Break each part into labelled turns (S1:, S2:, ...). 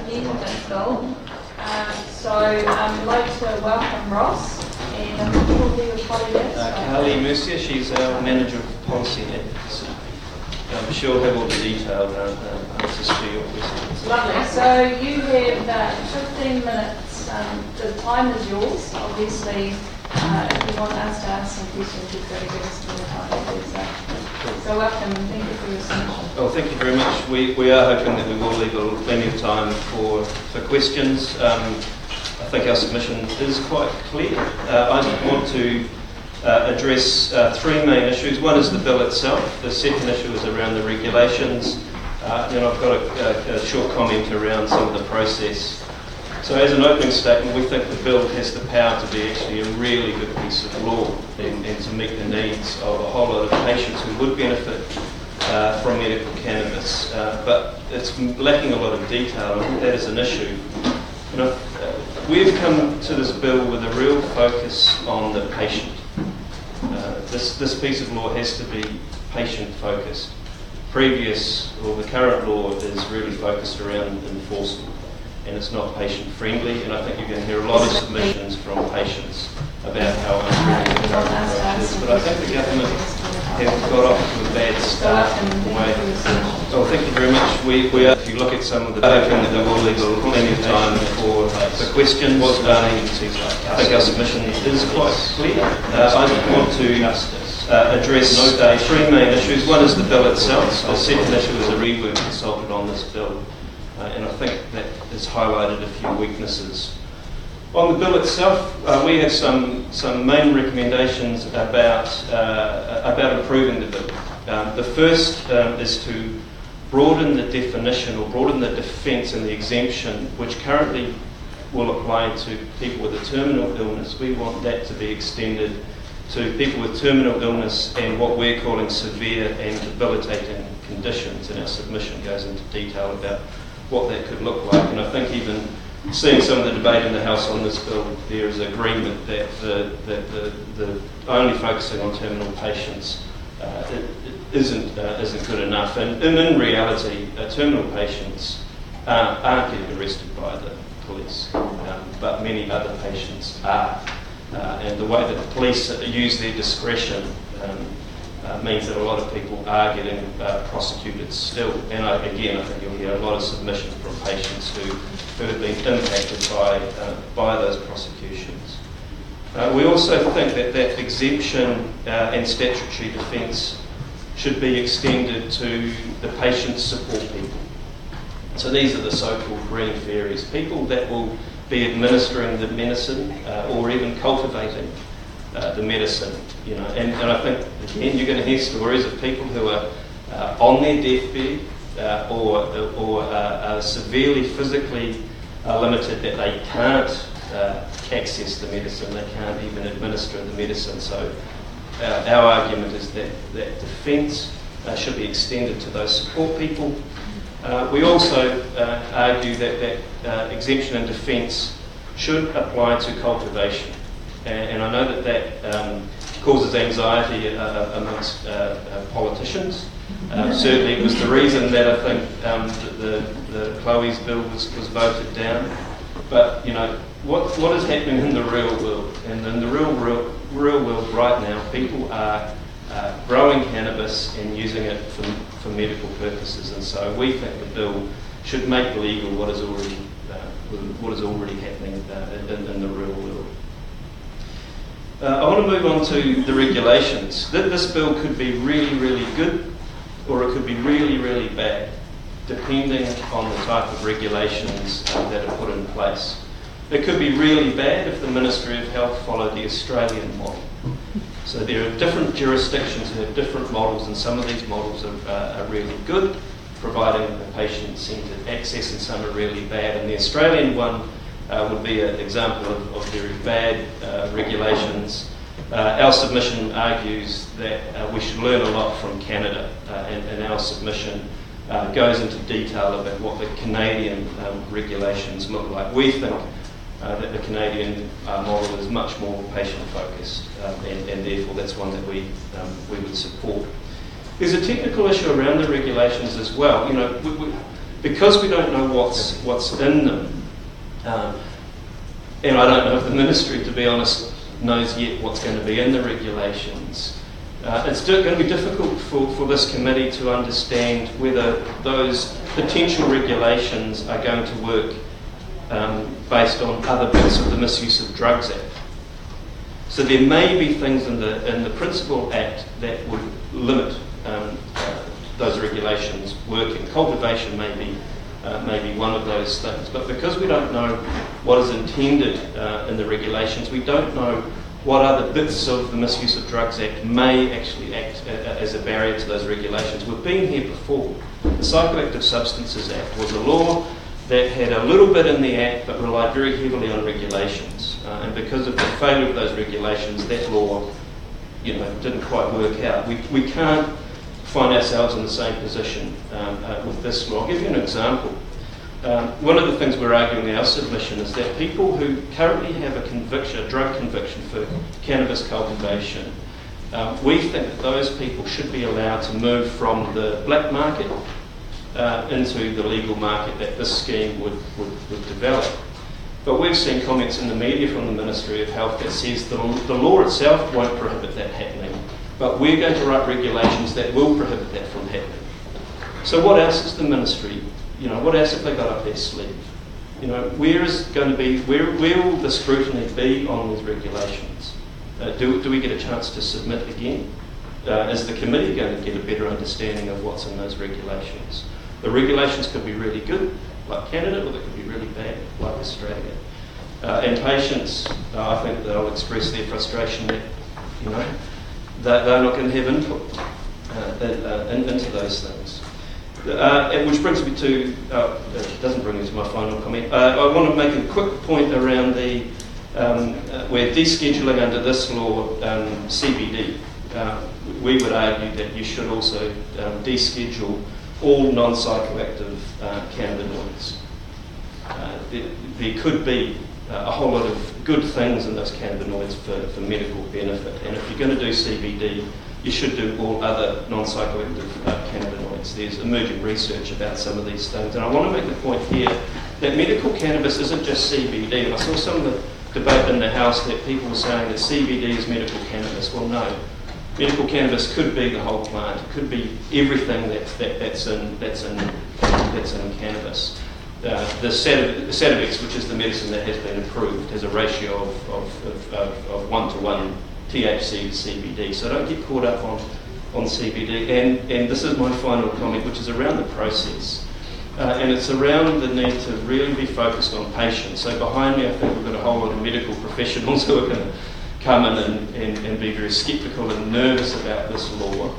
S1: this bill. I'd like to welcome Ross, and who will be your colleague is?
S2: Carly Mercier, she's our Manager of Policy and Advocacy. She'll have all the detailed answers to your questions.
S1: Lovely. So you have 15 minutes. The time is yours. Obviously, if you want us to ask some questions, you've got to give us more time to do so. So welcome and thank you for your submission.
S2: Well, thank you very much. We are hoping that we will leave plenty of time for questions. I think our submission is quite clear. I want to address three main issues. One is the bill itself. The second issue is around the regulations. Then I've got a short comment around some of the process. So as an opening statement, we think the bill has the power to be actually a really good piece of law and to meet the needs of a whole lot of patients who would benefit from medical cannabis. But it's lacking a lot of detail, and that is an issue. We've come to this bill with a real focus on the patient. This piece of law has to be patient-focused. The current law is really focused around enforcement, and it's not patient-friendly, and I think you're going to hear a lot of submissions from patients about how unfriendly the current approach is. But I think the government have got off to a bad start in the way. Oh, thank you very much. We are, if you look at some of the hoping that we will leave plenty of time for questions. I think our submission is quite clear. I want to address three main issues. One is the bill itself. The second issue is a rework consulted on this bill. And I think that has highlighted a few weaknesses. On the bill itself, we have some main recommendations about improving the bill. The first is to broaden the definition or broaden the defence and the exemption, which currently will apply to people with a terminal illness. We want that to be extended to people with terminal illness and what we're calling severe and debilitating conditions. And our submission goes into detail about what that could look like. And I think even seeing some of the debate in the House on this bill, there is agreement that the only focusing on terminal patients isn't good enough. And in reality, terminal patients aren't getting arrested by the police, but many other patients are. And the way that the police use their discretion means that a lot of people are getting prosecuted still. And I think you'll hear a lot of submissions from patients who have been impacted by those prosecutions. We also think that exemption and statutory defence should be extended to the patient support people. So these are the so-called green fairies, people that will be administering the medicine or even cultivating the medicine, and I think again you're going to hear stories of people who are on their deathbed or are severely physically limited that they can't access the medicine, they can't even administer the medicine. So our argument is that defence should be extended to those support people. We also argue that exemption and defence should apply to cultivation. And I know that causes anxiety amongst politicians. Certainly it was the reason that I think the Chloe's bill was voted down. But what is happening in the real world? And in the real world right now, people are growing cannabis and using it for medical purposes. And so we think the bill should make legal what is already happening in the real world. I want to move on to the regulations. This bill could be really, really good, or it could be really, really bad, depending on the type of regulations that are put in place. It could be really bad if the Ministry of Health followed the Australian model. So there are different jurisdictions who have different models, and some of these models are really good, providing the patient-centred access, and some are really bad. And the Australian one would be an example of very bad regulations. Our submission argues that we should learn a lot from Canada, and our submission goes into detail about what the Canadian regulations look like. We think that the Canadian model is much more patient-focused, and therefore that's one that we would support. There's a technical issue around the regulations as well. because we don't know what's in them, and I don't know if the ministry, to be honest, knows yet what's going to be in the regulations. It's going to be difficult for this committee to understand whether those potential regulations are going to work based on other bits of the Misuse of Drugs Act. So there may be things in the Principal Act that would limit those regulations working. Cultivation may be one of those things, but because we don't know what is intended in the regulations, we don't know what other bits of the Misuse of Drugs Act may actually act as a barrier to those regulations. We've been here before. The Psychoactive Substances Act was a law that had a little bit in the Act but relied very heavily on regulations. And because of the failure of those regulations, that law didn't quite work out. We can't find ourselves in the same position with this law. I'll give you an example. One of the things we're arguing in our submission is that people who currently have a drug conviction for cannabis cultivation, we think that those people should be allowed to move from the black market into the legal market that this scheme would develop. But we've seen comments in the media from the Ministry of Health that says the law itself won't prohibit that happening, but we're going to write regulations that will prohibit that from happening. So what else is the Ministry? What else have they got up their sleeve? Where will the scrutiny be on these regulations? Do we get a chance to submit again? Is the committee going to get a better understanding of what's in those regulations? The regulations could be really good, like Canada, or they could be really bad, like Australia. And patients, I think they'll express their frustration that, they're not going to have input into those things. Which brings me to, it doesn't bring me to my final comment. I want to make a quick point around we're descheduling under this law CBD. We would argue that you should also deschedule all non-psychoactive cannabinoids. There could be a whole lot of good things in those cannabinoids for medical benefit, and if you're going to do CBD, you should do all other non-psychoactive cannabinoids. There's emerging research about some of these things, and I want to make the point here that medical cannabis isn't just CBD. And I saw some of the debate in the House that people were saying that CBD is medical cannabis. Well, no. Medical cannabis could be the whole plant. It could be everything that's in cannabis. The Sativex, which is the medicine that has been approved, has a ratio of 1-to-1 THC to CBD. So don't get caught up on CBD. And this is my final comment, which is around the process. And it's around the need to really be focused on patients. So behind me, I think we've got a whole lot of medical professionals who are going to come in and be very sceptical and nervous about this law.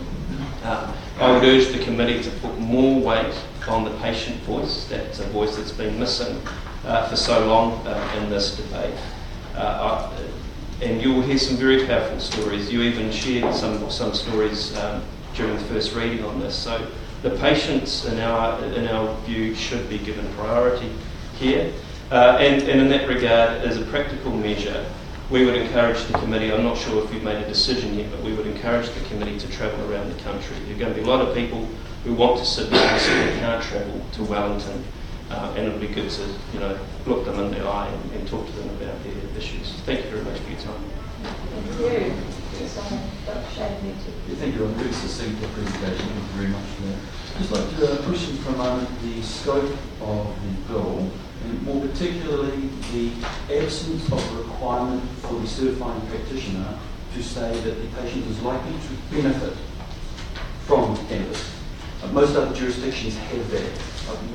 S2: I would urge the committee to put more weight on the patient voice. That's a voice that's been missing for so long in this debate. And you will hear some very powerful stories. You even shared some stories during the first reading on this. So the patients, in our view, should be given priority here. And in that regard, as a practical measure, we would encourage the committee, I'm not sure if you've made a decision yet, but we would encourage the committee to travel around the country. There are going to be a lot of people who want to submit and can't travel to Wellington, and it would be good to look them in the eye and talk to them about their issues. Thank you very much for your time.
S1: Thank you. Dr. Shane,
S3: Thank you. I'm very succinct presentation. Thank you very much for that. I'd just like to push in for a moment the scope of the bill, and more particularly the absence of a requirement for the certifying practitioner to say that the patient is likely to benefit from cannabis. Most other jurisdictions have that.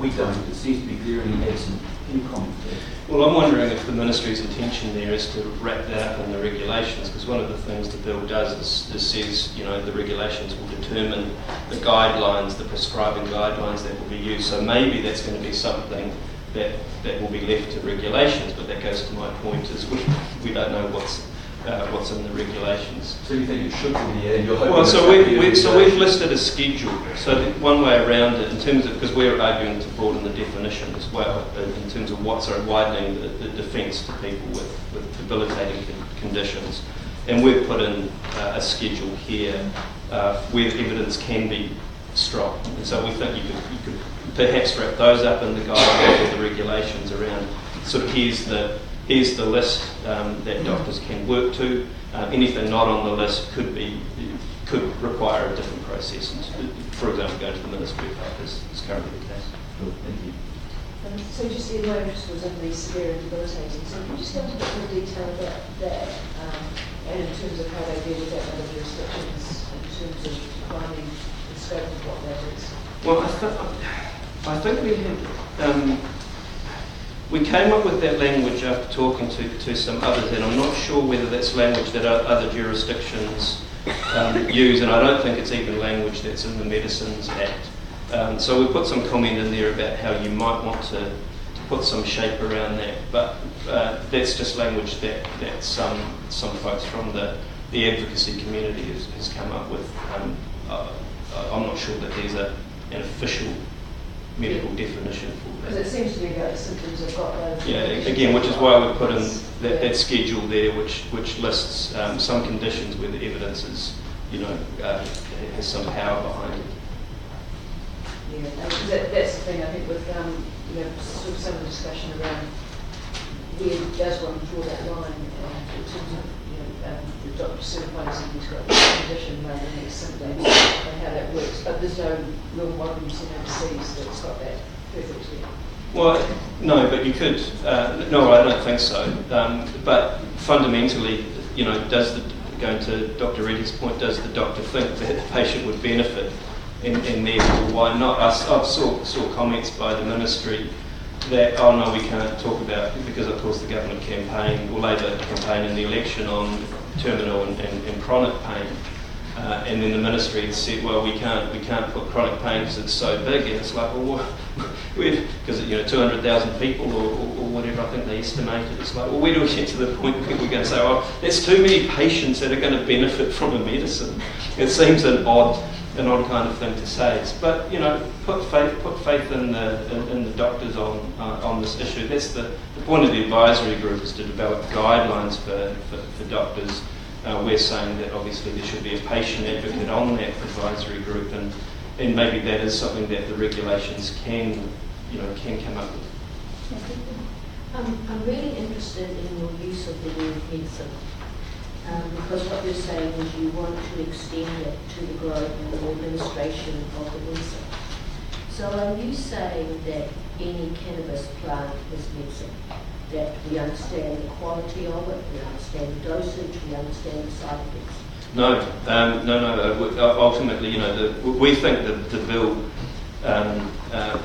S3: We don't. It seems to be glaringly absent. Can you comment there?
S2: Well, I'm wondering if the Ministry's intention there is to wrap that up in the regulations, because one of the things the bill does is says, the regulations will determine the guidelines, the prescribing guidelines that will be used. So maybe that's going to be something that will be left to regulations, but that goes to my point, is we don't know what's in the regulations.
S3: So you think it should be there? You're hoping
S2: well, we've listed a schedule. So one way around it, in terms of, because we're arguing to broaden the definition as well, in terms of widening the defence to people with debilitating conditions, and we've put in a schedule here where evidence can be strong. And so we think you could perhaps wrap those up in the guidelines or the regulations around sort of here's the list that doctors can work to. Anything not on the list could require a different process. And, for example, going to the Ministry of Health is currently the case.
S3: Cool, thank you.
S4: So just the my interest was in the severe and debilitating. So can you just go into a bit more detail about that, and in terms of how they deal with that in other jurisdictions, in terms of defining the scope of what that is?
S2: Well, I think we came up with that language after talking to some others, and I'm not sure whether that's language that other jurisdictions use, and I don't think it's even language that's in the Medicines Act. So we put some comment in there about how you might want to put some shape around that, but that's just language that some folks from the advocacy community has come up with. I'm not sure that there's an official medical definition for that.
S4: Because it seems to be about the symptoms of got those.
S2: Yeah, again, which is why we put in that schedule there, which lists some conditions where the evidence is, has some power behind it.
S4: Yeah, because that's the thing I think with sort of some of the discussion around where does one draw that line in terms of the doctor certifying somebody's got a condition rather than their symptoms and how that works. But there's no real model you've seen overseas that's got that perfectly.
S2: Well, no, but you could. No, I don't think so. But fundamentally, going to Dr. Reddy's point, does the doctor think that the patient would benefit, and therefore why not? I saw comments by the ministry that, oh no, we can't talk about, because of course the government campaign, or Labor campaign in the election on terminal and chronic pain. And then the ministry had said, well, we can't put chronic pain because it's so big. And it's like, well, because 200,000 people or whatever I think they estimated. It's like, well, where do we get to the point where we're going to say, oh, there's too many patients that are going to benefit from a medicine? It seems an odd kind of thing to say. But put faith in the doctors on this issue. That's the point of the advisory group, is to develop guidelines for doctors. We're saying that obviously there should be a patient advocate on that advisory group, and maybe that is something that the regulations can come up with.
S5: I'm really interested in your use of the word medicine, because what you're saying is you want to extend it to the growth and the administration of the medicine. So are you saying that any cannabis plant is medicine? That we understand the quality of it, we understand the dosage, we understand the side effects? No. Ultimately, we think that the bill,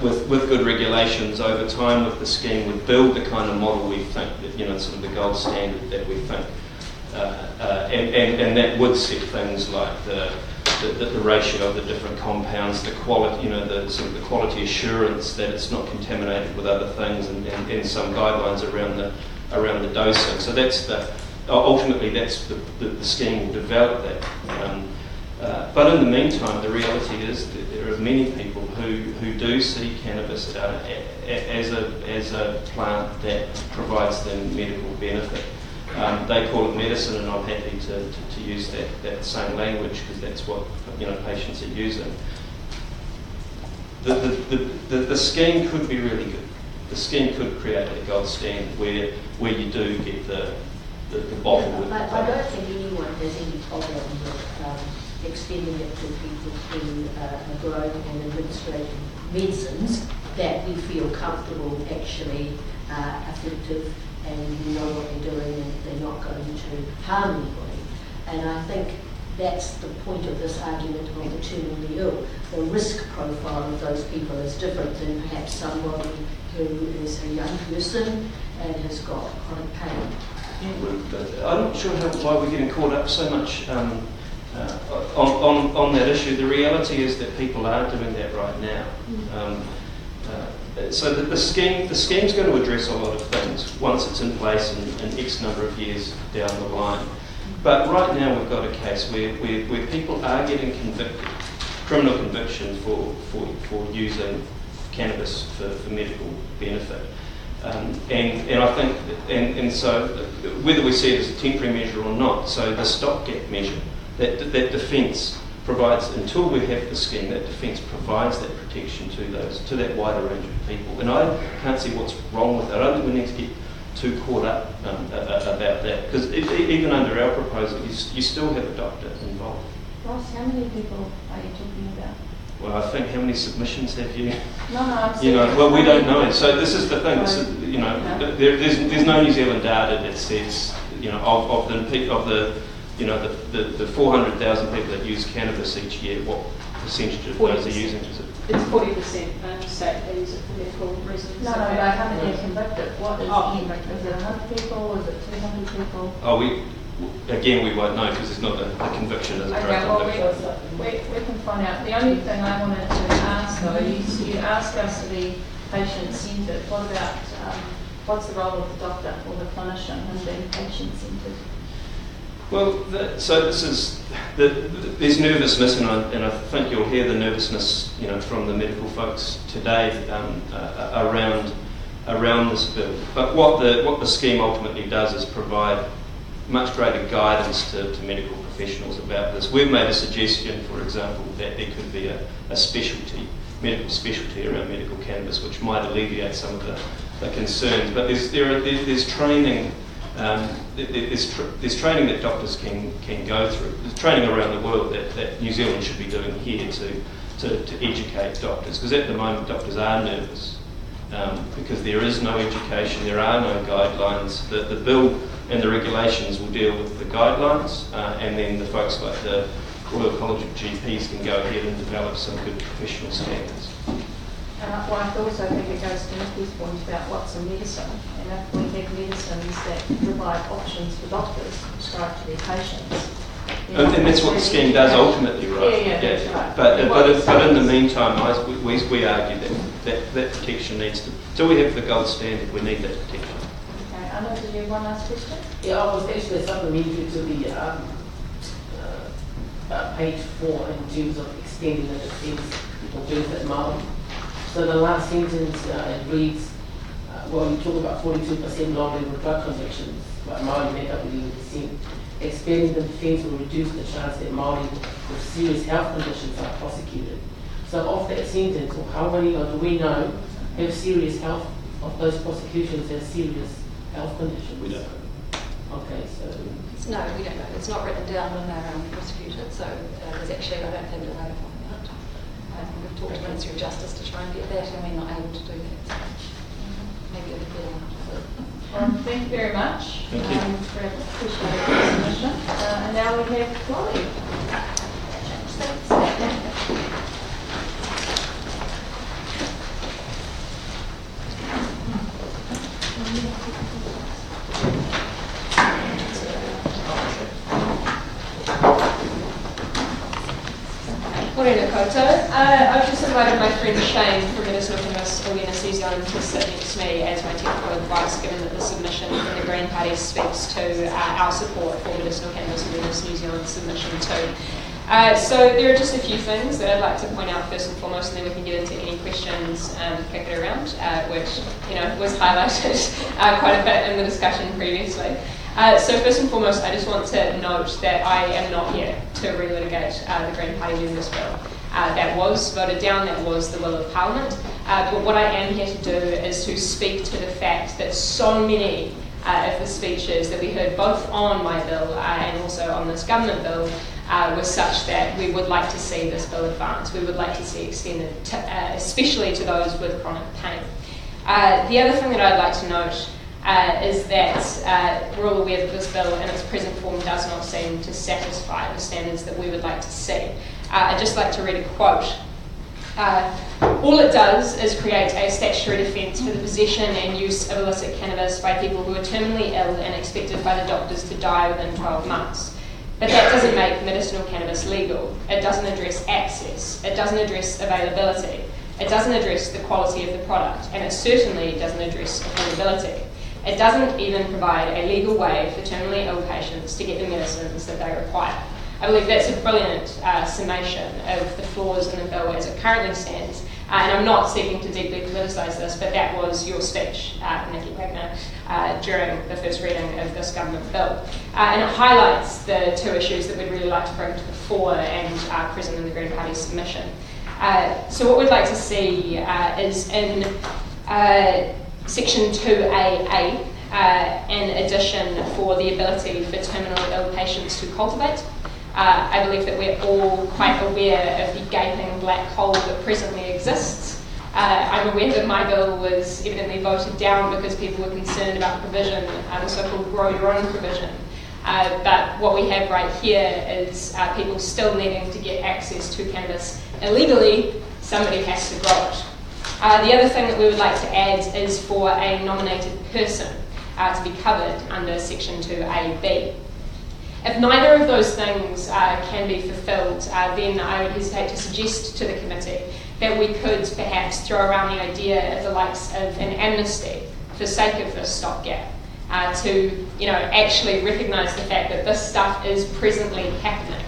S5: with good regulations over time with the scheme, would build the kind of model we think that sort of the gold standard that we think, and that would set things like the ratio of the different compounds, the quality, the sort of the quality assurance that it's not contaminated with other things, and some guidelines around the dosing. So that's ultimately that's the scheme will develop that. But in the meantime, the reality is that there are many people who do see cannabis as a plant that provides them medical benefit. They call it medicine, and I'm happy to use that same language, because that's what patients are using. The scheme could be really good. The scheme could create a gold standard where you do get the bottle. I don't think anyone has any problem with extending it to people who are growing and administering medicines that we feel comfortable actually effective, and you know what they're doing, and they're not going to harm anybody. And I think that's the point of this argument of the terminally ill. The risk profile of those people is different than perhaps somebody who is a young person and has got chronic pain.
S2: Yeah, I'm not sure why we're getting caught up so much on that issue. The reality is that people are doing that right now. So the scheme's going to address a lot of things once it's in place in X number of years down the line. But right now we've got a case where people are getting convicted, criminal conviction for using cannabis for medical benefit. And I think, and so whether we see it as a temporary measure or not, so the stopgap measure, that defence provides, until we have the scheme, that defence provides that protection to that wider range of people. And I can't see what's wrong with that. I don't think we need to get too caught up about that, because even under our proposal, you still have a doctor involved.
S1: Ross, how many people are you talking about?
S2: Well, I think, how many submissions have you?
S1: No, I'm
S2: You know,
S1: serious.
S2: well, we don't know. So this is the thing. This is, you know, there's no New Zealand data that says, you know, of the 400,000 people that use cannabis each year, what percentage of those are using it?
S4: It's 40% state they use it for medical reasons.
S1: No, but how many are convicted? What is convicted? Is it 100 people? Is it 200 people?
S2: Oh, we won't know because it's not a conviction as a
S1: Okay,
S2: drug
S1: well,
S2: conviction.
S1: we can find out. The only thing I wanted to ask though, you asked us to be patient-centred. What about, what's the role of the doctor or the clinician in being patient-centred?
S2: Well, so this is there's nervousness, and I think you'll hear the nervousness, you know, from the medical folks today around this bill. But what the scheme ultimately does is provide much greater guidance to medical professionals about this. We've made a suggestion, for example, that there could be a medical specialty around medical cannabis, which might alleviate some of the concerns. But there's training. There's training that doctors can go through. There's training around the world that New Zealand should be doing here to educate doctors, because at the moment doctors are nervous because there is no education, there are no guidelines. The bill and the regulations will deal with the guidelines, and then the folks like the Royal College of GPs can go ahead and develop some good professional standards.
S1: And I also think it goes to Nikki's point about what's a medicine. And if we have medicines that provide options for doctors to prescribe to their patients.
S2: And that's what the scheme does ultimately, right?
S1: Yeah, that's right.
S2: But in the meantime, we argue that protection needs to, till we have the gold standard, we need that protection.
S1: Okay, Anna, do you have one last question?
S6: Yeah, I was actually supplementary to the page 4 in terms of extending the defence or benefit mild. So the last sentence, it reads, well, you talk about 42% low-level drug convictions, but Māori make up 11%. Expanding the defence will reduce the chance that Māori with serious health conditions are prosecuted. So of that sentence, or how many, or do we know, have serious health, of those prosecutions have serious health conditions?
S2: We don't know.
S6: Okay, so...
S7: No, we don't know. It's not written down when they're prosecuted, so there's actually, I don't think, a way of finding out. We've talked to the Ministry of Justice to try and get that, and we're not able to do that. So maybe a bit better.
S1: Well, thank you very much.
S2: Thank you.
S1: Appreciate the submission. And now we have Chloe.
S8: Morena koutou. I've just invited my friend Shane from Medicinal Cannabis Awareness New Zealand to sit next to me as my technical advice, given that the submission from the Green Party speaks to our support for Medicinal Cannabis Awareness New Zealand submission too. So there are just a few things that I'd like to point out first and foremost, and then we can get into any questions kick it around, which was highlighted quite a bit in the discussion previously. So first and foremost, I just want to note that I am not here to relitigate the Green Party members' bill. That was voted down, that was the will of Parliament. But what I am here to do is to speak to the fact that so many of the speeches that we heard both on my bill and also on this government bill was such that we would like to see this bill advance. We would like to see extended, especially to those with chronic pain. The other thing that I'd like to note is that we're all aware that this bill in its present form does not seem to satisfy the standards that we would like to see. I'd just like to read a quote. All it does is create a statutory defence for the possession and use of illicit cannabis by people who are terminally ill and expected by the doctors to die within 12 months. But that doesn't make medicinal cannabis legal. It doesn't address access. It doesn't address availability. It doesn't address the quality of the product. And it certainly doesn't address affordability. It doesn't even provide a legal way for terminally ill patients to get the medicines that they require. I believe that's a brilliant summation of the flaws in the bill as it currently stands. And I'm not seeking to deeply politicise this, but that was your speech, Nikki Wagner, during the first reading of this government bill. And it highlights the two issues that we'd really like to bring to the fore and are present in the Green Party's submission. So what we'd like to see is in Section 2AA, an addition for the ability for terminally ill patients to cultivate. I believe that we're all quite aware of the gaping black hole that presently exists. I'm aware that my bill was evidently voted down because people were concerned about the provision, the so-called grow your own provision. But what we have right here is people still needing to get access to cannabis illegally. Somebody has to grow it. The other thing that we would like to add is for a nominated person to be covered under Section 2AB. If neither of those things can be fulfilled, then I would hesitate to suggest to the committee that we could perhaps throw around the idea of the likes of an amnesty for the sake of this stopgap, to actually recognise the fact that this stuff is presently happening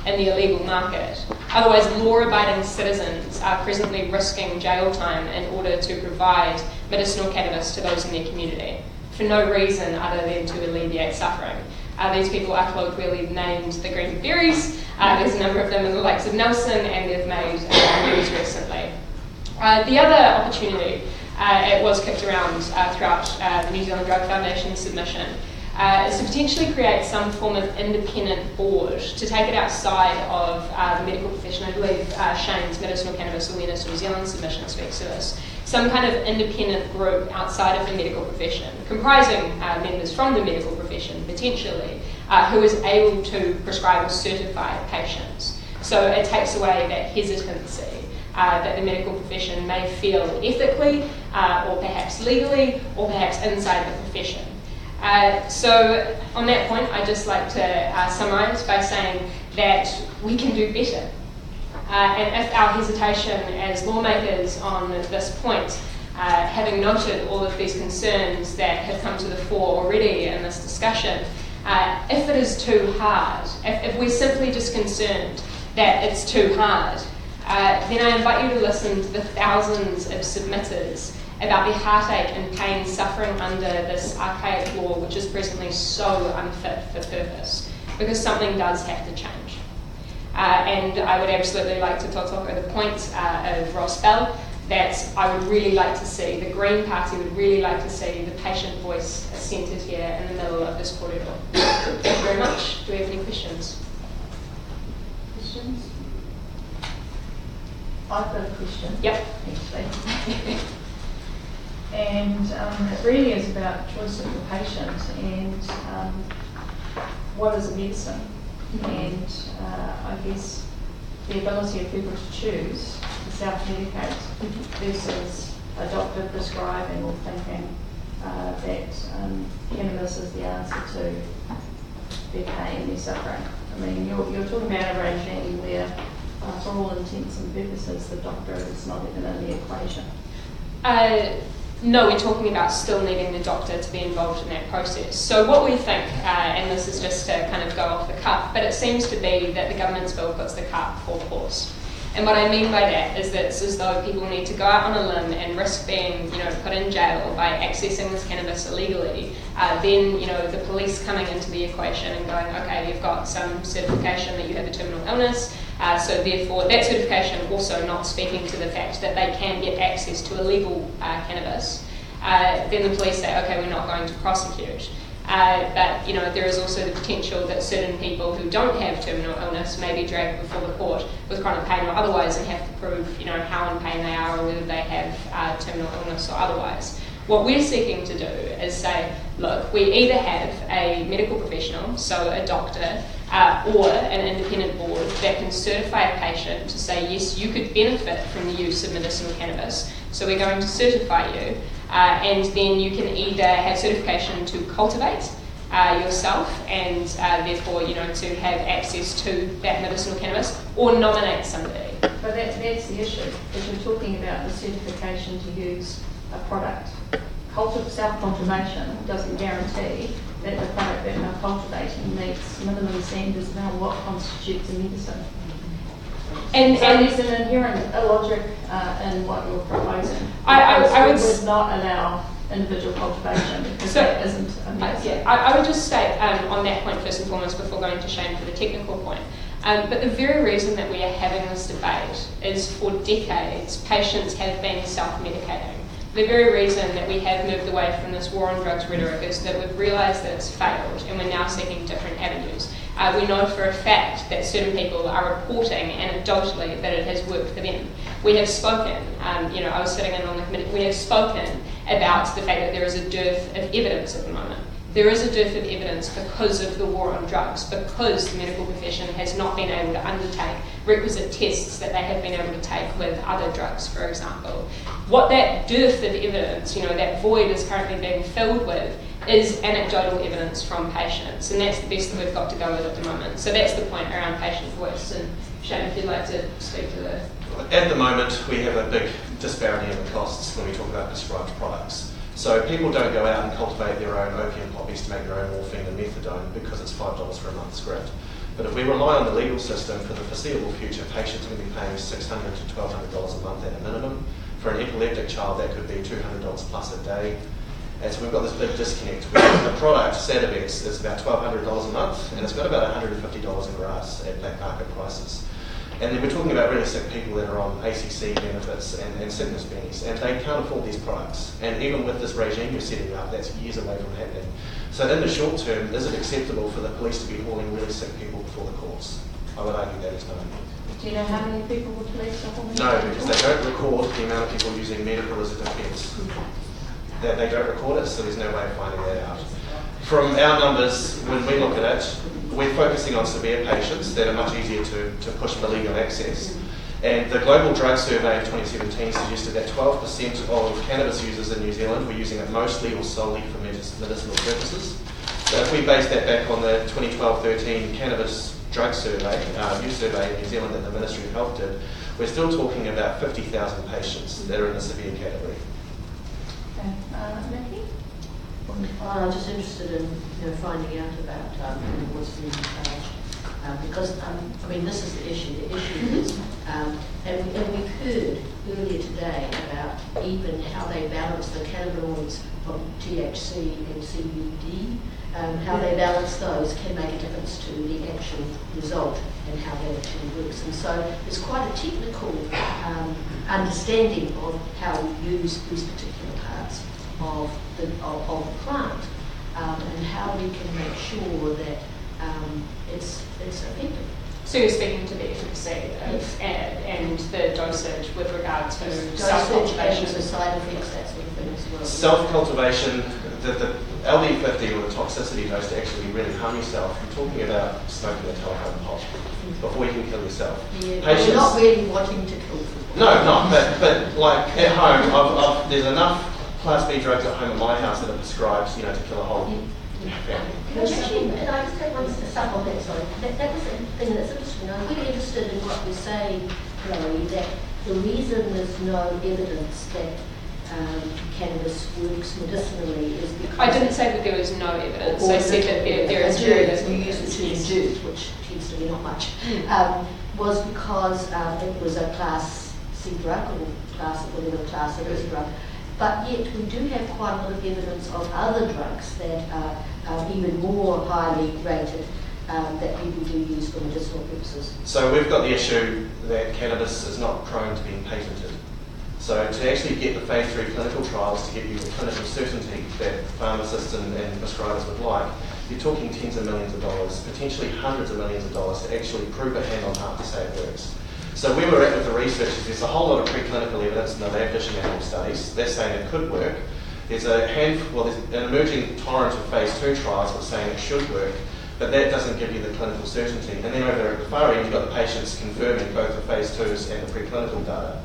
S8: in the illegal market. Otherwise, law-abiding citizens are presently risking jail time in order to provide medicinal cannabis to those in their community for no reason other than to alleviate suffering. These people are colloquially named the Green Berries. There's a number of them in the likes of Nelson, and they've made news recently. The other opportunity, it was kicked around throughout the New Zealand Drug Foundation submission, is to potentially create some form of independent board to take it outside of the medical profession. I believe Shane's Medicinal Cannabis Awareness New Zealand submission speaks to this. Some kind of independent group outside of the medical profession, comprising members from the medical profession potentially, who is able to prescribe or certify patients. So it takes away that hesitancy that the medical profession may feel ethically, or perhaps legally, or perhaps inside the profession. So on that point, I'd just like to summarise by saying that we can do better. And if our hesitation as lawmakers on this point, having noted all of these concerns that have come to the fore already in this discussion, if it is too hard, if we're simply just concerned that it's too hard, then I invite you to listen to the thousands of submitters about the heartache and pain suffering under this archaic law, which is presently so unfit for purpose, because something does have to change. And I would absolutely like to totoko the point of Ross Bell that I would really like to see, the Green Party would really like to see the patient voice centred here in the middle of this corridor. Thank you very much. Do we have any questions?
S1: Questions? I've got a question.
S8: Yep.
S1: Actually. And it really is about choice of the patient and what is a medicine. And I guess the ability of people to choose to self-medicate versus a doctor prescribing or thinking that cannabis is the answer to their pain, their suffering. I mean, you're talking about a regime where, for all intents and purposes, the doctor is not even in the equation.
S8: No, we're talking about still needing the doctor to be involved in that process. So what we think, and this is just to kind of go off the cuff, but it seems to be that the government's bill puts the cart before the horse. And what I mean by that is that it's as though people need to go out on a limb and risk being, put in jail by accessing this cannabis illegally. Then, the police coming into the equation and going, okay, you've got some certification that you have a terminal illness, so therefore that certification also not speaking to the fact that they can get access to illegal cannabis. Then the police say, okay, we're not going to prosecute. But there is also the potential that certain people who don't have terminal illness may be dragged before the court with chronic pain or otherwise and have to prove how in pain they are or whether they have terminal illness or otherwise. What we're seeking to do is say, look, we either have a medical professional, so a doctor, or an independent board that can certify a patient to say, yes, you could benefit from the use of medicinal cannabis, so we're going to certify you. And then you can either have certification to cultivate yourself and therefore, to have access to that medicinal cannabis or nominate somebody.
S1: But that's the issue, because you're talking about the certification to use a product. self-cultivation doesn't guarantee that the product that they're cultivating meets minimum standards about what constitutes a medicine.
S8: And
S1: So there's an inherent illogic in what you're proposing.
S8: I
S1: would not allow individual cultivation because that isn't a medicine.
S8: I would just state on that point first and foremost before going to Shane for the technical point. But the very reason that we are having this debate is for decades patients have been self-medicating. The very reason that we have moved away from this war on drugs rhetoric is that we've realised that it's failed and we're now seeking different avenues. We know for a fact that certain people are reporting anecdotally that it has worked for them. We have spoken, I was sitting in on the committee, we have spoken about the fact that there is a dearth of evidence at the moment. There is a dearth of evidence because of the war on drugs, because the medical profession has not been able to undertake requisite tests that they have been able to take with other drugs, for example. What that dearth of evidence, that void is currently being filled with, is anecdotal evidence from patients, and that's the best that we've got to go with at the moment. So that's the point around patient voice. And Shane, if you'd like to speak to the...
S9: At the moment, we have a big disparity in the costs when we talk about prescribed products. So people don't go out and cultivate their own opium poppies to make their own morphine and methadone because it's $5 for a month script. But if we rely on the legal system for the foreseeable future, patients will be paying $600 to $1,200 a month at a minimum. For an epileptic child, that could be $200 plus a day. And so we've got this big disconnect where the product, Sativex, is about $1,200 a month, and it's got about $150 in grass at black market prices. And then we're talking about really sick people that are on ACC benefits and sickness bennies, and they can't afford these products. And even with this regime you're setting up, that's years away from happening. So in the short term, is it acceptable for the police to be hauling really sick people before the courts? I would argue that is no.
S1: Do you know how many people the police are hauling?
S9: No, because they don't record the amount of people using medical as a defence. They don't record it, so there's no way of finding that out. From our numbers, when we look at it, we're focusing on severe patients that are much easier to push for legal access. And the Global Drug Survey of 2017 suggested that 12% of cannabis users in New Zealand were using it mostly or solely for medicinal purposes. So if we base that back on the 2012-13 Cannabis Drug Survey, use survey in New Zealand that the Ministry of Health did, we're still talking about 50,000 patients that are in the severe category.
S1: Okay. Nikki?
S4: I'm just interested in finding out about what's the because this is the issue. The issue is, and we've heard earlier today about even how they balance the cannabinoids from THC and CBD, how they balance those can make a difference to the actual result and how that actually works. And so there's quite a technical understanding of how we use these particular parts of the plant and how we can make sure that it's effective.
S8: So you're speaking to the efficacy and the dosage with regard to self-cultivation.
S4: The side effects, that sort of thing as well.
S9: Self-cultivation, the LD50 or the toxicity dose to actually really harm yourself, you're talking about smoking a telephone pot before you can kill yourself.
S4: Yeah, but you're not really wanting to kill people.
S9: No, not. But like at home, there's enough Class B drugs at home at my house that are prescribed, to kill a whole family.
S10: Actually, and I just take one step on that, sorry. That was the thing that's interesting. I'm really interested in what you're saying, Chloe, that the reason there's no evidence that cannabis works medicinally is because...
S8: I didn't say that there was no evidence. I said that there is very little.
S10: You use the term dirt, which tends to be not much, was because it was a Class C drug, or whatever class it is drug. But yet we do have quite a lot of evidence of other drugs that are even more highly rated that people do use for medicinal purposes.
S9: So we've got the issue that cannabis is not prone to being patented. So to actually get the phase 3 clinical trials to give you the clinical certainty that pharmacists and prescribers would like, you're talking tens of millions of dollars, potentially hundreds of millions of dollars to actually prove it hand on heart to say it works. So where we're at with the research is there's a whole lot of preclinical evidence in the lab dish and animal studies. They're saying it could work. There's there's an emerging torrent of phase 2 trials that's saying it should work, but that doesn't give you the clinical certainty. And then over there at the far end, you've got the patients confirming both the phase 2s and the preclinical data.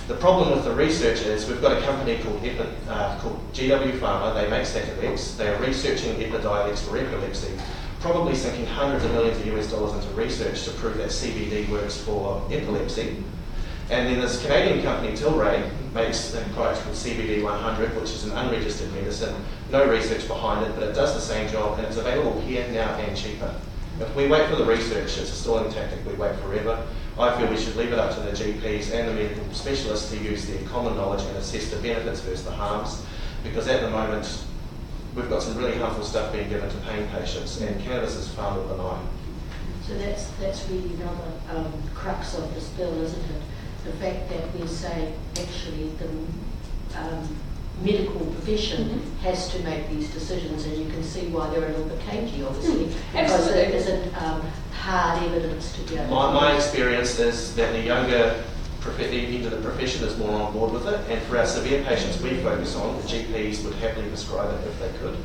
S9: The problem with the research is we've got a company called GW Pharma. They make Sativex. They are researching Epidiolex for epilepsy, probably sinking hundreds of millions of US dollars into research to prove that CBD works for epilepsy. And then this Canadian company, Tilray, makes a product called CBD 100, which is an unregistered medicine, no research behind it, but it does the same job, and it's available here, now, and cheaper. If we wait for the research, it's a stalling tactic, we wait forever. I feel we should leave it up to the GPs and the medical specialists to use their common knowledge and assess the benefits versus the harms, because at the moment, we've got some really harmful stuff being given to pain patients, and cannabis is far more benign.
S10: So that's really another crux of this bill, isn't it? The fact that we say actually the medical profession has to make these decisions, and you can see why they're a little bit cagey, obviously, because there isn't hard evidence to be able to...
S9: My experience is that the younger end of the profession is more on board with it, and for our severe patients we focus on, the GPs would happily prescribe it if they could.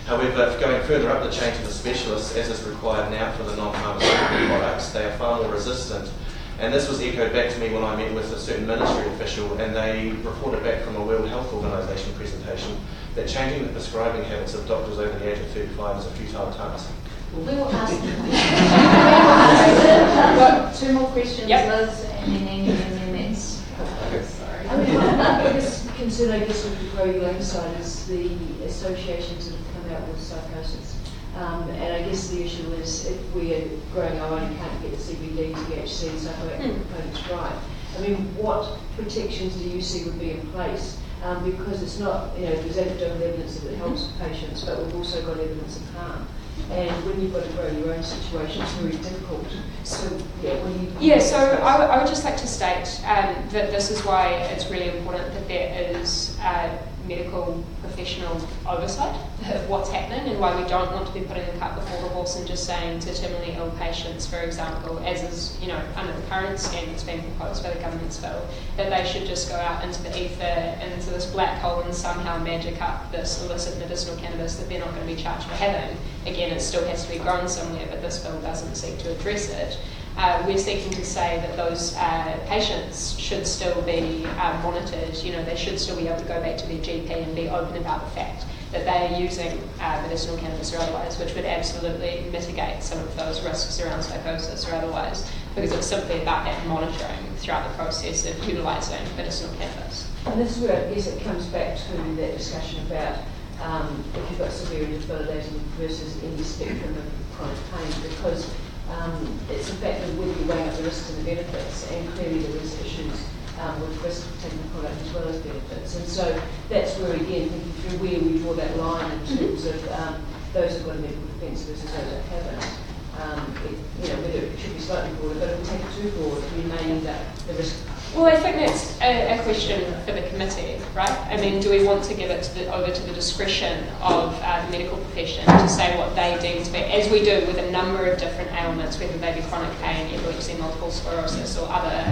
S9: However, if going further up the chain to the specialists, as is required now for the non-pharmaceutical products, they are far more resistant. And this was echoed back to me when I met with a certain ministry official, and they reported back from a World Health Organization presentation that changing the prescribing habits of doctors over the age of 35 is a futile task.
S10: Well, we will ask the
S1: We've got two more questions,
S8: Yep.
S1: Liz, and then Andy, and then that's... Sorry.
S4: I mean, my biggest concern, I guess, with the pro-elaine side is the associations that have come out with psychosis. And I guess the issue is if we're growing our own and can't get the CBD, THC, and psychoactive components right. I mean, what protections do you see would be in place? Because it's not, there's anecdotal evidence that it helps patients, but we've also got evidence of harm. And when you've got to grow your own situation, it's very difficult. So, when you...
S8: Yeah, so I would just like to state that this is why it's really important that there is medical professional oversight of what's happening, and why we don't want to be putting the cart before the horse and just saying to terminally ill patients, for example, as is under the current scheme that's being proposed by the government's bill, that they should just go out into the ether, into this black hole, and somehow magic up this illicit medicinal cannabis that they're not going to be charged for having. Again, it still has to be grown somewhere, but this bill doesn't seek to address it. We're seeking to say that those patients should still be monitored. They should still be able to go back to their GP and be open about the fact that they are using medicinal cannabis or otherwise, which would absolutely mitigate some of those risks around psychosis or otherwise, because it's simply about that monitoring throughout the process of utilising medicinal cannabis.
S4: And this is where I guess it comes back to that discussion about if you've got severe debilitating versus any spectrum of chronic pain, because it's a fact that we'll be weighing up the risks and the benefits, and clearly there is issues with risk of taking the product as well as benefits. And so that's where, again, thinking through where we draw that line in terms of those who've got a medical defence versus those that haven't. Whether it should be slightly broader, but if we take it too broad, we may end up the risk.
S8: Well, I think that's a question for the committee, right? I mean, do we want to give it over to the discretion of the medical profession to say what they deem to be, as we do with a number of different ailments, whether they be chronic pain, epilepsy, multiple sclerosis, or other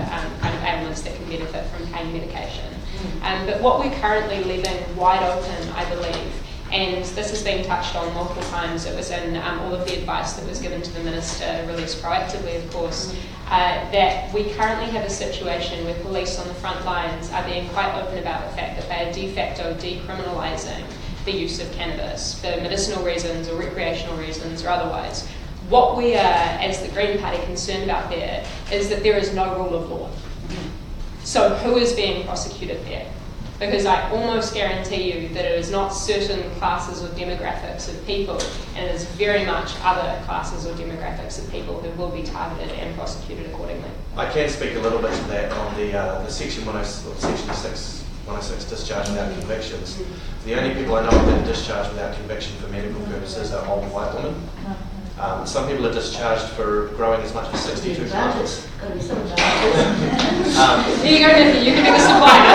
S8: kind of ailments that can benefit from pain medication. But what we're currently leaving wide open, I believe, and this has been touched on multiple times, it was in all of the advice that was given to the Minister, released proactively, of course, that we currently have a situation where police on the front lines are being quite open about the fact that they are de facto decriminalising the use of cannabis for medicinal reasons or recreational reasons or otherwise. What we are, as the Green Party, concerned about there is that there is no rule of law. So who is being prosecuted there? Because I almost guarantee you that it is not certain classes or demographics of people, and it is very much other classes or demographics of people who will be targeted and prosecuted accordingly.
S9: I can speak a little bit to that on the Section 106 discharge without convictions. The only people I know that are discharged without conviction for medical purposes are old white women. Some people are discharged for growing as much as 62 plants.
S8: There you go, Nicky, you can be the supplier.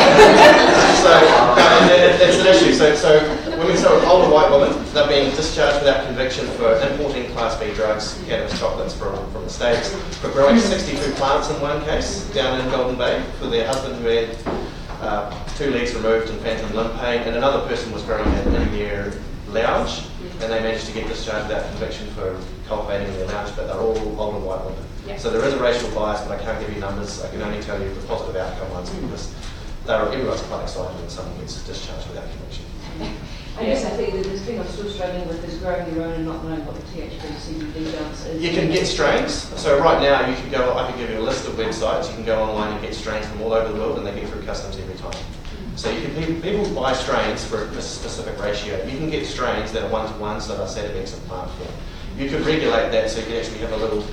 S9: So that's an issue. So when we say older white women, they're being discharged without conviction for importing Class B drugs, cannabis chocolates from the States, for growing 62 plants in one case down in Golden Bay for their husband who had 2 legs removed and phantom limb pain, and another person was growing it in their lounge, and they managed to get discharged without conviction for cultivating in their lounge, but they're all older white women.
S8: Yeah.
S9: So there is a racial bias, but I can't give you numbers. I can only tell you the positive outcome ones, because everyone's quite excited when someone gets discharged without conviction.
S4: I guess I think that the thing I'm still struggling with is growing your own and not knowing what the THC CBD balance is.
S9: You can get strains. So right now, you can go. I can give you a list of websites. You can go online and get strains from all over the world, and they get through customs every time. So you can people buy strains for a specific ratio. You can get strains that are 1-to-1, so they're Sativex and plant form. You could regulate that so you can actually have a little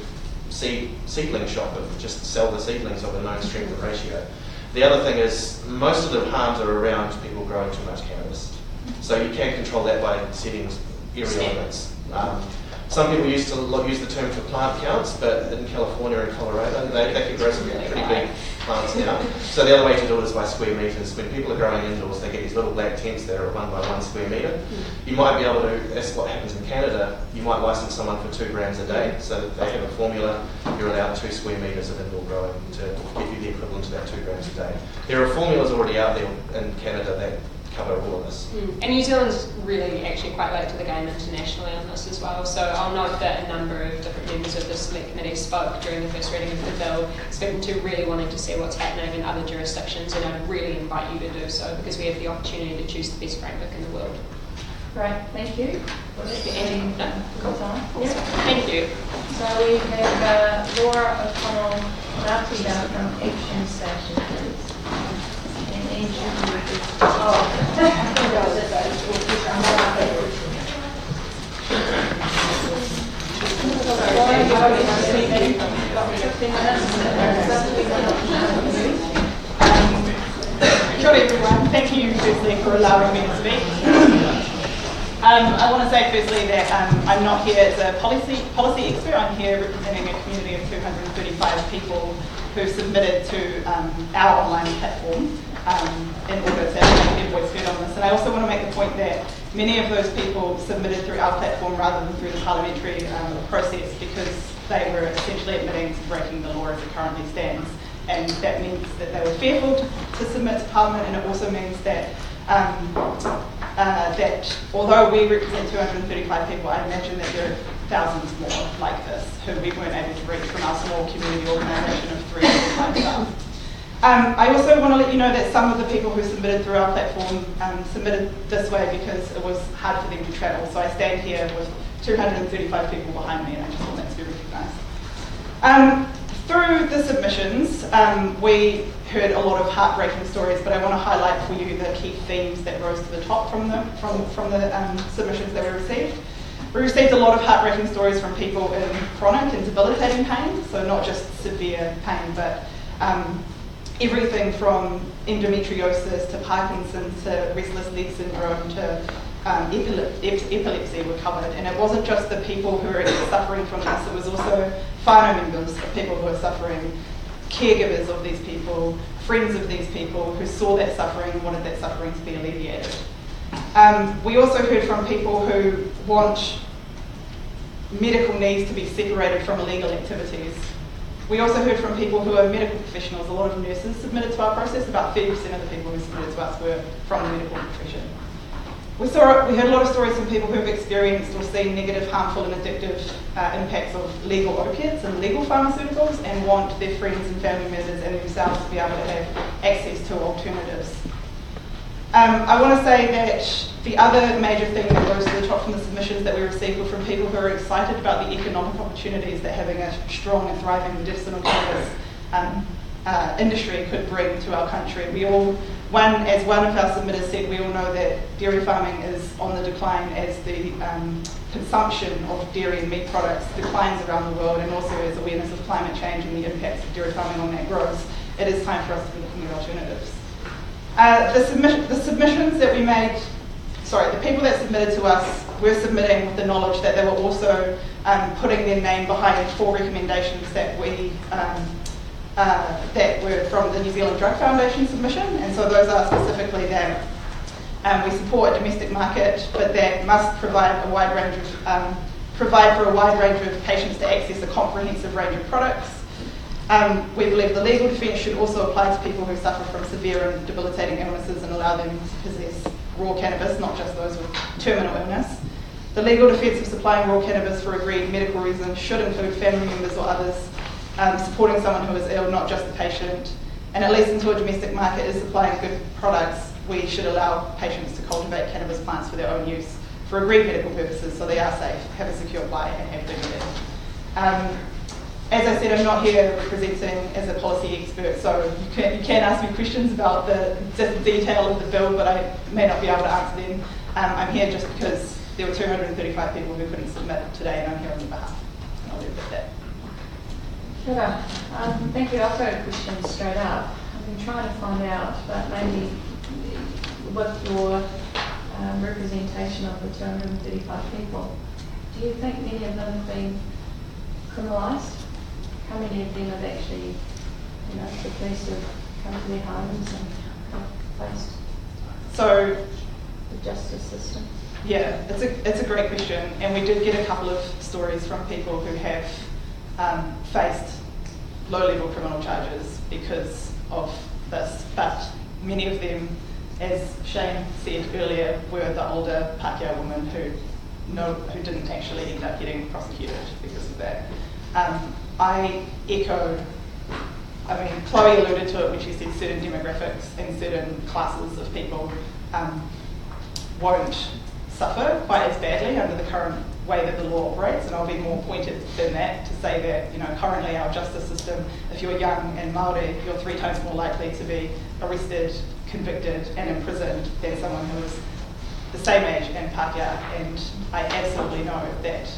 S9: seedling shop and just sell the seedlings of a known strength and ratio. The other thing is most of the harms are around people growing too much cannabis. So you can control that by setting area limits. Some people used to use the term for plant counts, but in California and Colorado, they can grow some pretty big plants now. So the other way to do it is by square metres. When people are growing indoors, they get these little black tents that are 1 by 1 square metre. You might be able to, that's what happens in Canada, you might license someone for 2 grams a day, so that they have a formula, you're allowed 2 square metres of indoor growing to get you the equivalent of about 2 grams a day. There are formulas already out there in Canada that cover all of this.
S8: And New Zealand's really actually quite late to the game internationally on this as well. So I'll note that a number of different members of the select committee spoke during the first reading of the bill, speaking to really wanting to see what's happening in other jurisdictions, and I'd really invite you to do so because we have the opportunity to choose the best framework in the world.
S1: Great, thank you. Any time? Yeah.
S8: Thank you.
S1: So we have Laura O'Connell Rapida from Action Station, please. And Andrew
S11: Sure, everyone. Thank you firstly for allowing me to speak. I want to say firstly that I'm not here as a policy expert. I'm here representing a community of 235 people who submitted to our online platform in order to make their voice heard on this. And I also want to make the point that many of those people submitted through our platform rather than through the parliamentary process because they were essentially admitting to breaking the law as it currently stands. And that means that they were fearful to submit to Parliament, and it also means that that although we represent 235 people, I imagine that there are thousands more like this who we weren't able to reach from our small community organisation of 305 staff. I also want to let you know that some of the people who submitted through our platform submitted this way because it was hard for them to travel. So I stand here with 235 people behind me, and I just want that to be recognised. Through the submissions, we heard a lot of heartbreaking stories, but I want to highlight for you the key themes that rose to the top from the submissions that we received. We received a lot of heartbreaking stories from people in chronic and debilitating pain, so not just severe pain, but everything from endometriosis to Parkinson's to restless leg syndrome to epilepsy were covered. And it wasn't just the people who are suffering from this, it was also whānau members of people who are suffering, caregivers of these people, friends of these people who saw that suffering and wanted that suffering to be alleviated. We also heard from people who want medical needs to be separated from illegal activities. We also heard from people who are medical professionals. A lot of nurses submitted to our process. About 30% of the people who submitted to us were from the medical profession. We heard a lot of stories from people who have experienced or seen negative, harmful and addictive impacts of legal opiates and legal pharmaceuticals and want their friends and family members and themselves to be able to have access to alternatives. I want to say that the other major thing that rose to the top from the submissions that we received were from people who are excited about the economic opportunities that having a strong and thriving medicinal cannabis industry could bring to our country. As one of our submitters said, we all know that dairy farming is on the decline as the consumption of dairy and meat products declines around the world, and also as awareness of climate change and the impacts of dairy farming on that grows. It is time for us to be looking at alternatives. The people that submitted to us were submitting with the knowledge that they were also putting their name behind 4 recommendations that were from the New Zealand Drug Foundation submission, and so those are specifically that we support a domestic market, but that must provide for a wide range of patients to access a comprehensive range of products. We believe the legal defence should also apply to people who suffer from severe and debilitating illnesses and allow them to possess raw cannabis, not just those with terminal illness. The legal defence of supplying raw cannabis for agreed medical reasons should include family members or others supporting someone who is ill, not just the patient. And at least until a domestic market is supplying good products, we should allow patients to cultivate cannabis plants for their own use for agreed medical purposes, so they are safe, have a secure buy, and have dignity. As I said, I'm not here representing as a policy expert, so you can ask me questions about the detail of the bill, but I may not be able to answer them. I'm here just because there were 235 people who couldn't submit today, and I'm here on their behalf. And I'll leave it at that.
S1: Sure. Thank you. I've got a question straight up. I've been trying to find out, but maybe with your representation of the 235 people, do you think many of them have been criminalised? How many of them have actually, the police have come to their homes and have faced the justice system?
S11: Yeah, it's a great question, and we did get a couple of stories from people who have faced low-level criminal charges because of this, but many of them, as Shane said earlier, were the older Pākehā women who didn't actually end up getting prosecuted because of that. I echo, Chloe alluded to it when she said certain demographics and certain classes of people won't suffer quite as badly under the current way that the law operates, and I'll be more pointed than that to say that, currently our justice system, if you're young and Māori, you're 3 times more likely to be arrested, convicted and imprisoned than someone who is the same age and Pākehā, and I absolutely know that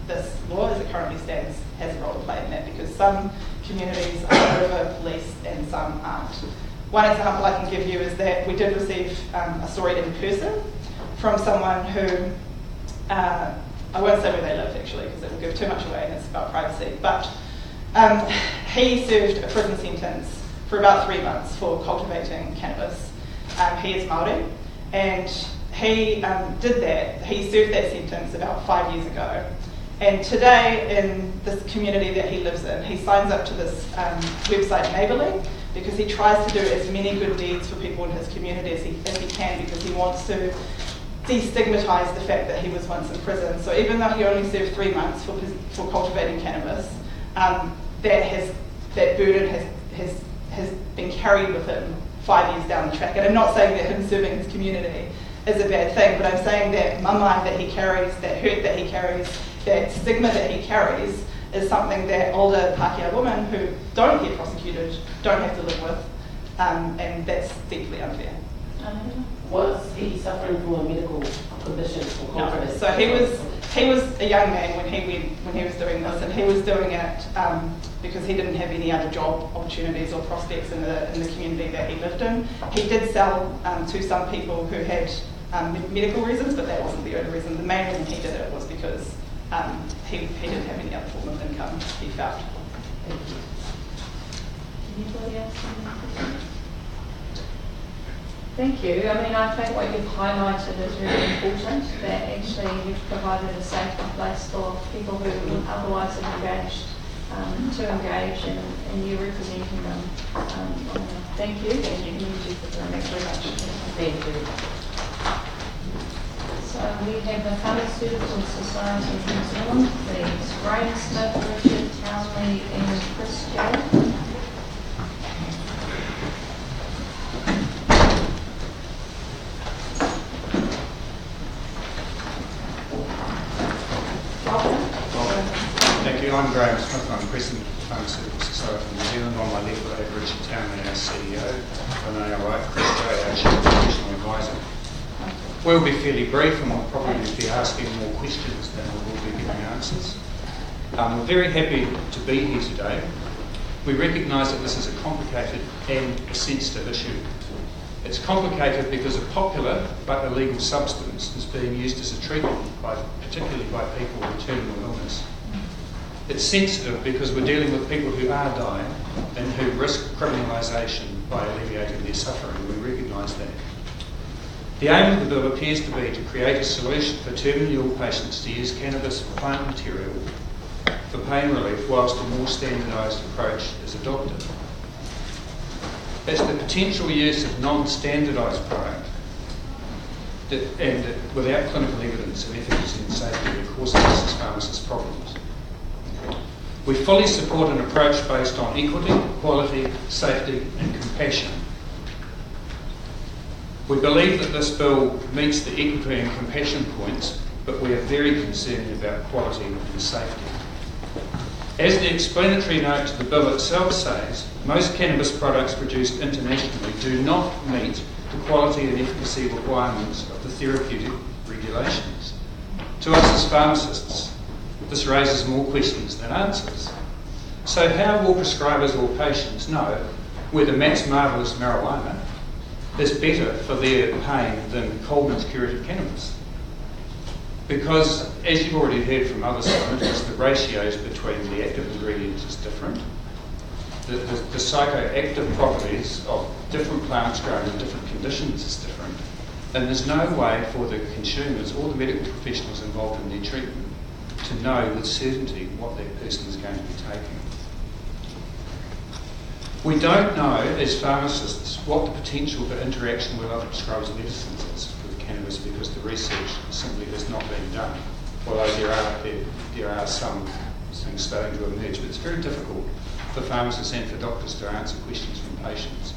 S11: this law as it currently stands has a role to play in that, because some communities are over-policed and some aren't. One example I can give you is that we did receive a story in person from someone who, I won't say where they live actually because it will give too much away and it's about privacy, but he served a prison sentence for about 3 months for cultivating cannabis. He is Māori, and he did that. He served that sentence about 5 years ago. And today, in this community that he lives in, he signs up to this website Neighbourly because he tries to do as many good deeds for people in his community as he can, because he wants to destigmatise the fact that he was once in prison. So even though he only served 3 months for cultivating cannabis, that burden has been carried with him 5 years down the track. And I'm not saying that him serving his community is a bad thing, but I'm saying that mamae that he carries, that hurt that he carries, that stigma that he carries is something that older Pākehā women who don't get prosecuted don't have to live with, and that's deeply unfair.
S6: Was he suffering from a medical condition?
S11: No. So he was a young man when he was doing this, and he was doing it because he didn't have any other job opportunities or prospects in the community that he lived in. He did sell to some people who had medical reasons, but that wasn't the only reason. The main reason he did it was because he didn't have any other form of income, he felt.
S1: Anybody else have any questions? Thank you. I think what you've highlighted is really important, that actually you've provided a safer place for people who would otherwise have engaged to engage, and you representing them. Thank you. Thank you for doing that very much.
S6: Thank you.
S1: So we have the Pharmaceutical Society of New Zealand, please. Graham Smith, Richard Townley and Chris Jarrett.
S12: Thank you. I'm Graham Smith. I'm President of the Pharmaceutical Society of New Zealand. On my left, I have Richard Townley, our CEO, and on our right, Chris Jarrett, our Chief Professional Advisor. We'll be fairly brief, and we'll probably be asking more questions than we will be giving answers. We're very happy to be here today. We recognise that this is a complicated and a sensitive issue. It's complicated because a popular but illegal substance is being used as a treatment, particularly by people with terminal illness. It's sensitive because we're dealing with people who are dying and who risk criminalisation by alleviating their suffering. We recognise that. The aim of the bill appears to be to create a solution for terminally ill patients to use cannabis plant material for pain relief whilst a more standardised approach is adopted. It's the potential use of non-standardised product and without clinical evidence of efficacy and safety that causes pharmacists problems. We fully support an approach based on equity, quality, safety and compassion. We believe that this bill meets the equity and compassion points, but we are very concerned about quality and safety. As the explanatory note to the bill itself says, most cannabis products produced internationally do not meet the quality and efficacy requirements of the therapeutic regulations. To us as pharmacists, this raises more questions than answers. So how will prescribers or patients know whether Matt's Marvellous marijuana is better for their pain than Coleman's curative cannabis? Because, as you've already heard from other scientists, the ratios between the active ingredients is different. The psychoactive properties of different plants grown in different conditions is different. And there's no way for the consumers or the medical professionals involved in their treatment to know with certainty what that person is going to be taking. We don't know, as pharmacists, what the potential for interaction with other prescribers' medicines is with cannabis, because the research simply has not been done. Although there are some things starting to emerge, but it's very difficult for pharmacists and for doctors to answer questions from patients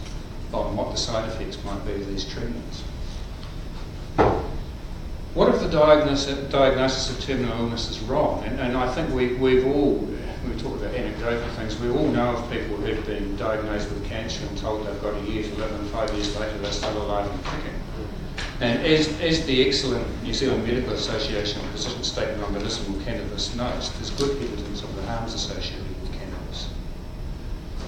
S12: on what the side effects might be of these treatments. What if the diagnosis of terminal illness is wrong? And I think we've all, we talk about anecdotal things, we all know of people who have been diagnosed with cancer and told they've got a year to live, and 5 years later they're still alive and kicking. And as the excellent New Zealand Medical Association position statement on medicinal cannabis notes, there's good evidence of the harms associated with cannabis.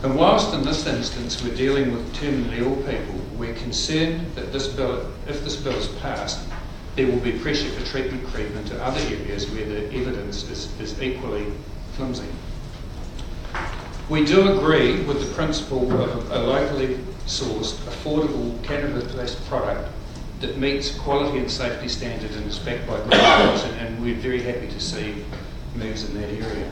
S12: And whilst in this instance we're dealing with terminally ill people, we're concerned that this bill, if this bill is passed, there will be pressure for treatment creep into other areas where the evidence is equally flimsy. We do agree with the principle of a locally sourced, affordable cannabis-based product that meets quality and safety standards and is backed by good evidence, and we're very happy to see moves in that area.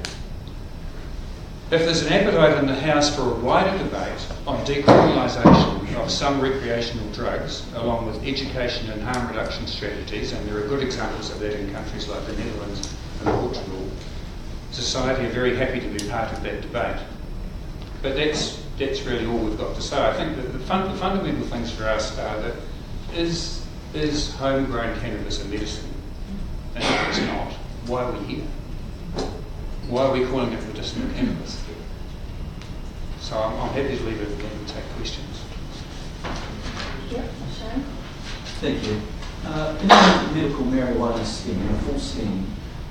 S12: If there's an appetite in the House for a wider debate on decriminalisation of some recreational drugs, along with education and harm reduction strategies, and there are good examples of that in countries like the Netherlands and Portugal, society are very happy to be part of that debate. But that's really all we've got to say. I think that the fundamental things for us are that is homegrown cannabis a medicine? And if it's not, why are we here? Why are we calling it medicinal cannabis? So I'm happy to leave it again and take questions.
S10: Yeah, Shane?
S3: Thank you. In the medical marijuana scheme, a full scheme,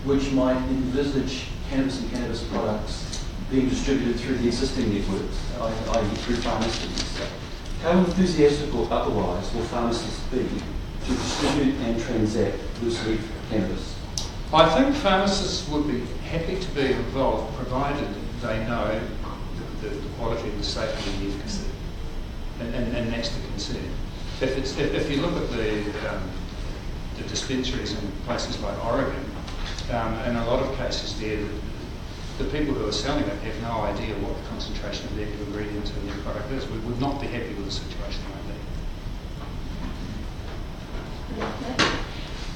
S3: which might envisage cannabis and cannabis products being distributed through the existing networks, i.e. through pharmacies, how enthusiastic or otherwise will pharmacists be to distribute and transact loose leaf cannabis?
S12: I think pharmacists would be happy to be involved, provided they know the quality, the safety and the efficacy. And that's the concern. If you look at the dispensaries in places like Oregon, in a lot of cases there, the people who are selling it have no idea what the concentration of the active ingredients in their product is. We would not be happy with a situation like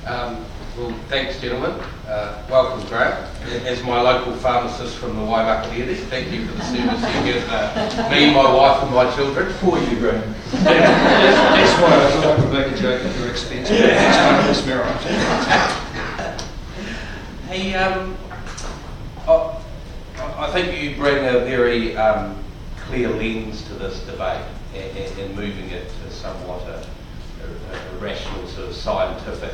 S12: that.
S13: Well, thanks, gentlemen. Welcome, Graham. As my local pharmacist from the Waimakere, thank you for the service you give me, my wife and my children.
S3: For you, Graham.
S12: That's why I thought I could make a joke at your expense. It's
S13: Hey, I think you bring a very clear lens to this debate and moving it to somewhat a rational sort of scientific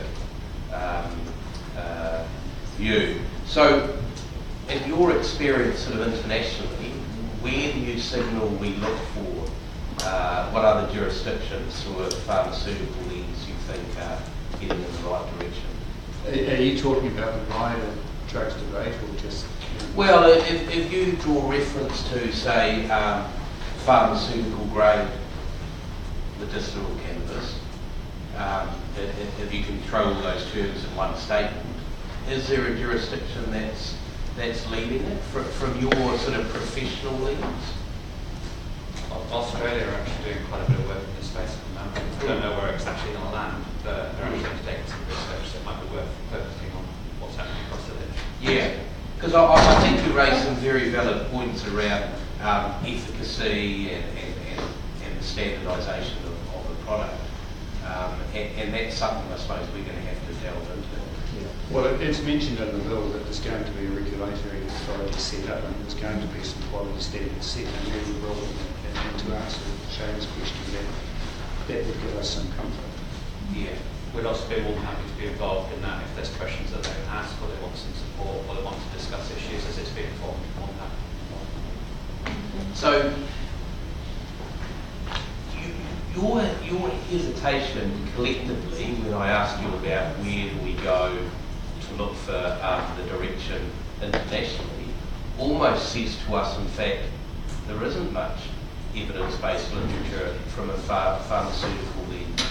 S13: view. So, in your experience sort of internationally, where do you signal we look for what other jurisdictions or pharmaceutical lens you think are heading in the right direction?
S12: Are you talking about the wider drugs debate or just...
S13: Well, if you draw reference to, say, pharmaceutical grade medicinal cannabis, if you can throw all those terms in one statement, is there a jurisdiction that's leading it from your sort of professional lens?
S14: Australia are actually doing quite a bit of work in this space at the moment. I don't know where it's actually going to land, but they're actually undertaking some research that might be worth focusing on what's happening across the village.
S13: Yeah, because I think you raised some very valid points around efficacy and the standardisation of the product. And that's something I suppose we're going to have to delve into.
S12: Well, it's mentioned in the bill that there's going to be a regulatory authority set up and there's going to be some quality standards set, and really will, and to answer Shane's question, that would give us some comfort.
S14: Yeah, we'd also be more than happy to be involved in that if there's questions that they can ask, or they want some support, or they want to discuss issues as it's being informed on that.
S13: So, your hesitation collectively, when I asked you about where do we go to look for the direction internationally, almost says to us, in fact, there isn't much evidence-based literature from a pharmaceutical lens.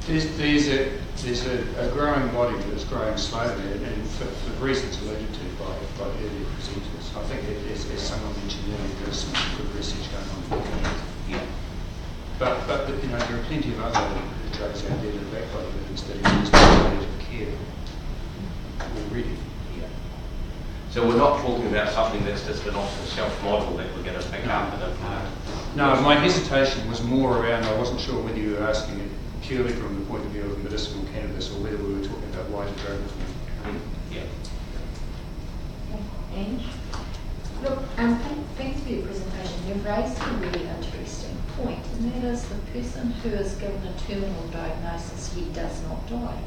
S12: There's a growing body that's growing slowly, and for reasons alluded to by earlier presenters. I think, as someone mentioned earlier, there's some good research going on.
S13: Yeah.
S12: But you know, there are plenty of other drugs out there that are backed by evidence that are used in palliative care already.
S13: Yeah. So we're not talking about something that's just an off-the-shelf model that we're going to pick up and implement.
S12: No, my hesitation was more around, I wasn't sure whether you were asking it purely from the point of view of medicinal cannabis or whether we were talking about wider drug reform.
S13: Yeah.
S15: Ange? Look, thanks for your presentation. You've raised a really interesting point, and that is the person who is given a terminal diagnosis yet does not die.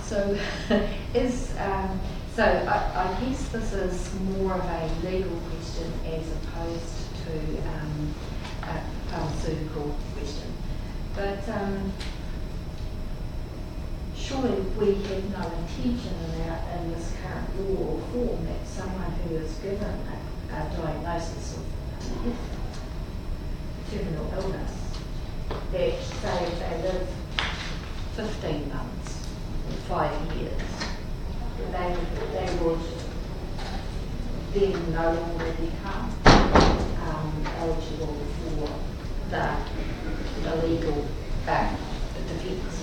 S15: So, I guess this is more of a legal question as opposed to a pharmaceutical question. But surely we have no intention in this current law or form that someone who is given a diagnosis of terminal illness, that say they live 15 months or 5 years, they would then no longer become eligible for the legal defence.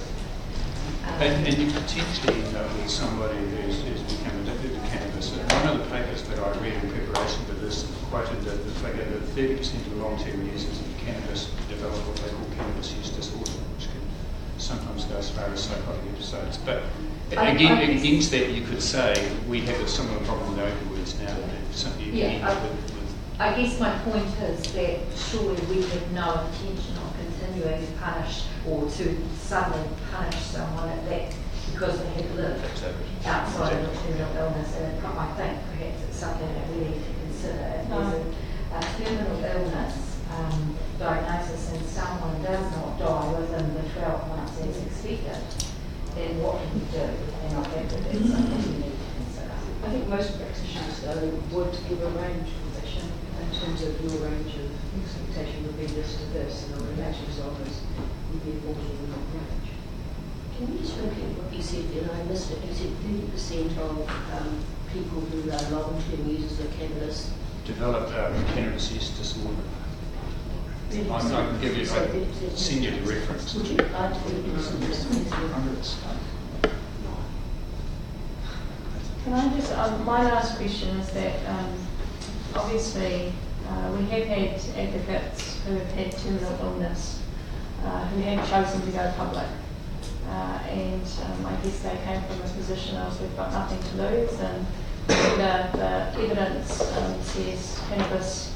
S12: And you potentially end up with somebody who's become addicted to cannabis. One of the papers that I read in preparation for this quoted the figure that 30% of the long-term users of cannabis develop what they call cannabis use disorder, which can sometimes go as far as psychotic episodes. But against that, you could say we have a similar problem with opioids now.
S15: I guess my point is that surely we have no intention of continuing to punish or to suddenly punish someone at that because they have lived outside of a terminal illness. And I think perhaps it's something that we need to consider. If there's a terminal illness diagnosis and someone does not die within the 12 months as expected, then what can you do? And I think that that's something we need to consider.
S4: I think most practitioners, though, would give a range of position in terms of your range of expectation would be this to this, and I would imagine as long as would be avoided in that range.
S10: Can you just repeat what you said then? I missed it. You said 30% of people who are long-term users of cannabis
S12: develop cannabis use disorder. I can give you, send you the reference.
S10: Would you like to give me some reference?
S1: Can I just, my last question is that obviously we have had advocates who have had terminal illness who have chosen to go public. And I guess they came from a position of we've got nothing to lose, and the evidence says cannabis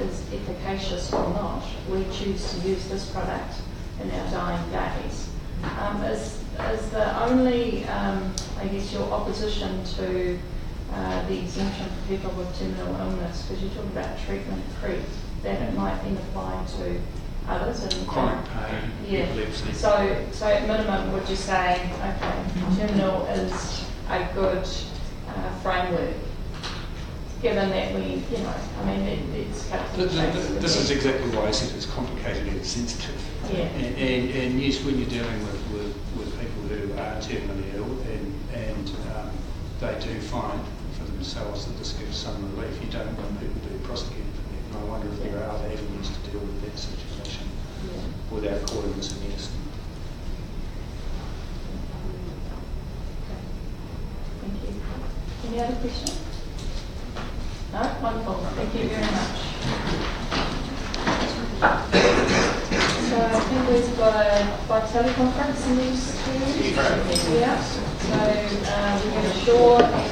S1: is efficacious or not. We choose to use this product in our dying days. Is the only, I guess, your opposition to the exemption for people with terminal illness, because you talk about treatment creep, that it might then apply to others? And
S12: chronic pain, epilepsy.
S1: So at minimum, would you say, okay, terminal is a good framework, given that we, it's
S12: This is exactly why I said it's complicated and sensitive.
S1: Yeah.
S12: And yes, when you're dealing with people who are terminally ill and they do find for themselves that this gives some relief, you don't want people to be prosecuted for that. And I wonder if there are other avenues to deal with that situation without calling this a medicine.
S1: Thank you. Any other questions? No? Wonderful. Thank you very much. So I think we've got by teleconference in these two. Yeah. So we have Shaw and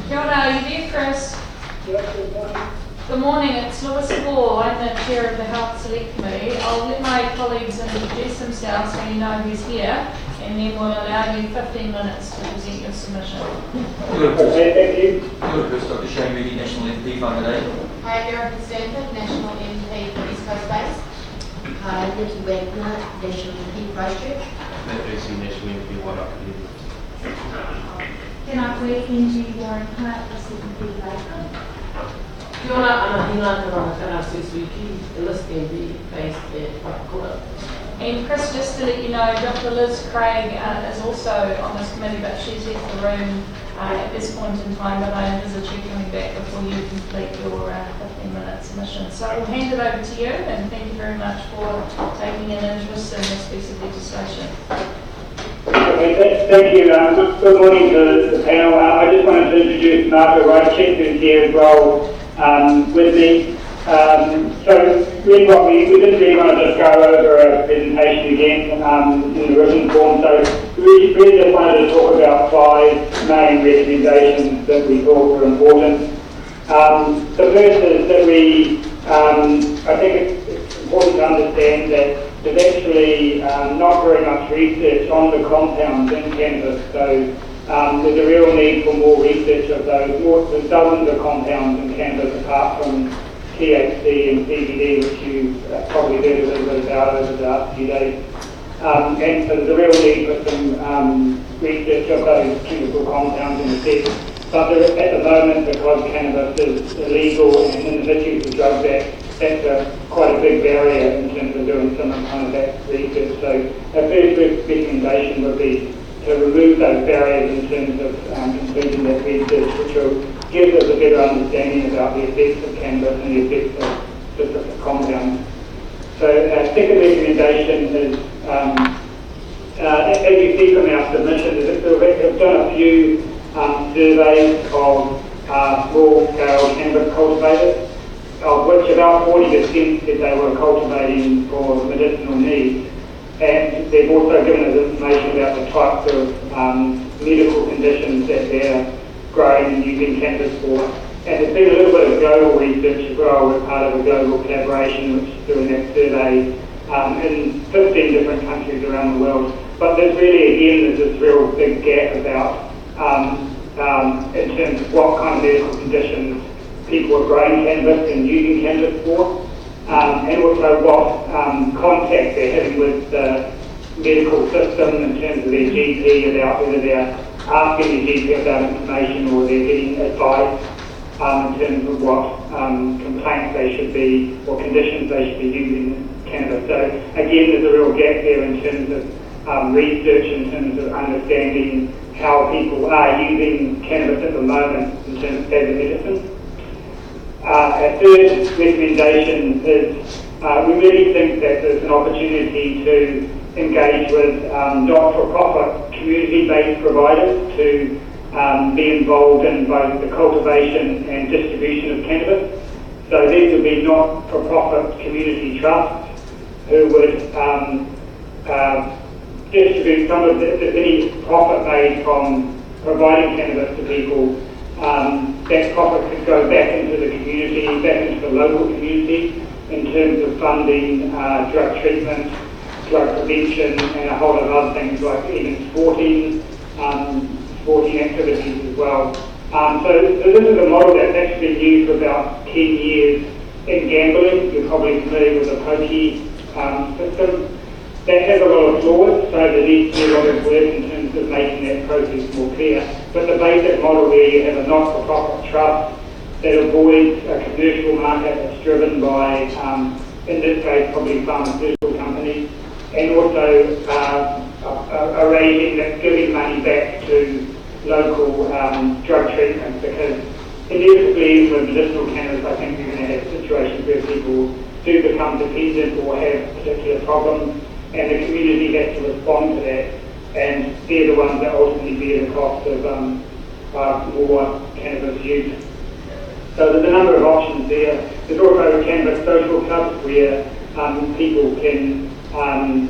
S1: Kia ora, are you there, Chris? Good morning, it's Lois Moore. I'm the Chair of the Health Select Committee. I'll let my colleagues introduce themselves so you know who's here, and then we'll allow you 15 minutes to present your submission.
S16: Okay, thank you. Chris, Dr. Shane Moody, National MP, Whangarei.
S17: Hi, Erica Stanford, National MP for East Coast Base.
S10: Hi, Nikki Wagner, National MP, Christchurch.
S13: National MP, Wairākei.
S15: Tēnā koe, Kenji Warren Hart, SCP Lakeland.
S6: Kia ora, ana hina te rangakara Suzuki, List MB, based at Waiakura.
S1: And Chris, just to let you know, Dr. Liz Craig is also on this committee, but she's left the room at this point in time, but I envisage you coming back before you complete your 15-minute submission. So I'll hand it over to you, and thank you very much for taking an interest in this piece of legislation.
S16: Okay, thank you. Good morning to the panel. I just wanted to introduce Marco Rychek, who's here as well with me. So really what we didn't really want to just go over a presentation again in the written form, so we really just wanted to talk about 5 main recommendations that we thought were important. The first is that I think it's important to understand that there's actually not very much research on the compounds in cannabis, so there's a real need for more research of those. There's dozens of compounds in cannabis apart from THC and CBD, which you've probably heard a little bit about over the last few days. And so there's a real need for some research of those chemical compounds in the set. But at the moment, because cannabis is illegal and in the Misuse of Drugs Act, that's quite a big barrier in terms of doing some kind of that research. So our first recommendation would be to remove those barriers in terms of completing that research, which will give us a better understanding about the effects of cannabis and the effects of specific compounds. So our second recommendation is, as you see from our submission, we've done a few surveys of small-scale cannabis cultivators, of which about 40% said they were cultivating for medicinal needs. And they've also given us information about the types of medical conditions that they're growing and using cannabis for. And there's been a little bit of global research as well. We're part of a global collaboration which is doing that survey in 15 different countries around the world. But there's really, again, there's this real big gap about in terms of what kind of medical conditions people are growing cannabis and using cannabis for. And also what contact they're having with the medical system in terms of their GP about whether they're asking the GP about information or they're getting advice in terms of what complaints they should be or conditions they should be using cannabis. So again, there's a real gap there in terms of research, in terms of understanding how people are using cannabis at the moment in terms of as a medicine. Our third recommendation is we really think that there's an opportunity to engage with not-for-profit community-based providers to be involved in both the cultivation and distribution of cannabis. So these would be not-for-profit community trusts who would distribute some of any profit made from providing cannabis to people. That profit could go back into the community, back into the local community, in terms of funding drug treatment, drug prevention, and a whole lot of other things like even sporting activities as well. So this is a model that's actually been used for about 10 years in gambling. You're probably familiar with the pokey system. That has a lot of flaws, so there needs to be a lot of work in terms of making that process more clear. But the basic model where you have a not-for-profit trust that avoids a commercial market that's driven by, in this case, probably pharmaceutical companies, and also a regime that's giving money back to local drug treatment, because inevitably with medicinal cannabis, I think you're going to have situations where people do become dependent or have particular problems, and the community has to respond to that, and they're the ones that ultimately bear the cost of more cannabis use. So there's a number of options there. There's also cannabis social clubs where people can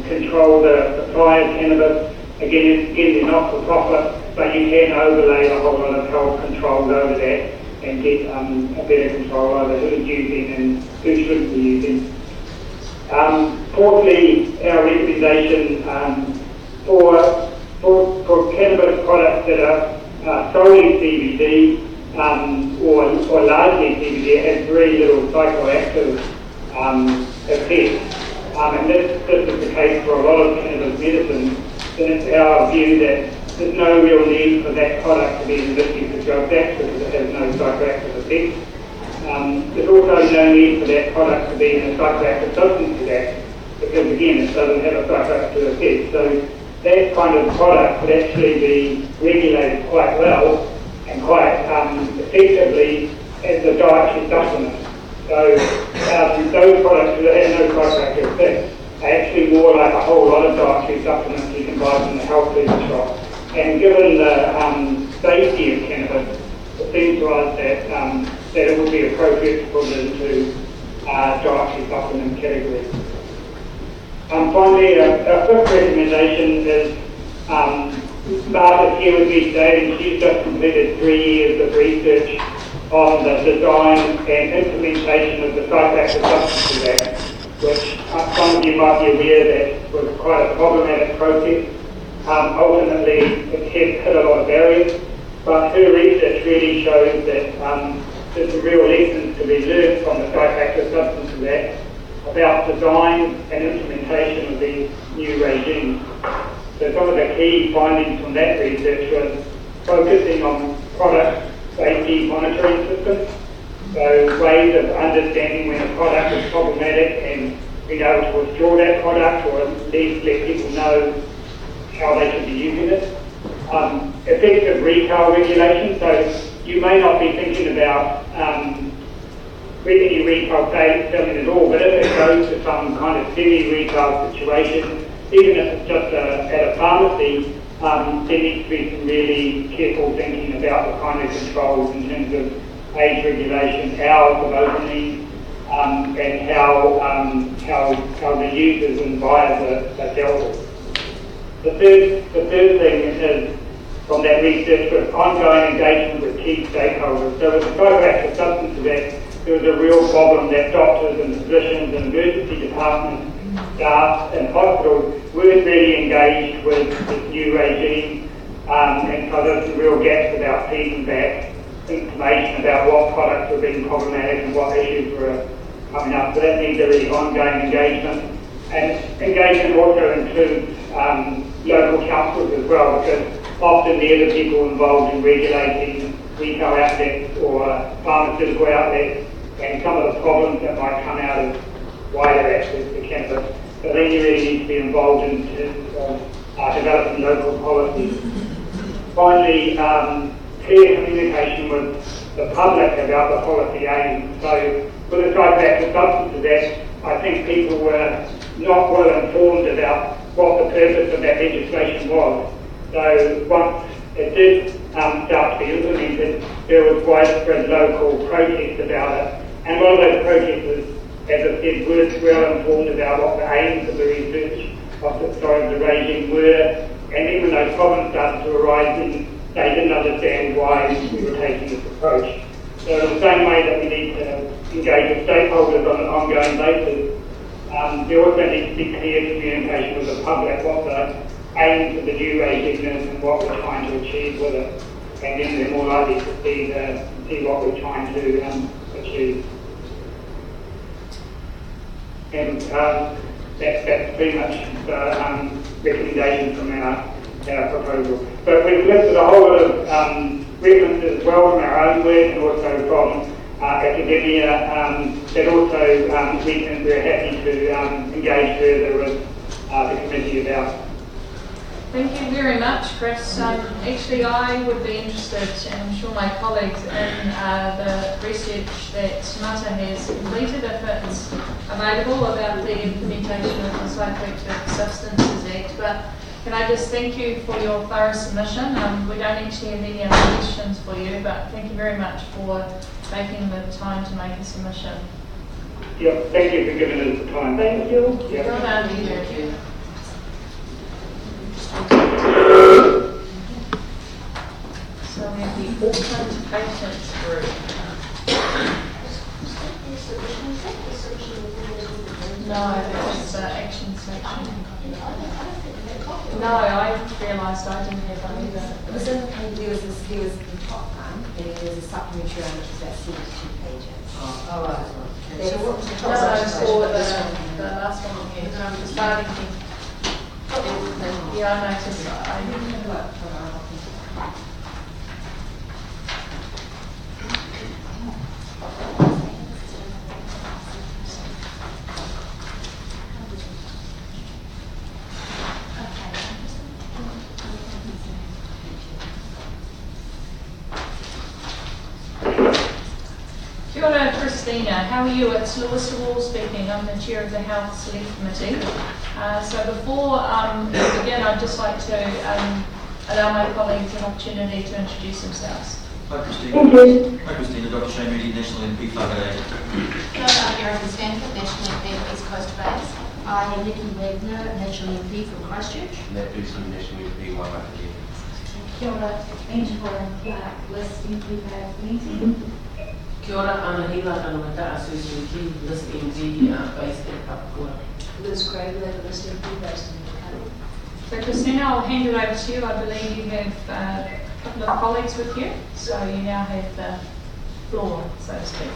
S16: control the supply of cannabis. Again, they're not for profit, but you can overlay a whole lot of health controls over that and get a better control over who's using and who shouldn't be using. Fourthly, our recommendation for cannabis products that are solely CBD or largely CBD has very little psychoactive effects. And this is the case for a lot of cannabis medicine. Then it's our view that there's no real need for that product to be in the listing for drugs act because it has no psychoactive effects. There's also no need for that product to be in a psychoactive substances act because again it doesn't have a psychoactive effect. So that kind of product could actually be regulated quite well and quite effectively as a dietary supplement. So those products that have no psychoactive effects are actually more like a whole lot of dietary supplements you can buy from the health food shop. And given the safety of cannabis, it seems to us that it would be appropriate to put it into dietary supplement category. Finally, our fifth recommendation is Martha's here with me today, and she's just completed 3 years of research on the design and implementation of the Psychoactive Substances Act, which some of you might be aware that was quite a problematic process. Ultimately, it hit a lot of barriers, but her research really shows that there's some real lessons to be learned from the Psychoactive Substances Act about design and implementation of these new regimes. So some of the key findings from that research was focusing on product safety monitoring systems, so ways of understanding when a product is problematic and being able to withdraw that product or at least let people know how they should be using it. Effective retail regulation, so you may not be thinking about any retail selling at all, but if it goes to some kind of semi-retail situation, even if it's just at a pharmacy, there needs to be some really careful thinking about the kind of controls in terms of age regulation, hours of opening, and how the users and buyers are dealt with. The third thing is, from that research, was ongoing engagement with key stakeholders. So with the Psychoactive Substances Act, there was a real problem that doctors and physicians and emergency departments, staff and hospitals weren't really engaged with this new regime, and so there's some real gaps about feeding back information about what products were being problematic and what issues were coming up. So that needs a really ongoing engagement. And engagement also includes local councils as well, because often they're the people involved in regulating retail outlets or pharmaceutical outlets and some of the problems that might come out of wider access to cannabis. So then you really need to be involved in terms of developing local policies. Finally, clear communication with the public about the policy aims. So with the Psychoactive Substances Act, I think people were not well informed about what the purpose of that legislation was. So once it did start to be implemented, there was widespread local protest about it. And a lot of those protesters, as I said, weren't well informed about what the aims of the research of the regime were. And even those problems started to arise, and they didn't understand why we were taking this approach. So in the same way that we need to engage with stakeholders on an ongoing basis. There also needs to be clear communication with the public what the aims of the new regime is and what we're trying to achieve with it. And then they're more likely to see what we're trying to achieve. And that's pretty much the recommendation from our proposal. But we've listed a whole lot of references as well from our own work and also from academia that also we're happy to engage further with the committee about.
S1: Thank you very much, Chris. Actually, I would be interested, and I'm sure my colleagues, in the research that Mata has completed, if it's available, about the implementation of the Psychoactive Substances Act. But can I just thank you for your thorough submission? We don't actually have any other questions for you, but thank you very much for taking the time to make a submission.
S16: Yep, thank you for giving us the time. Thank you. Yep.
S1: Well done, thank you. So we have the Auckland Patients Group. No, that was the action section. No, I realised I didn't have one either.
S15: There was the top one, and there was a supplementary one which was about 72 pages.
S10: Oh, right.
S15: So what was the top
S1: No,
S15: section?
S1: for the last one, the starting thing. Yeah, I noticed that. I didn't have that. Kia ora, Christina. How are you? It's Lewis Wall speaking. I'm the chair of the Health Select Committee. So before we begin, I'd just like to allow my colleagues an opportunity to introduce themselves.
S18: Hi Christina. Hi Christina, Dr. Shane Moody, National MP Whakareia.
S17: Hello, I'm Erin Stanford, National MP of East Coast Base.
S10: I am Nikki Wagner, National MP from Christchurch.
S13: Matt Dixon, National MP Waimata.
S15: Kia ora, Angela Clark, List MP meeting.
S6: Kia ora, Anahila Anamata, Associate Key, List MG, based in Papua.
S4: Liz Craig, List MP based in
S1: So Christina, I'll hand it over to you. I believe you have a couple of colleagues with you, so you now have the floor, so to speak.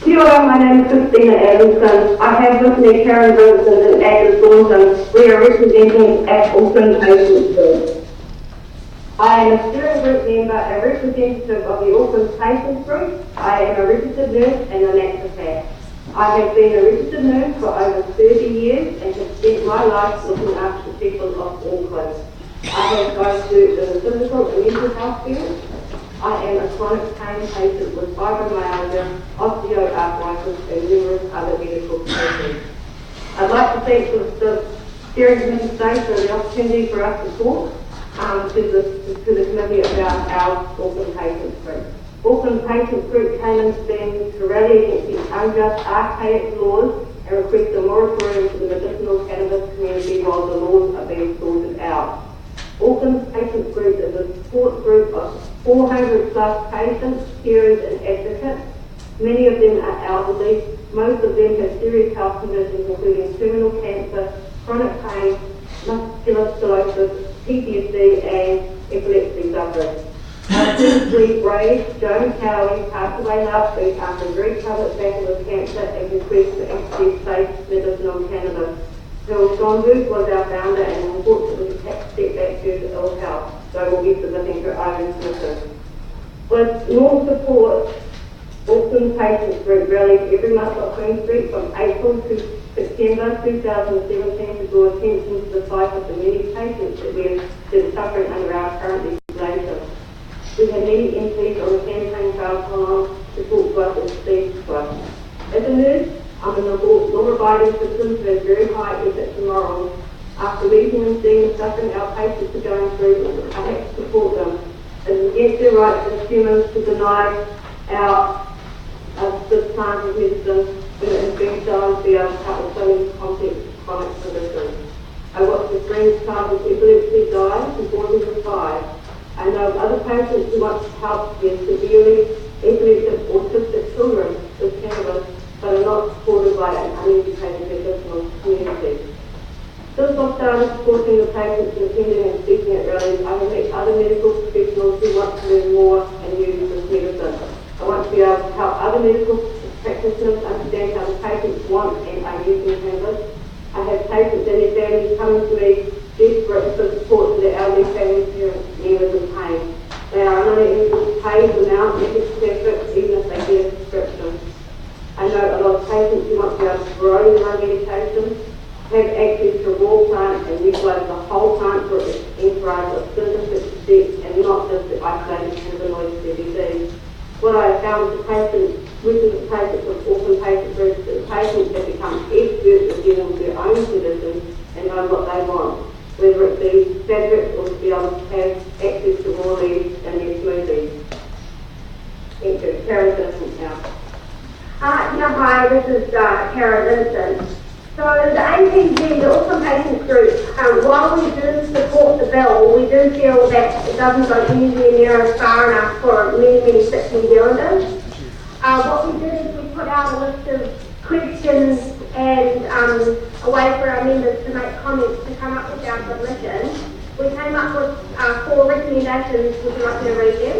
S19: Kia ora, my name is Christina Adamson. I have with me Karen Vincent and Agnes Thornton. We are representing at Auckland Patients Group. I am a steering group member and representative of the Auckland Patients Group. I am a registered nurse and a naturopath. I have been a registered nurse for over 30 years and have spent my life looking after the people of Auckland. I have gone through the physical and mental health field. I am a chronic pain patient with fibromyalgia, osteoarthritis and numerous other medical conditions. I'd like to thank the steering committee today for the opportunity for us to talk to the committee about our Auckland Patients Group. Auckland Patients Group came into being to rally against these unjust, archaic laws and request a moratorium for the medicinal cannabis community while the laws are being sorted out. Auckland Patients Group is a support group of 400 plus patients, carers and advocates. Many of them are elderly. Most of them have serious health conditions including terminal cancer, chronic pain, muscular sclerosis, PTSD and epilepsy sufferers. Previously, Brave, Joan Cowie passed away last week after a very public battle with cancer and request to access safe medicinal cannabis. Phil Schonberg was our founder and unfortunately had to step back due to ill health, so we'll be submitting her own submission. With more support, Auckland Patients Group rallied every month on Queen Street from April to September 2017 to draw attention to the plight of the many patients that are suffering under our current legislation. We had many MPs on the campaign trail to talk to us and speak to us. As a nurse, I'm a law-abiding citizen who has very high ethics and morals. After meeting and seeing the suffering our patients are going through, I have to support them. It is against their rights as humans to deny this plant of medicine when it has been shown to be able to help with so many complex chronic conditions. I watched a friend's child with epilepsy die before he was 5. I know of other patients who want to help their severely epileptic autistic children with cannabis, but are not supported by an uneducated medicinal community. Since I started supporting the patients and attending and speaking at rallies, I have met other medical professionals who want to learn more and use this medicine. I want to be able to help other medical practitioners understand how the patients want and are using cannabis. I have patients and their families coming to me desperate for support to their elderly family members in pain. They are unable to pay the amount necessary even if they get a prescription. I know a lot of patients who want to be able to grow their own medication, have access to raw plant and utilise the whole plant for its entourage of synthetic steps and not just the isolated cannabinoids CBD. What I have found with the patients, with orphan patient groups, the patients have become experts at dealing with their own citizens and know what they want, whether it be fabrics or to be able to have access to raw leaves in their smoothies. Thank you. Karen Vincent now.
S20: Hi, this is Karen Vincent. So the APG, the Orphan Patients Group, while we do support the bill, we do feel that it doesn't go anywhere near far enough for many sick New Zealanders. What we did is we put out a list of questions and a way for our members to make comments to come up with our submission. We came up with 4 recommendations. Would you like me to read them?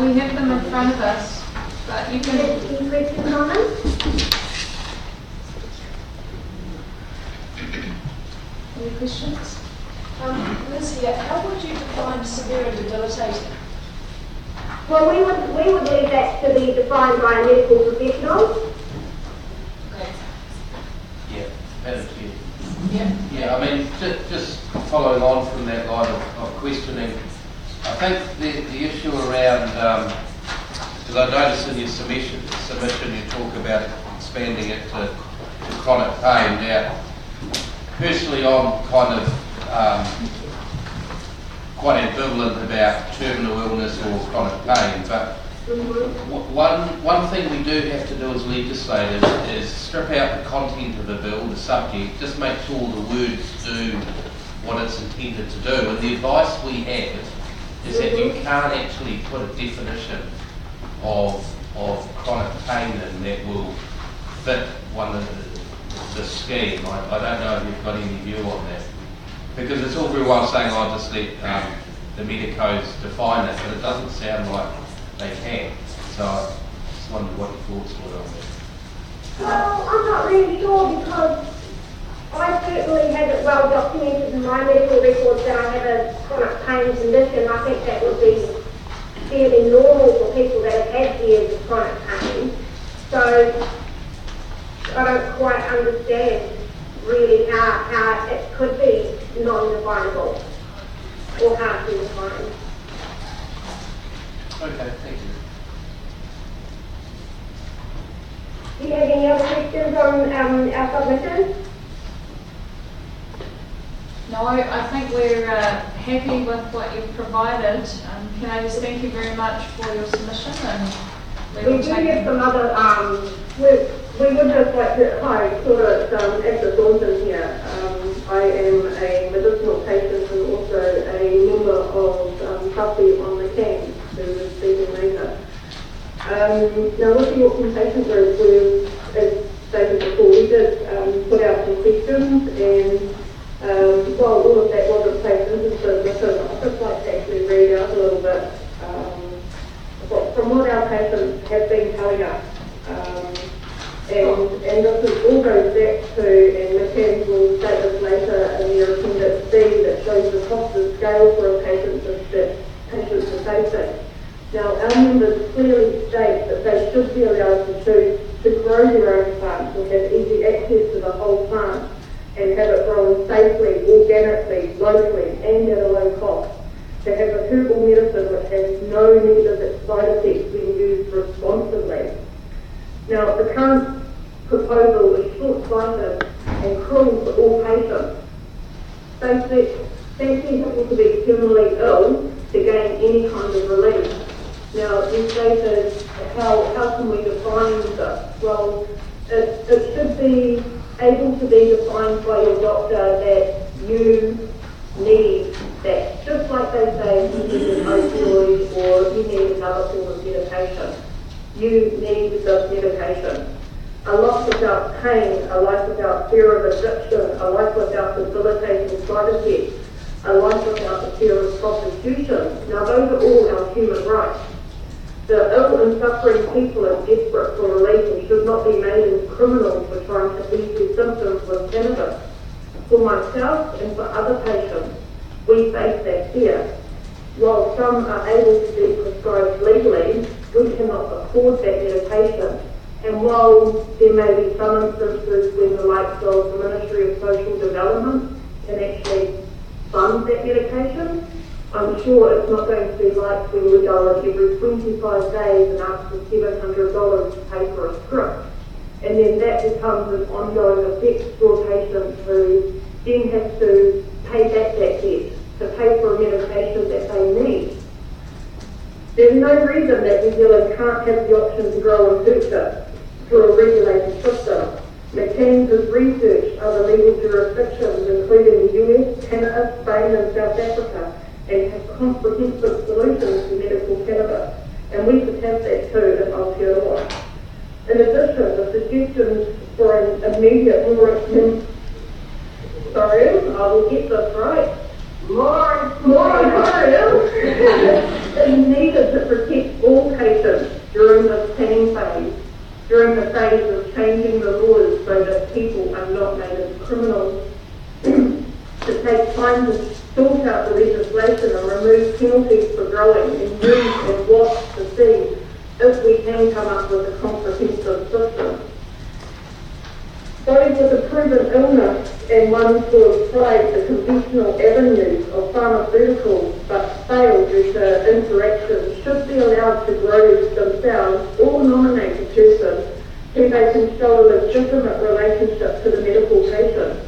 S1: We have them in front of us, but you can...
S20: Any questions on them?
S1: Any questions?
S4: Liz here, how would you define severe and debilitating?
S20: Well, we would leave that to be defined by a medical professional.
S13: Yeah, Madam Chair. Yeah, I mean, just following on from that line of questioning, I think the issue around, because I noticed in your submission you talk about expanding it to chronic pain. Now, personally, I'm kind of quite ambivalent about terminal illness or chronic pain, but one thing we do have to do as legislators is strip out the content of the bill, the subject, just make sure the words do what it's intended to do. And the advice we have is that you can't actually put a definition of chronic pain in that will fit one of the scheme. I don't know if you've got any view on that. Because it's all very well saying, I'll just let the medicos define it, but it doesn't sound like they can. So I just wondered what your thoughts were on that.
S20: Well, I'm not really sure because I certainly have it well documented in my medical records that I have a chronic pain condition. I think that would be fairly normal for people that have had years of chronic pain. So I don't quite understand really how it could be non-definable or hard to define.
S13: Okay, thank you.
S20: Do you have any other questions on our submission?
S1: No, I think we're happy with what you've provided. Can I just thank you very much for your submission, and
S20: we do have some other we would just like to, hi, Esther Thornton here. I am a medicinal patient and also a member of trustee on the CAN, who is speaking later. Now with the Auckland Patient Group, as stated before, we did put out some questions, and while all of that wasn't placed into the submission, I'd just like to actually read out a little bit from what our patients have been telling us. And this all goes back to, and McCann will state this later in their appendix B, that shows the cost of scale for a patient that patients are facing. Now, our members clearly state that they should be allowed to choose to grow their own plants and have easy access to the whole plant and have it grown safely, organically, locally, and at a low cost. To have a herbal medicine which has no negative side effects when used responsibly. Now, the current proposal is short-sighted and cruel to all patients. They seem people to be terminally ill to gain any kind of relief. Now, you stated how can we define this? Well, it should be able to be defined by your doctor that you need that, just like they say you need an opioid or you need another form of medication. you need this medication. A life without pain, a life without fear of addiction, a life without debilitating side effects, a life without the fear of prostitution. Now those are all our human rights. The ill and suffering people are desperate for relief and should not be made as criminals for trying to ease their symptoms with cannabis. For myself and for other patients, we face that fear. While some are able to be prescribed legally, we cannot afford that medication. And while there may be some instances when the likes of the Ministry of Social Development can actually fund that medication, I'm sure it's not going to be like when we go in every 25 days and ask for $700 to pay for a script. And then that becomes an ongoing effect for patients who then have to pay back that debt, to pay for a medication that they need. There's no reason that New Zealand can't have the option to grow and purchase through a regulated system. McCann's has researched other legal jurisdictions, including the US, Canada, Spain and South Africa, and have comprehensive solutions to medical cannabis. And we could have that too in Aotearoa. In addition, the suggestions for an immediate moratorium, I will get this right, moratorium is needed to protect all patients during this planning phase, during the phase of changing the laws so that people are not made as criminals, to take time to sort out the legislation and remove penalties for growing and use and watch to see if we can come up with a comprehensive system. Those with a proven illness and ones who have tried the conventional avenues of pharmaceuticals but failed due to interactions should be allowed to grow themselves or nominate a person who they can show a legitimate relationship to the medical patient.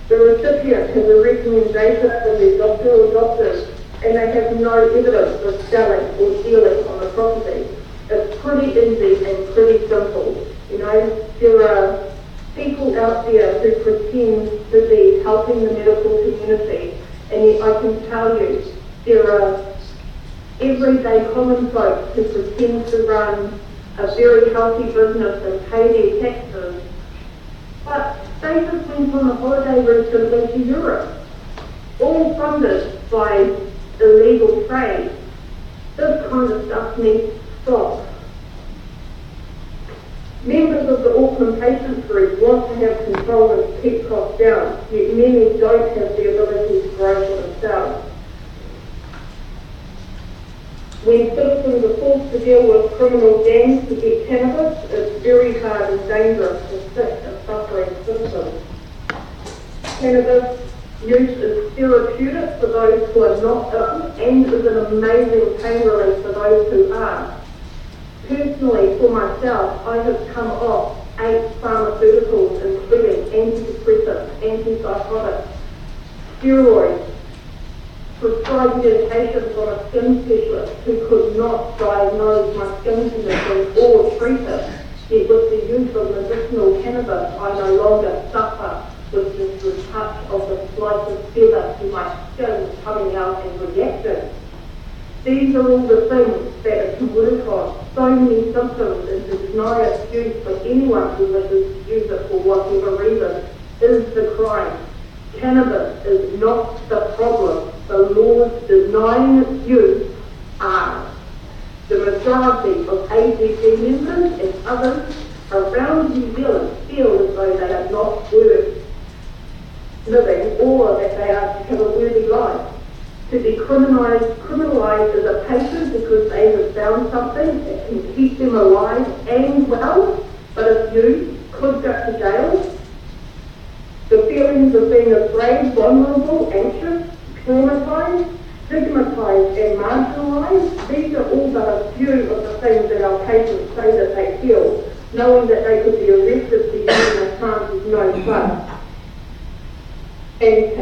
S20: The recipient has a recommendation from their doctor or doctors and they have no evidence of selling or dealing on the property. It's pretty easy and pretty simple. You know, there are people out there who pretend to be helping the medical community, and yet I can tell you there are everyday common folks who pretend to run a very healthy business and pay their taxes, but they just went on a holiday recently to Europe, all funded by illegal trade. This kind of stuff needs to stop. Members of the Auckland Patients Group want to have control and keep costs down, yet many don't have the ability to grow for themselves. When citizens are forced to deal with criminal gangs to get cannabis, it's very hard and dangerous for sick and suffering citizens. Cannabis use is therapeutic for those who are not ill and is an amazing pain relief for those who are. Personally, for myself, I have come off 8 pharmaceuticals, including antidepressants, antipsychotics, steroids, prescribed medication from a skin specialist who could not diagnose my skin condition or treat it. Yet with the use of medicinal cannabis, I no longer suffer with just the touch of the slice of feather to my skin coming out and reacting. These are all the things that it can work on. So many symptoms, and to deny its use for anyone who wishes to use it for whatever reason is the crime. Cannabis is not the problem. The laws denying its use are. The majority of ACC members and others around New Zealand feel as though they are not worth living or that they are to have a worthy life. To be criminalised as a patient because they have found something that can keep them alive and well, but if you could go to jail. The feelings of being afraid, vulnerable, anxious, traumatised, stigmatised and marginalised, these are all but a few of the things that our patients say that they feel, knowing that they could be arrested for using a plant is no fun. And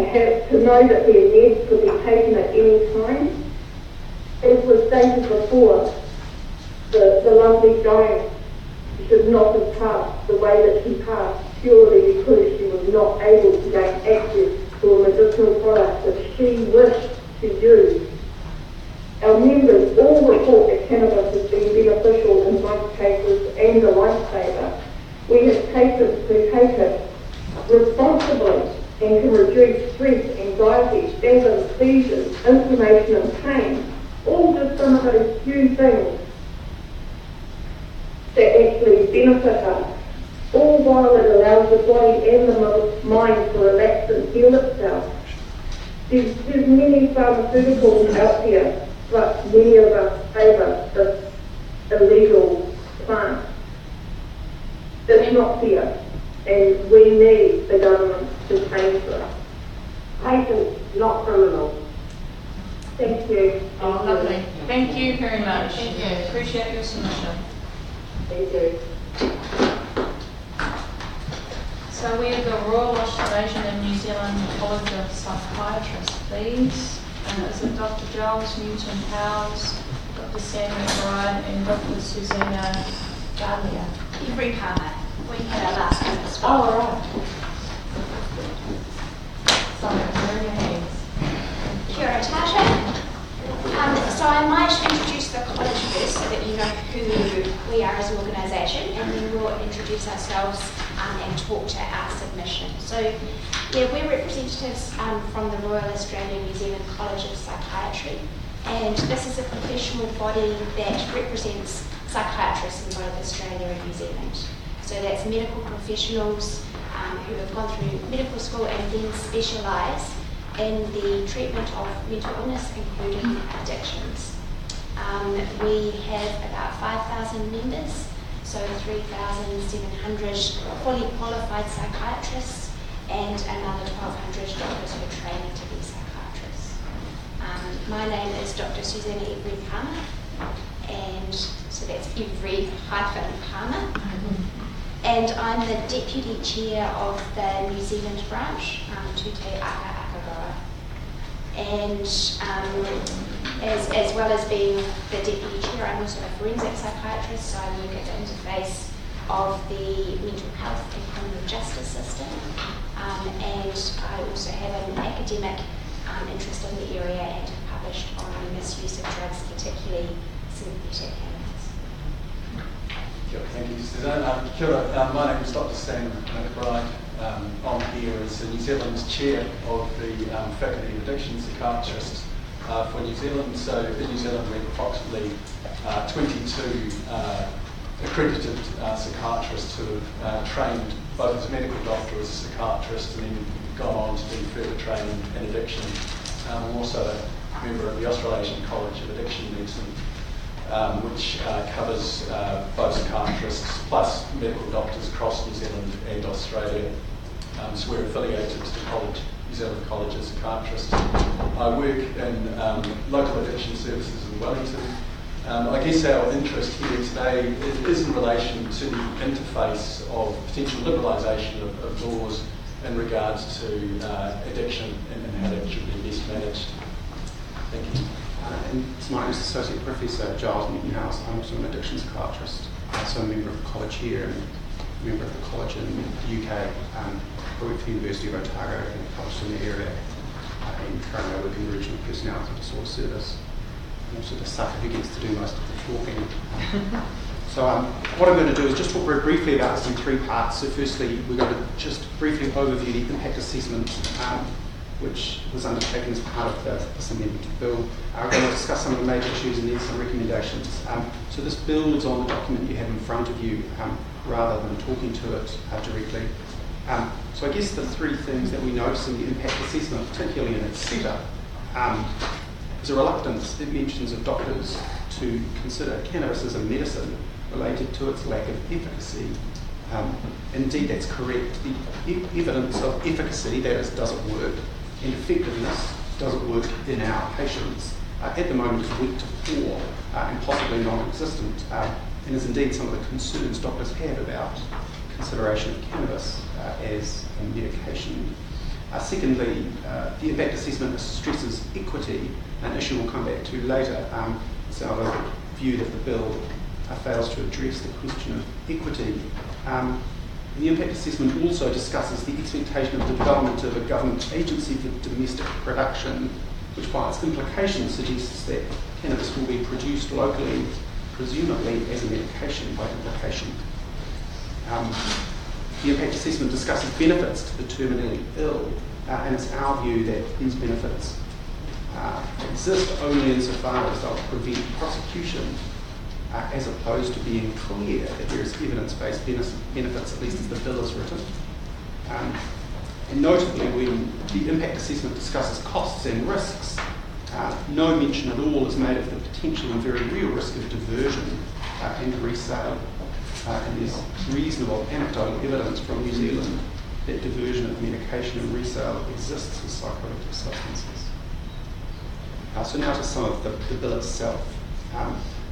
S20: to know that their meds could be taken at any time. As was stated before, the lovely giant should not have passed the way that she passed purely because she was not able to gain access to a medicinal product that she wished to use. Our members all report that cannabis has been beneficial in most cases and a lifesaver. We have patients who take it responsibly and can reduce stress, anxiety, spasms, seizures, inflammation and pain. All just some of those few things that actually benefit us, all while it allows the body and the mind to relax and heal itself. There's many pharmaceuticals out here, but many of us favour this illegal plant. It's not fair, and we need the government to change this. Patients, not criminals. Thank you.
S1: Oh, lovely. Thank you very much. Thank you. Appreciate your submission.
S20: Thank you.
S1: So we have the Royal Australasian and New Zealand College of Psychiatrists, please. Is it Dr. Giles Newton-Howes, Dr. Sam McBride and Dr. Susanna Gallia?
S21: Every Palmer. We had our last one as well.
S1: Oh, all right. Sorry, where are your hands?
S21: Kia ora tātou. So I might introduce the college first so that you know who we are as an organisation, and then we'll introduce ourselves and talk to our submission. So yeah, we're representatives from the Royal Australian New Zealand College of Psychiatry, and this is a professional body that represents psychiatrists in both Australia and New Zealand. So that's medical professionals who have gone through medical school and then specialise in the treatment of mental illness, including addictions. We have about 5,000 members, so 3,700 fully qualified psychiatrists and another 1,200 doctors who are training to be psychiatrists. My name is Dr. Susanna Palmer, and so that's Palmer. And I'm the Deputy Chair of the New Zealand branch, Te Aotearoa. And as well as being the Deputy Chair, I'm also a forensic psychiatrist, so I work at the interface of the mental health and criminal justice system. And I also have an academic interest in the area and have published on the misuse of drugs, particularly synthetic cannabis.
S22: Kia ora, thank you, Suzanne. Kia ora, my name is Dr. Sam McBride. I'm here as the New Zealand Chair of the Faculty of Addiction Psychiatrists for New Zealand. So in New Zealand we have approximately 22 accredited psychiatrists who have trained both as a medical doctor, as a psychiatrist, and then gone on to do further training in addiction. I'm also a member of the Australasian College of Addiction Medicine, which covers both psychiatrists plus medical doctors across New Zealand and Australia. So we're affiliated to the College, New Zealand College of Psychiatrists. I work in local addiction services in Wellington. I guess our interest here today is in relation to the interface of potential liberalisation of laws in regards to addiction and how that should be best managed. Thank you.
S12: And my name is Associate Professor Giles Newton-Howes. I'm also an addiction psychiatrist, so I'm a member of the college here and a member of the college in the UK. I work for the University of Otago and published in the area, and currently I work in the Regional Personality Disorder Service. I'm also the sucker who gets to do most of the talking. So what I'm going to do is just talk very briefly about this in three parts. So firstly, we're going to just briefly overview the impact assessment which was undertaken as part of this amendment to the bill. We're going to discuss some of the major issues and then some recommendations. So this builds on the document you have in front of you rather than talking to it directly. So I guess the three things that we notice in the impact assessment, particularly in its setup, is a reluctance it mentions of doctors to consider cannabis as a medicine related to its lack of efficacy. Indeed, that's correct. The evidence of efficacy, that is, does it work, and effectiveness, does it work in our patients, at the moment is weak to poor and possibly non-existent, and is indeed some of the concerns doctors have about consideration of cannabis as a medication. Secondly, the impact assessment stresses equity, an issue we'll come back to later. It's our view that the bill fails to address the question of equity. The impact assessment also discusses the expectation of the development of a government agency for domestic production
S5: which by its implication suggests that cannabis will be produced locally, presumably as a medication by implication. The impact assessment discusses benefits to the terminally ill, and it's our view that these benefits exist only insofar as they'll prevent prosecution, as opposed to being clear that there is evidence-based benefits, at least as the bill is written. And notably, when the impact assessment discusses costs and risks, no mention at all is made of the potential and very real risk of diversion and resale. And there's reasonable anecdotal evidence from New Zealand that diversion of medication and resale exists with psychoactive substances. So now to some of the bill itself.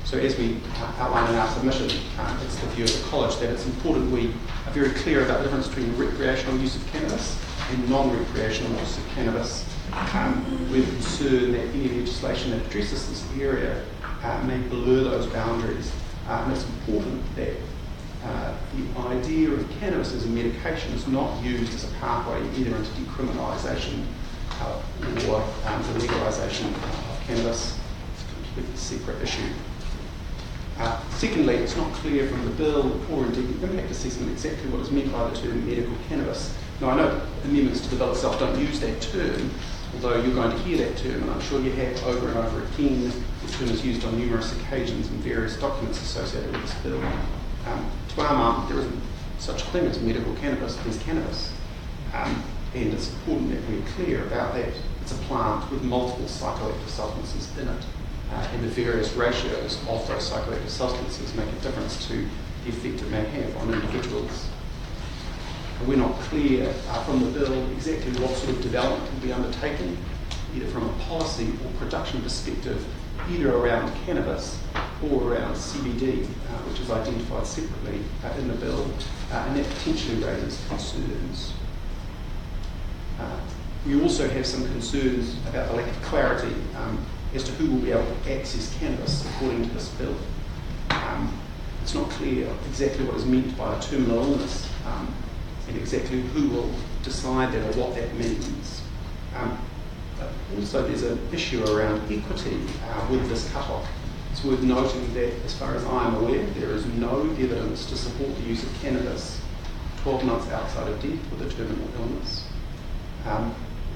S5: So as we outline in our submission, it's the view of the college that it's important we are very clear about the difference between recreational use of cannabis and non-recreational use of cannabis. We're concerned that any legislation that addresses this area may blur those boundaries. And it's important that the idea of cannabis as a medication is not used as a pathway either into decriminalisation or the legalisation of cannabis. It's a completely separate issue. Secondly, it's not clear from the bill or indeed the impact assessment exactly what is meant by the term medical cannabis. Now, I know amendments to the bill itself don't use that term, although you're going to hear that term, and I'm sure you have over and over again. The term is used on numerous occasions in various documents associated with this bill. To our mind, there isn't such a thing as medical cannabis, there's cannabis. And it's important that we're clear about that. It's a plant with multiple psychoactive substances in it. And the various ratios of those psychoactive substances make a difference to the effect it may have on individuals. And we're not clear from the bill exactly what sort of development will be undertaken, either from a policy or production perspective, either around cannabis or around CBD, which is identified separately in the bill, and that potentially raises concerns. We also have some concerns about the lack of clarity as to who will be able to access cannabis according to this bill. It's not clear exactly what is meant by a terminal illness and exactly who will decide that or what that means. But also there's an issue around equity with this cut-off. It's worth noting that as far as I am aware, there is no evidence to support the use of cannabis 12 months outside of death with a terminal illness.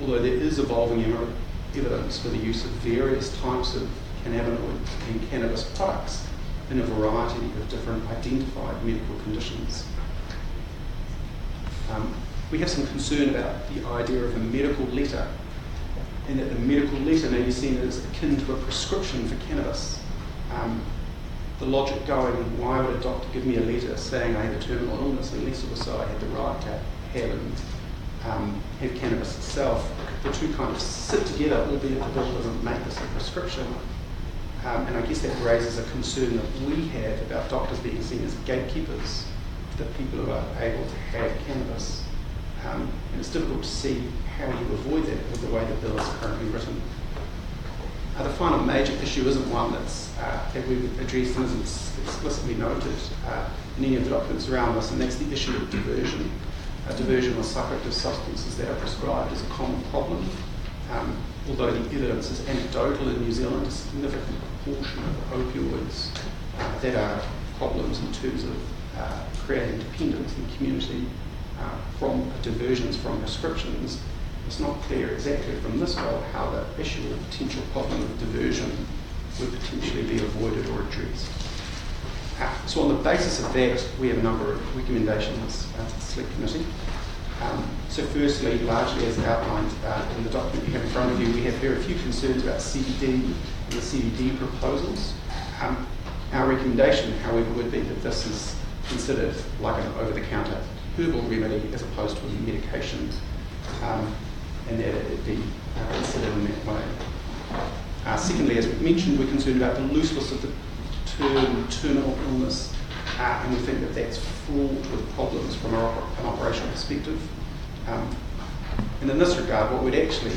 S5: Although there is evolving evidence for the use of various types of cannabinoids and cannabis products in a variety of different identified medical conditions. We have some concern about the idea of a medical letter, and that the medical letter may be seen as akin to a prescription for cannabis. The logic going, why would a doctor give me a letter saying I have a terminal illness unless it was so I had the right to have cannabis itself? The two kind of sit together, albeit the bill doesn't make this a prescription. And I guess that raises a concern that we have about doctors being seen as gatekeepers, that people who are able to have cannabis. And it's difficult to see how you avoid that with the way the bill is currently written. The final major issue isn't one that we've addressed and isn't explicitly noted in any of the documents around us, and that's the issue of diversion. Diversion of psychoactive substances that are prescribed is a common problem. Although the evidence is anecdotal in New Zealand, a significant proportion of opioids that are problems in terms of creating dependence in the community from diversions from prescriptions. It's not clear exactly from this bill how the issue of potential problem of diversion would potentially be avoided or addressed. So on the basis of that, we have a number of recommendations to the Select Committee. So firstly, largely as outlined in the document you have in front of you, we have very few concerns about CBD and the CBD proposals. Our recommendation, however, would be that this is considered like an over-the-counter herbal remedy as opposed to a medication, and that it be considered in that way. Secondly, as we've mentioned, we're concerned about the looseness of the term terminal illness, and we think that that's fraught with problems from an operational perspective. And in this regard, what we'd actually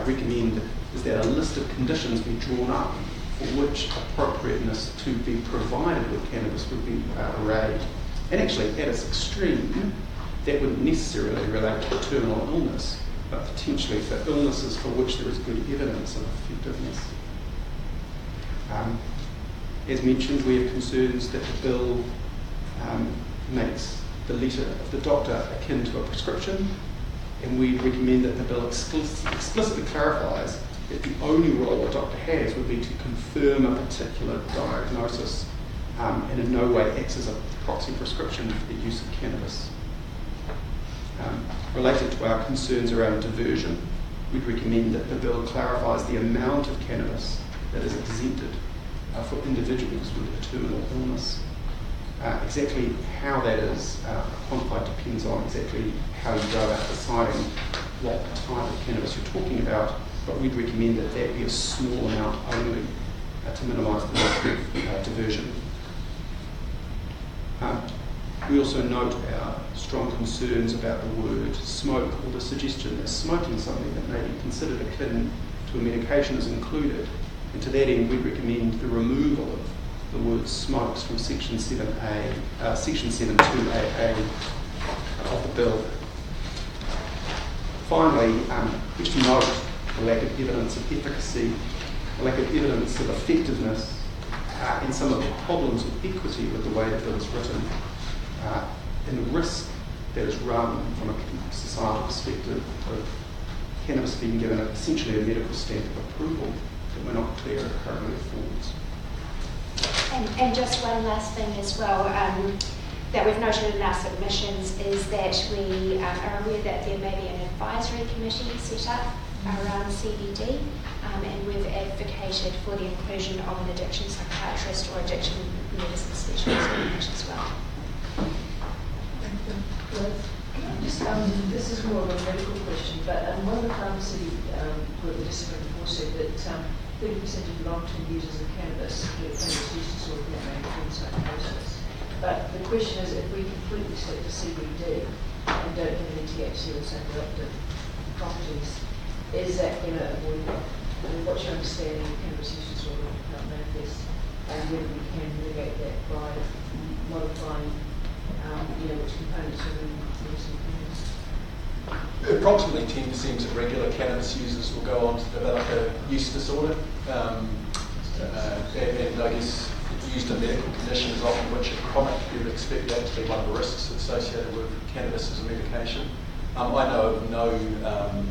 S5: recommend is that a list of conditions be drawn up for which appropriateness to be provided with cannabis would be arrayed. And actually, at its extreme, that wouldn't necessarily relate to a terminal illness. but potentially for illnesses for which there is good evidence of effectiveness. As mentioned, we have concerns that the bill makes the letter of the doctor akin to a prescription, and we recommend that the bill explicitly clarifies that the only role a doctor has would be to confirm a particular diagnosis and in no way acts as a proxy prescription for the use of cannabis. Related to our concerns around diversion, we'd recommend that the bill clarifies the amount of cannabis that is exempted for individuals with a terminal illness. Exactly how that is quantified depends on exactly how you go about deciding what type of cannabis you're talking about, but we'd recommend that that be a small amount only to minimise the risk of diversion. We also note our strong concerns about the word smoke, or the suggestion that smoking something that may be considered akin to a medication is included. And to that end, we recommend the removal of the word smokes from Section 7A, Section 7.2AA of the bill. Finally, we should note the lack of evidence of efficacy, the lack of evidence of effectiveness, and some of the problems with equity with the way the bill is written, and the risk that is run from a societal perspective of cannabis being given essentially a medical stamp of approval that we're not clear it currently affords.
S21: And just one last thing as well, that we've noted in our submissions is that we are aware that there may be an advisory committee set up around CBD, and we've advocated for the inclusion of an addiction psychiatrist or addiction medicine specialist in that as well.
S4: Just, this is more of a medical question, but one of the pharmacy participants before said that 30% of long-term users of cannabis get cannabis use disorder that may include psychosis. But the question is, if we completely stick to CBD and don't have any THC or psychoactive properties, is that going to avoid that? I mean, what's your understanding of cannabis use disorder not manifest, and whether we can mitigate that by modifying, which components are in medicinal cannabis?
S22: Approximately 10% of regular cannabis users will go on to develop a use disorder, and I guess used in medical conditions, often which are chronic, you would expect that to be one of the risks associated with cannabis as a medication. I know of no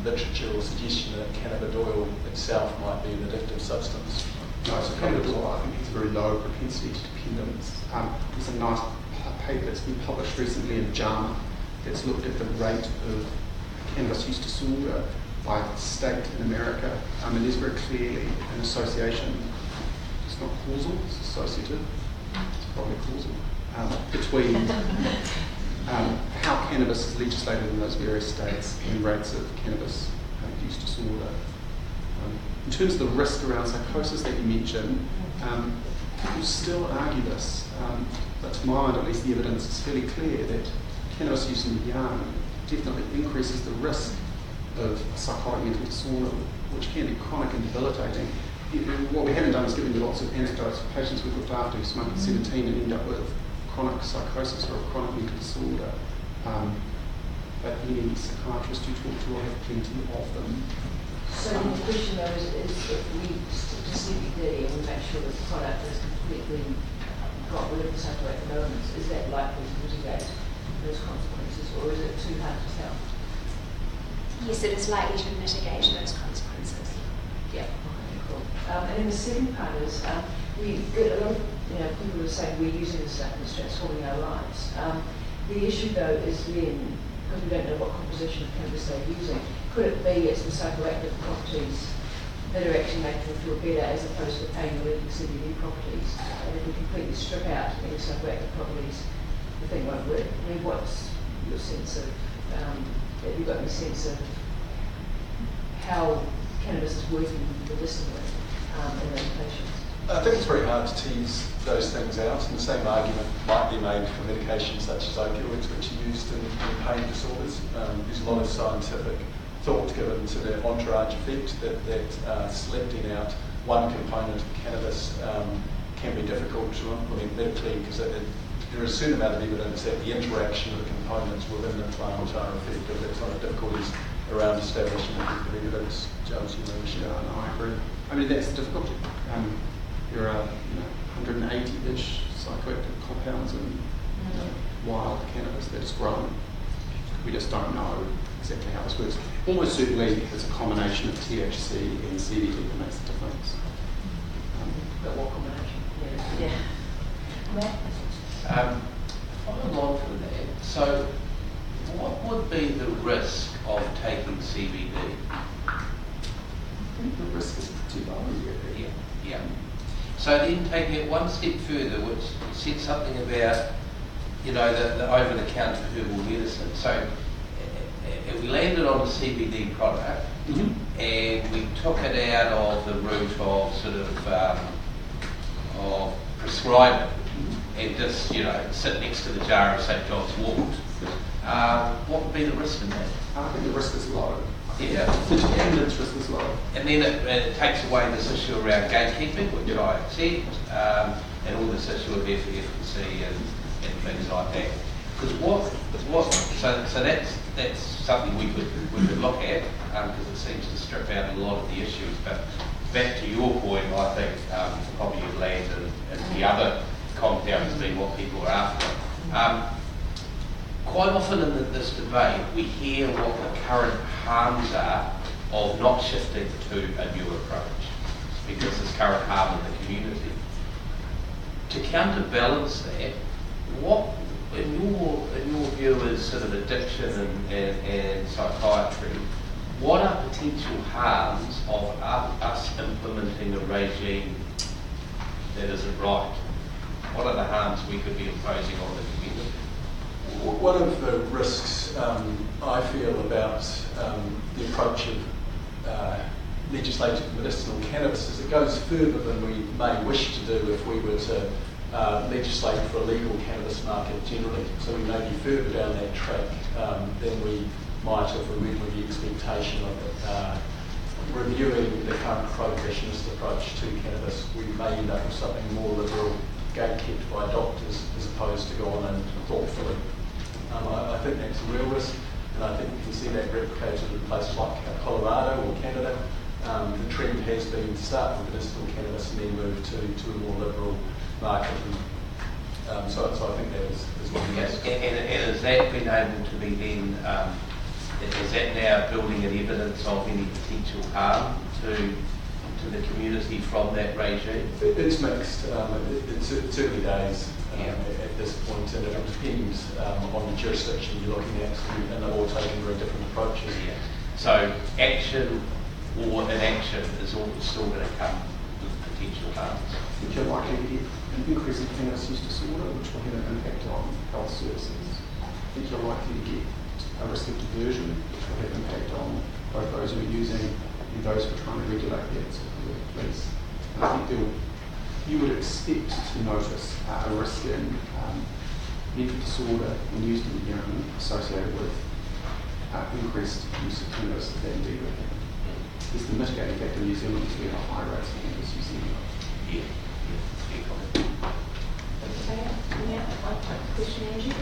S22: literature or suggestion that cannabidiol itself might be an addictive substance.
S5: No, so cannabidiol, I think, has a very low propensity to dependence. There's a nice paper that's been published recently in JAMA that's looked at the rate of cannabis use disorder by state in America, and there's very clearly an association. It's not causal, it's associative. It's probably causal between how cannabis is legislated in those various states and rates of cannabis use disorder. In terms of the risk around psychosis that you mentioned, people still argue this, but to my mind at least the evidence is fairly clear that cannabis use in the young definitely increases the risk of psychotic mental disorder, which can be chronic and debilitating. What we haven't done is given you lots of anecdotes of patients we've looked after who smoke at 17 and end up with chronic psychosis or a chronic mental disorder. But any psychiatrist you talk to will have plenty of them.
S4: So the question though is if we stick to CBD and we make sure that the product is completely got rid of the psychoactive elements, is that likely to mitigate those consequences, or is it too hard to tell?
S21: Yes, it is likely to mitigate those consequences.
S4: Yeah, okay, cool. And then the second part is we get a lot of people are saying we're using this stuff and it's transforming our lives. The issue though is then, because we don't know what composition of cannabis they're using, could it be it's the psychoactive properties that are actually making them feel better as opposed to the pain relieving CBD properties? And if we completely strip out any psychoactive properties, the thing won't work. I mean, what's your sense of, have you got any sense of how cannabis is working medicinally in those patients?
S22: I think it's very hard to tease those things out, and the same argument might be made for medications such as opioids, which are used in pain disorders. There's a lot of scientific thought given to the entourage effect that selecting out one component of cannabis can be difficult to implement medically, because there is a certain amount of evidence that the interaction of the components will limit the entire effect of it. It's one of the difficulties around establishing evidence. James, you know,
S5: Yeah, no, I agree. I mean, that's the difficulty. There are 180-ish psychoactive compounds in wild cannabis that is grown. We just don't know exactly how this works. Almost certainly it's a combination of THC and CBD that makes the difference.
S10: But what combination?
S13: Following on from that, so what would be the risk of taking CBD?
S5: I think the risk is pretty low.
S13: Yeah. So then taking it one step further, which said something about, the over-the-counter herbal medicine. So if we landed on a CBD product and we took it out of the route of sort of prescribing and just, sit next to the jar of St. John's wort, what would be the risk in that?
S5: I think the risk is low.
S13: Yeah.
S5: The risk is low.
S13: And then it takes away this issue around gatekeeping, which I accept, and all this issue of efficacy and things like that. Because so that's something we could look at, because it seems to strip out a lot of the issues. But back to your point, I think probably you'd land in the other compounds being what people are after. Quite often in this debate, we hear what the current harms are of not shifting to a new approach, because there's current harm in the community. To counterbalance that, what, in your view, is sort of addiction and psychiatry, what are potential harms of us implementing a regime that isn't right? What are the harms we could be imposing on the community?
S22: One of the risks I feel about the approach of legislative medicinal cannabis is it goes further than we may wish to do if we were to legislate for a legal cannabis market generally. So we may be further down that track than we might if we went with the expectation of reviewing the current prohibitionist approach to cannabis. We may end up with something more liberal, gatekept by doctors, as opposed to go on and thoughtfully. I think that's a real risk, and I think we can see that replicated in places like Colorado or Canada. The trend has been to start with medicinal cannabis and then move to a more liberal market. So I think that is one of the risks.
S13: And has that been able to be then, is that now building an evidence of any potential harm to the community from that regime?
S22: It's mixed. It's early days at this point, and it depends on the jurisdiction you're looking at, and they're all taking very different approaches.
S13: Yeah. So action or inaction is all still going to come with potential harms.
S5: I think you're likely to get an increase in cannabis use disorder, which will have an impact on health services. I think you're likely to get a risk of diversion, which will have an impact on both those who are using and those who are trying to regulate the acts of the police. And I think you would expect to notice a risk in mental disorder when used in the young associated with increased use of cannabis that indeed would happen. There's the mitigating factor in New Zealand is we have high rates of cannabis use in New
S13: Yeah.
S2: Question, Angie.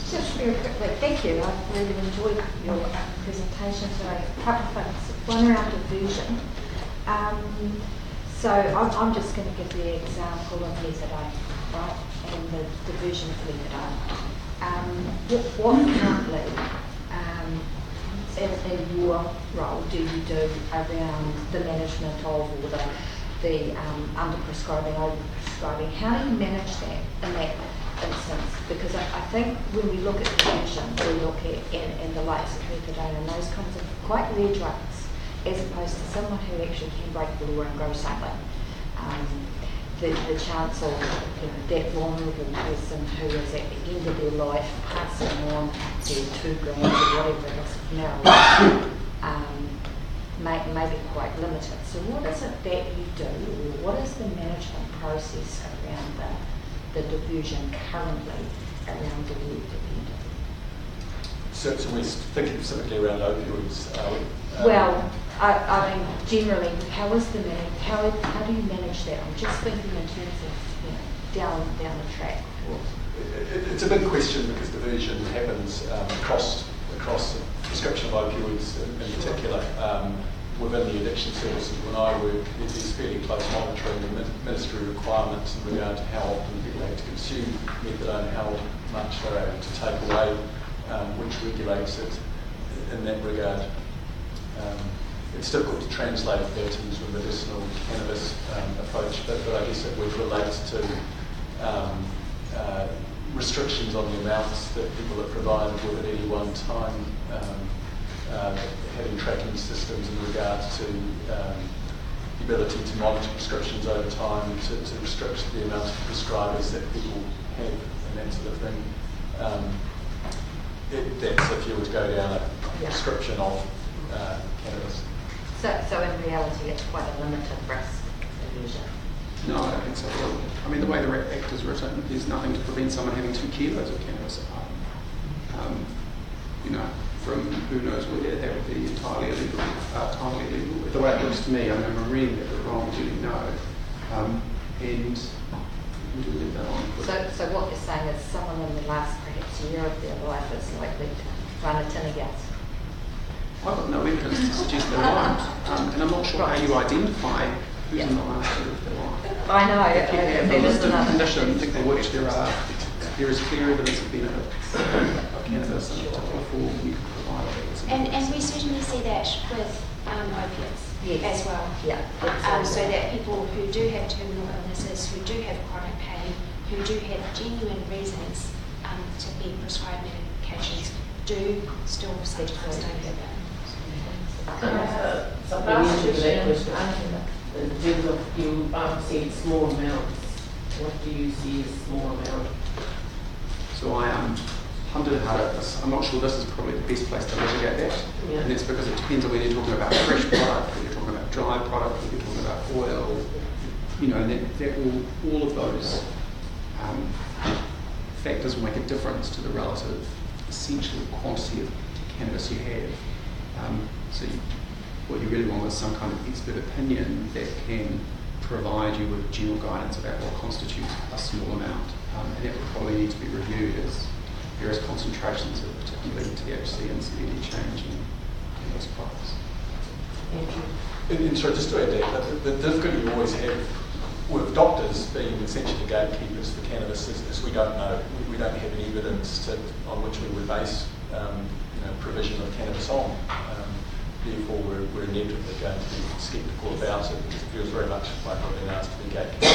S2: Just very quickly, thank you. I really enjoyed your presentation today. A couple of things. One around diversion. So I'm just going to give the example of methadone, right, and the diversion of methadone. What currently, in your role, do you do around the management of or the under-prescribing, over-prescribing? How do you manage that in that instance? Because I think when we look at diversion, we look at and the likes of methadone and those kinds of quite rare drugs, as opposed to someone who actually can break the law and go somewhere. The chance of that vulnerable person who is at the end of their life passing on their 2 grams or whatever it is of marijuana may be quite limited. So what is it that you do, or what is the management process around the diversion currently around the work that you do?
S22: So we're thinking specifically around opioids.
S2: Well, I mean, generally, how do you manage that? I'm just thinking in terms of down the track.
S22: It's a big question because diversion happens across the prescription of opioids in particular. Within the addiction services when I work, there's fairly close monitoring and ministry requirements in regard to how often people have to consume methadone, how much they're able to take away, which regulates it in that regard. It's difficult to translate that into a medicinal cannabis approach, but I guess it would relate to restrictions on the amounts that people are provided with at any one time, having tracking systems in regards to the ability to monitor prescriptions over time, to restrict the amount of prescribers that people have and that sort of thing. That's if you were to go down a prescription of cannabis.
S2: So in reality, it's quite a limited risk illusion.
S5: No, I don't think so. I mean, the way the Act is written, there's nothing to prevent someone having 2 kilos of cannabis at home. From who knows where that would be entirely illegal. The way it looks to me, I mean, I'm reading it wrong, do you know? And we'll leave that on.
S2: So what you're saying is someone in the last perhaps year of their life is likely to run a tin of gas?
S5: I've got no evidence to suggest they won't. And I'm not sure how you identify who's in the last year of their life.
S2: I know.
S5: If you have a list of conditions for which there is clear evidence of benefits of cannabis in a particular form, you can provide it.
S21: And we certainly see that with opiates as well.
S2: Yeah.
S21: So that people who do have terminal illnesses, who do have chronic pain, who do have genuine reasons to be prescribed medications, do still sometimes don't get that.
S6: Supplementary to that question, in terms of you said small amounts, what do you see as small amount?
S5: So I hunted hard at this. I'm not sure this is probably the best place to mitigate that.
S6: Yeah.
S5: And that's because it depends on whether you're talking about fresh product, whether you're talking about dry product, whether you're talking about oil. And that will, all of those factors will make a difference to the relative essential quantity of cannabis you have. What you really want is some kind of expert opinion that can provide you with general guidance about what constitutes a small amount. And that would probably need to be reviewed as various concentrations of particularly THC and CBD change in those products.
S6: Thank you.
S22: And sorry, just to add that, the difficulty you always have with doctors being essentially gatekeepers for cannabis is we don't know. We don't have any evidence on which we would base provision of cannabis on. Therefore, we're inevitably going to be sceptical about it because it feels very much like we're being asked to be gatekeepers.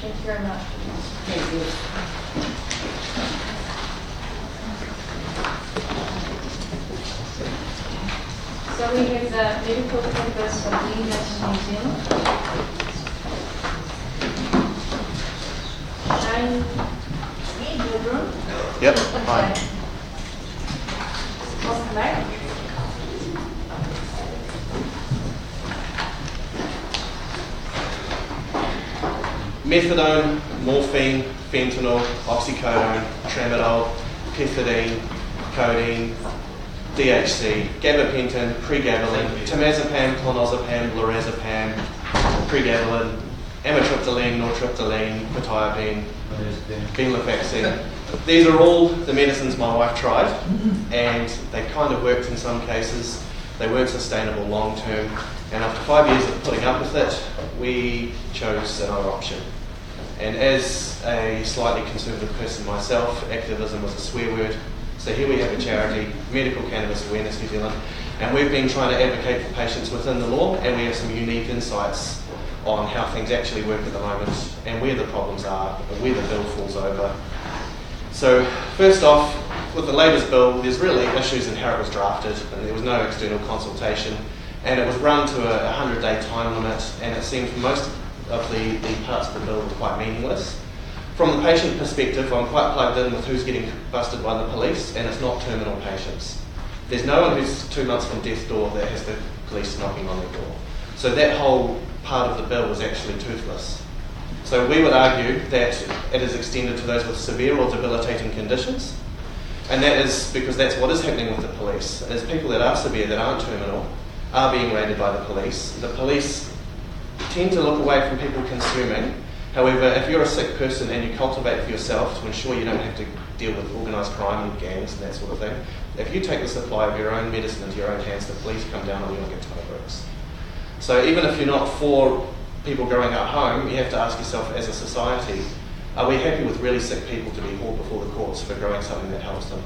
S1: Thank you very much.
S6: Thank you.
S1: So we have the medical cannabis from the National Museum. Shane, Woodrow.
S7: Yep, hi.
S1: Welcome back.
S13: Methadone, morphine, fentanyl, oxycodone, tramadol, pethidine, codeine, DHC, gabapentin, pregabalin, temazepam, clonazepam, lorazepam, pregabalin, amitriptyline, nortriptyline, quetiapine, venlafaxine. These are all the medicines my wife tried, and they kind of worked in some cases. They weren't sustainable long term, and after 5 years of putting up with it, we chose another option. And as a slightly conservative person myself, activism was a swear word. So here we have a charity, Medical Cannabis Awareness New Zealand, and we've been trying to advocate for patients within the law, and we have some unique insights on how things actually work at the moment, and where the problems are, and where the bill falls over. So first off, with the Labour's bill, there's really issues in how it was drafted, and there was no external consultation, and it was run to a 100-day time limit, and it seemed most of the parts of the bill were quite meaningless. From the patient perspective, I'm quite plugged in with who's getting busted by the police, and it's not terminal patients. There's no one who's 2 months from death's door that has the police knocking on their door. So that whole part of the bill was actually toothless. So we would argue that it is extended to those with severe or debilitating conditions, and that is because that's what is happening with the police. As people that are severe, that aren't terminal, are being raided by the police tend to look away from people consuming. However, if you're a sick person and you cultivate for yourself to ensure you don't have to
S7: deal with organised crime and gangs and that sort of thing. If you take the supply of your own medicine into your own hands, the police come down and you'll get tie bricks. So even if you're not for people growing at home, you have to ask yourself as a society, are we happy with really sick people to be hauled before the courts for growing something that helps them?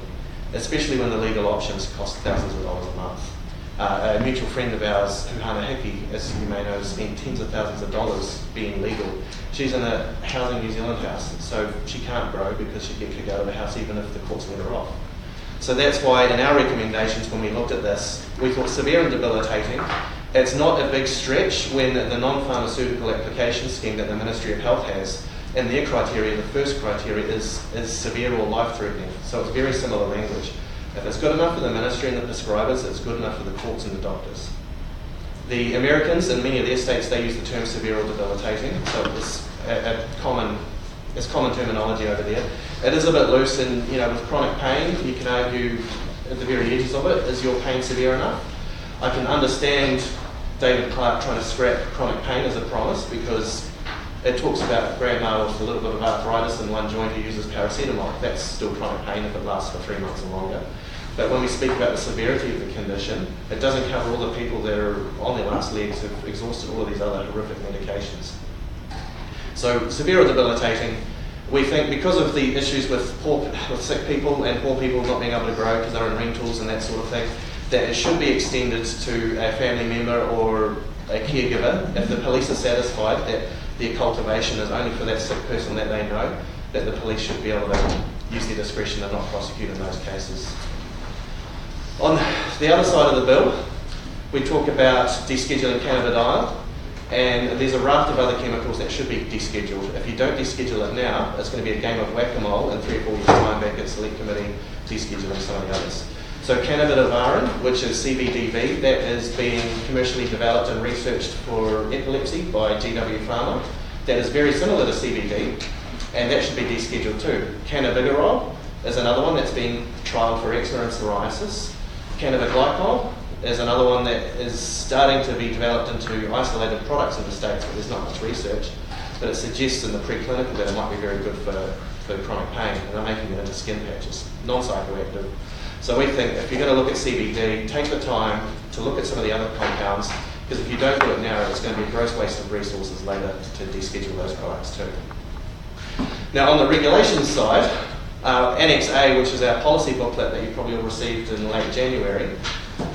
S7: Especially when the legal options cost thousands of dollars a month. A mutual friend of ours, Huhana Hickey, as you may know, has spent tens of thousands of dollars being legal. She's in a Housing New Zealand house, so she can't grow because she'd get kicked out of the house even if the courts let her off. So that's why in our recommendations when we looked at this, we thought severe and debilitating. It's not a big stretch when the non-pharmaceutical application scheme that the Ministry of Health has, and their criteria, the first criteria is severe or life-threatening. So it's very similar language. If it's good enough for the ministry and the prescribers, it's good enough for the courts and the doctors. The Americans, in many of their states, they use the term severe or debilitating, so it's common terminology over there. It is a bit loose, and with chronic pain, you can argue at the very edges of it, is your pain severe enough? I can understand David Clark trying to scrap chronic pain as a promise because it talks about grandma with a little bit of arthritis in one joint who uses paracetamol. That's still chronic pain if it lasts for 3 months or longer. But when we speak about the severity of the condition, it doesn't cover all the people that are on their last legs who've exhausted all of these other horrific medications. So severe or debilitating, we think because of the issues with sick people and poor people not being able to grow because they're in rentals and that sort of thing, that it should be extended to a family member or a caregiver if the police are satisfied that their cultivation is only for that sick person that they know, that the police should be able to use their discretion and not prosecute in those cases. On the other side of the bill, we talk about descheduling cannabidiol, and there's a raft of other chemicals that should be descheduled. If you don't deschedule it now, it's going to be a game of whack-a-mole in 3 or 4 years' time back at Select Committee descheduling some of the others. So cannabidivarin, which is CBDV, that is being commercially developed and researched for epilepsy by GW Pharma. That is very similar to CBD, and that should be descheduled too. Cannabigerol is another one that's being trialled for eczema and psoriasis. Cannabiglycol is another one that is starting to be developed into isolated products in the States, but there's not much research. But it suggests in the preclinical that it might be very good for chronic pain, and they're making it into skin patches, non-psychoactive. So we think if you're going to look at CBD, take the time to look at some of the other compounds, because if you don't do it now, it's going to be a gross waste of resources later to deschedule those products too. Now on the regulations side, Annex A, which is our policy booklet that you probably all received in late January,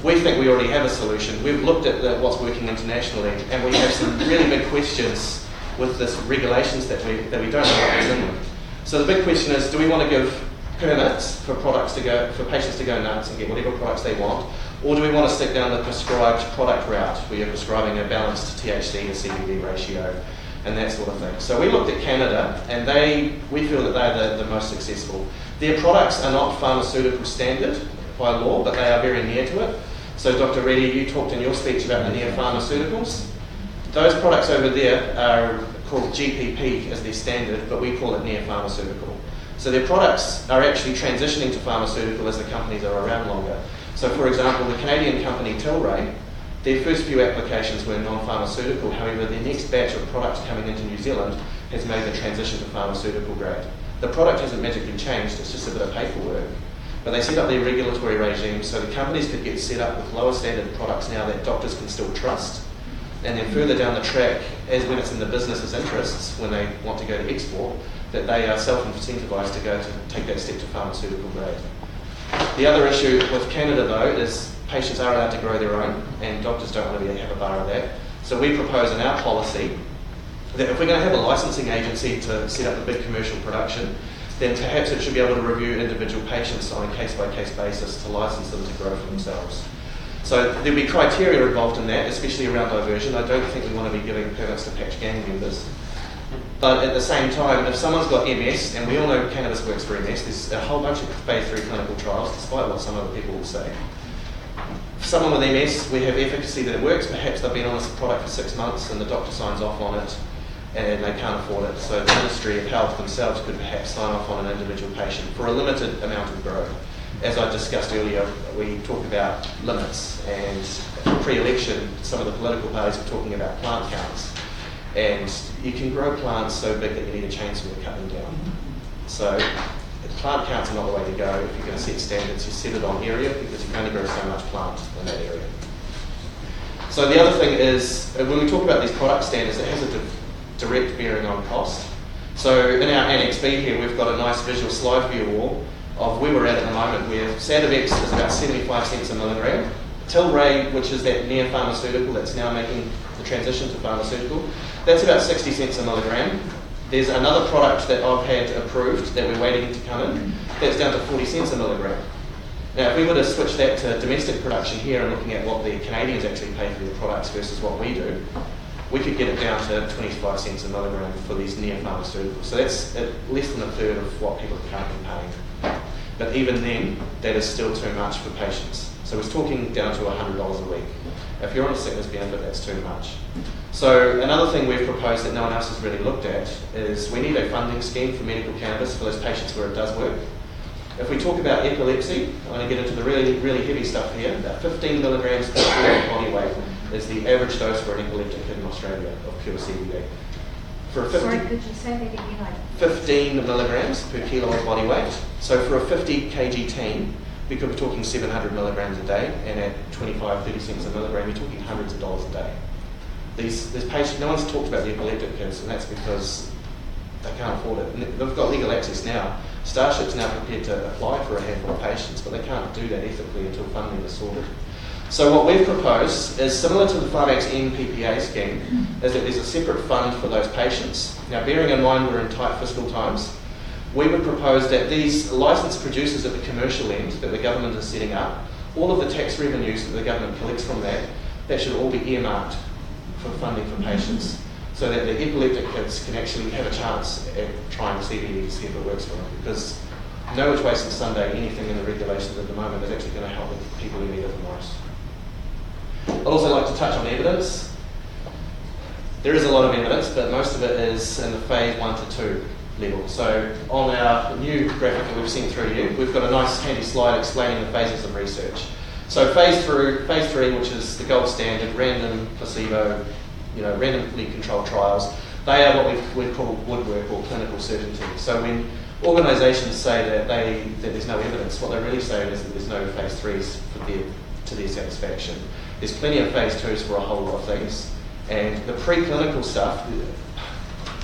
S7: we think we already have a solution. We've looked at what's working internationally, and we have some really big questions with this regulations that we don't know what goes in them. So the big question is, do we want to give permits for patients to go nuts and get whatever products they want, or do we want to stick down the prescribed product route where you're prescribing a balanced THC to CBD ratio and that sort of thing? So we looked at Canada, and we feel that they're the most successful. Their products are not pharmaceutical standard by law, but they are very near to it. So Dr. Reddy, you talked in your speech about the near pharmaceuticals. Those products over there are called GPP as their standard, but we call it near pharmaceutical. So their products are actually transitioning to pharmaceutical as the companies are around longer. So for example, the Canadian company Tilray, their first few applications were non-pharmaceutical. However, their next batch of products coming into New Zealand has made the transition to pharmaceutical grade. The product hasn't magically changed, it's just a bit of paperwork. But they set up their regulatory regime so the companies could get set up with lower standard products now that doctors can still trust. And then further down the track, as when it's in the business's interests, when they want to go to export, that they are self-incentivized to take that step to pharmaceutical grade. The other issue with Canada though is patients are allowed to grow their own, and doctors don't want to have a bar of that. So we propose in our policy that if we're going to have a licensing agency to set up a big commercial production, then perhaps it should be able to review individual patients on a case-by-case basis to license them to grow for themselves. So there'll be criteria involved in that, especially around diversion. I don't think we want to be giving permits to patch gang members. But at the same time, if someone's got MS, and we all know cannabis works for MS, there's a whole bunch of phase 3 clinical trials, despite what some other people will say. For someone with MS, we have efficacy that it works. Perhaps they've been on this product for 6 months and the doctor signs off on it and they can't afford it. So the Ministry of Health themselves could perhaps sign off on an individual patient for a limited amount of growth. As I discussed earlier, we talk about limits, and pre-election, some of the political parties were talking about plant counts. And you can grow plants so big that you need a chainsaw to cut them down. So plant counts are not the way to go. If you're going to set standards, you set it on area because you can only grow so much plant in that area. So the other thing is, when we talk about these product standards, it has a direct bearing on cost. So in our Annex B here, we've got a nice visual slide view wall of where we're at the moment, where Sativex is about 75 cents a milligram. Tilray, which is that near pharmaceutical that's now making the transition to pharmaceutical, that's about 60 cents a milligram. There's another product that I've had approved that we're waiting to come in, that's down to 40 cents a milligram. Now, if we were to switch that to domestic production here and looking at what the Canadians actually pay for their products versus what we do, we could get it down to 25 cents a milligram for these near pharmaceuticals. So that's less than a third of what people are currently paying. But even then, that is still too much for patients. So we're talking down to $100 a week. If you're on a sickness benefit, that's too much. So another thing we've proposed that no one else has really looked at is we need a funding scheme for medical cannabis for those patients where it does work. If we talk about epilepsy, I'm going to get into the really, really heavy stuff here. About 15 milligrams per kilo body weight is the average dose for an epileptic kid in Australia of pure CBD. For a 50,
S2: Sorry, could you say that again?
S7: 15 milligrams per kilo of body weight. So for a 50 kg teen, we could be talking 700 milligrams a day, and at 25, 30 cents a milligram, you're talking hundreds of dollars a day. These patients, no one's talked about the epileptic kids, and that's because they can't afford it. And they've got legal access now. Starship's now prepared to apply for a handful of patients, but they can't do that ethically until funding is sorted. So what we've proposed is similar to the Pharmax MPPA scheme, is that there's a separate fund for those patients. Now, bearing in mind we're in tight fiscal times, we would propose that these licensed producers at the commercial end that the government is setting up, all of the tax revenues that the government collects from that, that should all be earmarked for funding for patients, so that the epileptic kids can actually have a chance at trying CBD to see if it works for them. Because no which way since Sunday, anything in the regulations at the moment is actually going to help the people who need it the most. I'd also like to touch on evidence. There is a lot of evidence, but most of it is in the phase 1 to 2 level. So on our new graphic that we've sent through you, we've got a nice handy slide explaining the phases of research. So phase 3, which is the gold standard, random, placebo, randomly controlled trials, they are what we call woodwork or clinical certainty. So when organisations say that there's no evidence, what they're really saying is that there's no phase 3s to their satisfaction. There's plenty of phase 2s for a whole lot of things, and the preclinical stuff,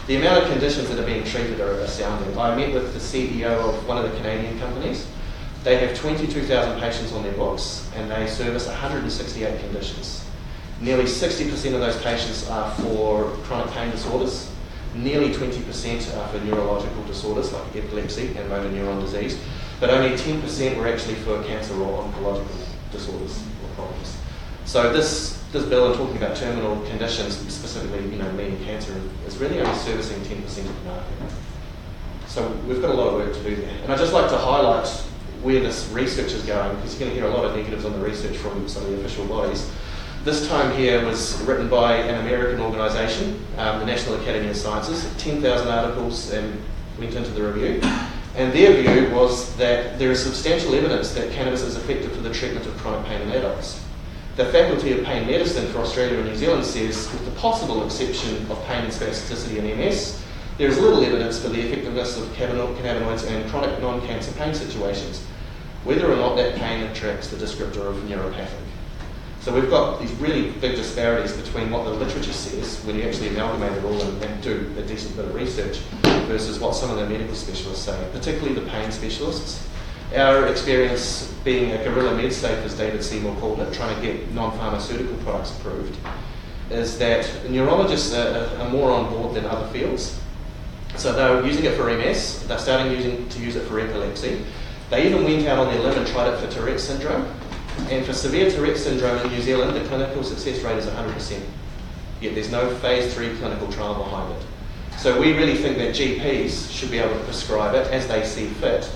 S7: the amount of conditions that are being treated are astounding. I met with the CEO of one of the Canadian companies. They have 22,000 patients on their books, and they service 168 conditions. Nearly 60% of those patients are for chronic pain disorders. Nearly 20% are for neurological disorders like epilepsy and motor neuron disease, but only 10% were actually for cancer or oncological disorders or problems. So this bill, and talking about terminal conditions, specifically meaning cancer, is really only servicing 10% of the market. So we've got a lot of work to do there. And I'd just like to highlight where this research is going, because you're going to hear a lot of negatives on the research from some of the official bodies. This time here was written by an American organisation, the National Academy of Sciences. 10,000 articles and went into the review. And their view was that there is substantial evidence that cannabis is effective for the treatment of chronic pain in adults. The Faculty of Pain Medicine for Australia and New Zealand says, with the possible exception of pain and spasticity and MS, there is little evidence for the effectiveness of cannabinoids in chronic non-cancer pain situations, whether or not that pain attracts the descriptor of neuropathic. So we've got these really big disparities between what the literature says when you actually amalgamate it all and do a decent bit of research versus what some of the medical specialists say, particularly the pain specialists. Our experience being a guerrilla med safe, as David Seymour called it, trying to get non-pharmaceutical products approved, is that neurologists are more on board than other fields. So they're using it for MS, they're starting to use it for epilepsy. They even went out on their limb and tried it for Tourette syndrome. And for severe Tourette syndrome in New Zealand, the clinical success rate is 100%. Yet there's no phase 3 clinical trial behind it. So we really think that GPs should be able to prescribe it as they see fit.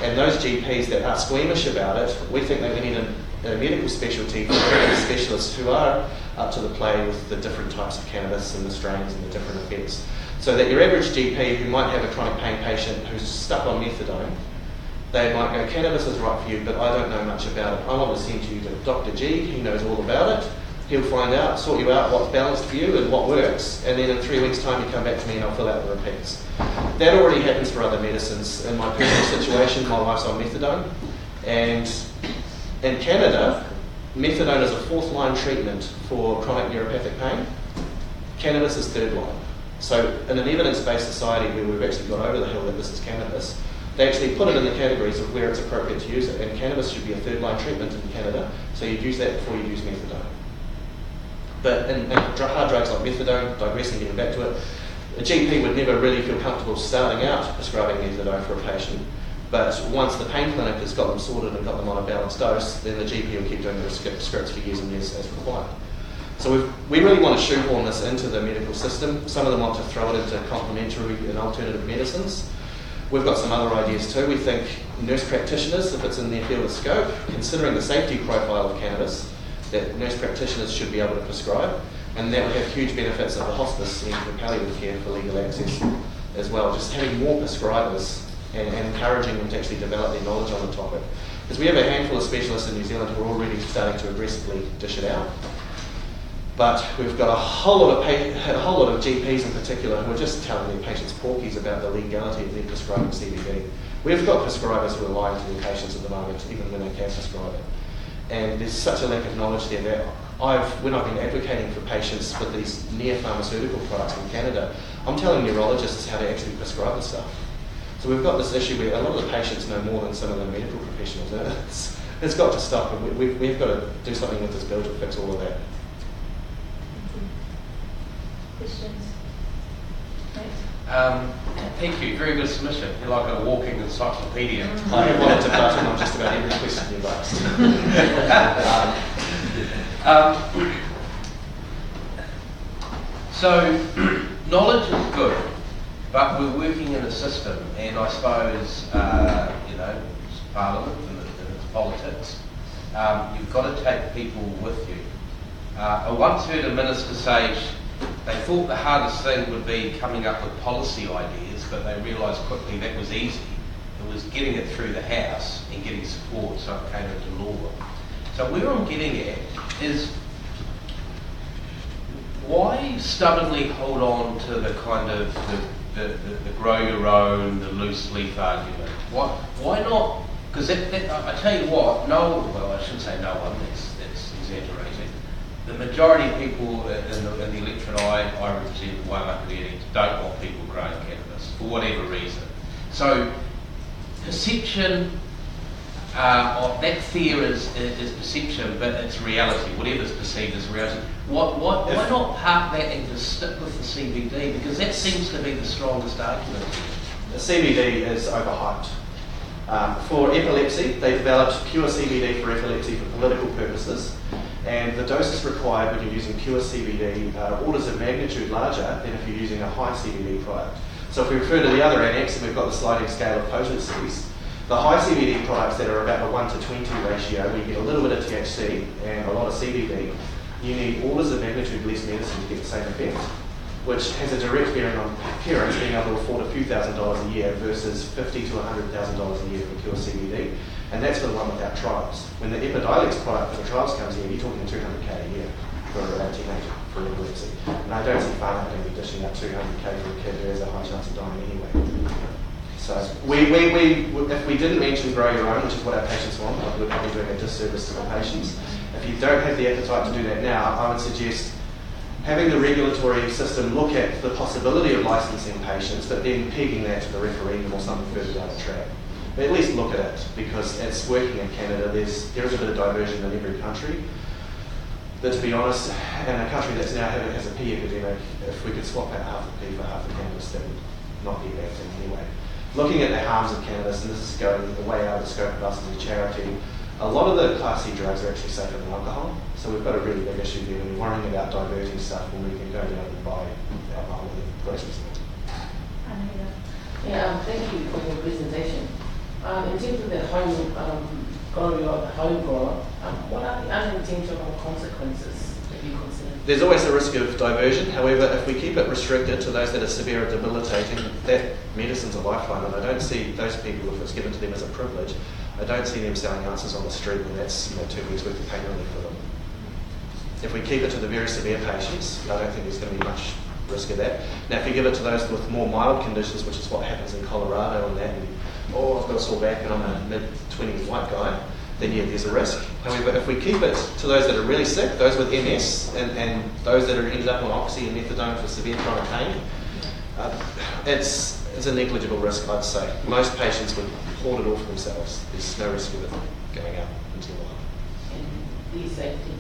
S7: And those GPs that are squeamish about it, we think that we need a medical specialty for specialists who are up to the play with the different types of cannabis and the strains and the different effects. So that your average GP who might have a chronic pain patient who's stuck on methadone, they might go, cannabis is right for you, but I don't know much about it. I want to send you to Dr. G, he knows all about it. He'll find out, sort you out what's balanced for you and what works, and then in 3 weeks' time you come back to me and I'll fill out the repeats. That already happens for other medicines. In my personal situation, my wife's on methadone, and in Canada, methadone is a fourth line treatment for chronic neuropathic pain. Cannabis is third line. So in an evidence-based society where we've actually got over the hill that this is cannabis, they actually put it in the categories of where it's appropriate to use it, and cannabis should be a third line treatment in Canada, so you'd use that before you use methadone. But in hard drugs like methadone, digressing, getting back to it, a GP would never really feel comfortable starting out prescribing methadone for a patient, but once the pain clinic has got them sorted and got them on a balanced dose, then the GP will keep doing the scripts for years and years as required. So we really want to shoehorn this into the medical system. Some of them want to throw it into complementary and alternative medicines. We've got some other ideas too. We think nurse practitioners, if it's in their field of scope, considering the safety profile of cannabis, that nurse practitioners should be able to prescribe, and that would have huge benefits at the hospice and for palliative care for legal access as well. Just having more prescribers and encouraging them to actually develop their knowledge on the topic. Because we have a handful of specialists in New Zealand who are already starting to aggressively dish it out. But we've got a whole lot of GPs in particular who are just telling their patients porkies about the legality of their prescribing CBD. We've got prescribers who are lying to their patients at the moment, even when they can prescribe it. And there's such a lack of knowledge there that when I've been advocating for patients for these near pharmaceutical products in Canada, I'm telling neurologists how to actually prescribe the stuff. So we've got this issue where a lot of the patients know more than some of the medical professionals. And it's got to stop, and we've got to do something with this bill to fix all of that.
S1: Questions?
S13: Thank you. Very good submission. You're like a walking encyclopedia.
S7: I have wanted to button on just about every question you've asked.
S13: So, knowledge is good, but we're working in a system, and I suppose, it's Parliament and it's politics. You've got to take people with you. I once heard a minister say they thought the hardest thing would be coming up with policy ideas, but they realised quickly that was easy. It was getting it through the House and getting support so it came into law. So where I'm getting at is, why stubbornly hold on to the kind of the grow your own, the loose leaf argument? Why not? Because I tell you what, I shouldn't say no one, that's exaggerating. The majority of people in the electorate I represent, the Waimakariri, don't want people growing cannabis for whatever reason. So perception, that fear is perception, but it's reality. Whatever's perceived is reality. Why not park that and just stick with the CBD? Because that seems to be the strongest argument.
S7: The CBD is overhyped. For epilepsy, they developed pure CBD for epilepsy for political purposes, and the doses required when you're using pure CBD are orders of magnitude larger than if you're using a high CBD product. So if we refer to the other annex, and we've got the sliding scale of potencies, the high CBD products that are about a 1 to 20 ratio, where you get a little bit of THC and a lot of CBD, you need orders of magnitude less medicine to get the same effect, which has a direct bearing on parents being able to afford a few $1,000s a year versus $50,000 to $100,000 a year for pure CBD. And that's for the one without trials. When the Epidiolex product for the trials comes in, you're talking $200K a year for a teenager for epilepsy. And I don't see pharma going to be dishing out $200K for a kid who has a high chance of dying anyway. So if we didn't mention grow your own, which is what our patients want, we're probably doing a disservice to the patients. If you don't have the appetite to do that now, I would suggest having the regulatory system look at the possibility of licensing patients, but then pegging that to the referendum or something further down the track. But at least look at it, because it's working in Canada. There is a bit of diversion in every country. But to be honest, in a country that's now has a pea epidemic, if we could swap out half the pea for half the cannabis, that would not be a bad thing anyway. Looking at the harms of cannabis, and this is going way out of the scope of us as a charity, a lot of the Class C drugs are actually safer than alcohol. So we've got a really big issue there when we're worrying about diverting stuff when we can go down and buy alcohol in the grocery store.
S6: Yeah, thank you for your presentation. In terms of the home grower, what are the unintended consequences that you consider?
S7: There's always a risk of diversion. However, if we keep it restricted to those that are severe and debilitating, that medicine's a lifeline, and I don't see those people, if it's given to them as a privilege, I don't see them selling ounces on the street when that's 2 weeks worth of pain relief for them. If we keep it to the very severe patients, I don't think there's going to be much risk of that. Now, if you give it to those with more mild conditions, which is what happens in Colorado and that, and, oh, I've got a sore back and I'm a mid-20s white guy, then yeah, there's a risk. However, if we keep it to those that are really sick, those with MS, and those that are ended up on oxy and methadone for severe chronic pain, it's a negligible risk, I'd say. Most patients would hoard it all for themselves. There's no risk of it going out into the wild.
S6: And the safety.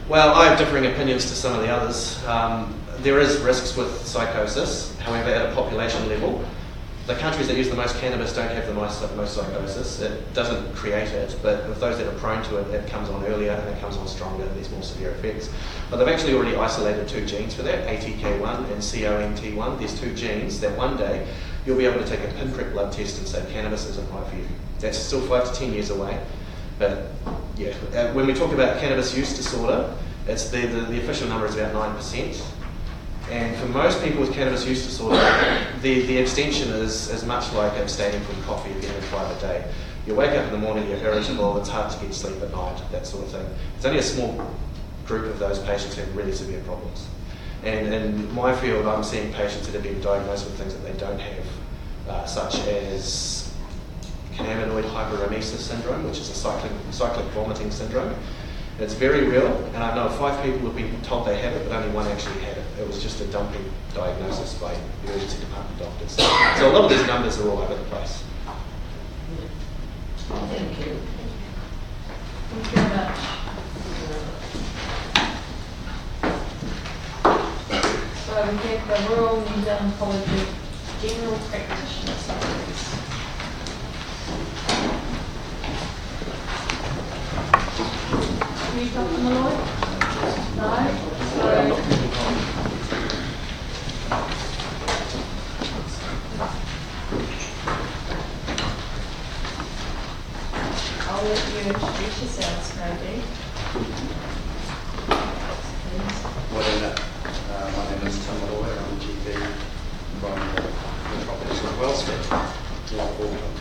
S7: Well, I have differing opinions to some of the others. There is risks with psychosis. However, at a population level, the countries that use the most cannabis don't have the most psychosis. It doesn't create it, but with those that are prone to it, it comes on earlier and it comes on stronger. There's more severe effects. But they've actually already isolated 2 genes for that, ATK1 and CONT1. There's 2 genes that one day you'll be able to take a pinprick blood test and say cannabis isn't right for you. That's still 5 to 10 years away. But yeah, when we talk about cannabis use disorder, it's the official number is about 9%. And for most people with cannabis use disorder, the extension is much like abstaining from coffee if you have 5 a day. You wake up in the morning, you're irritable, it's hard to get sleep at night, that sort of thing. It's only a small group of those patients who have really severe problems. And in my field, I'm seeing patients that have been diagnosed with things that they don't have, such as cannabinoid hyperemesis syndrome, which is a cyclic vomiting syndrome. It's very real, and I know of 5 people who have been told they have it, but only 1 actually had it. It was just a dumping diagnosis by the emergency department doctors. So a lot of these numbers are all over the place.
S6: Thank you.
S1: Thank you very much. So we have the Royal New Zealand College of General Practitioners Summaries. Have you got them, Lloyd? No? So I'll let you introduce yourselves, maybe.
S12: Well, my name is Tim Malloy. I'm a GP from the Metropolis of Wellsford, North Auckland.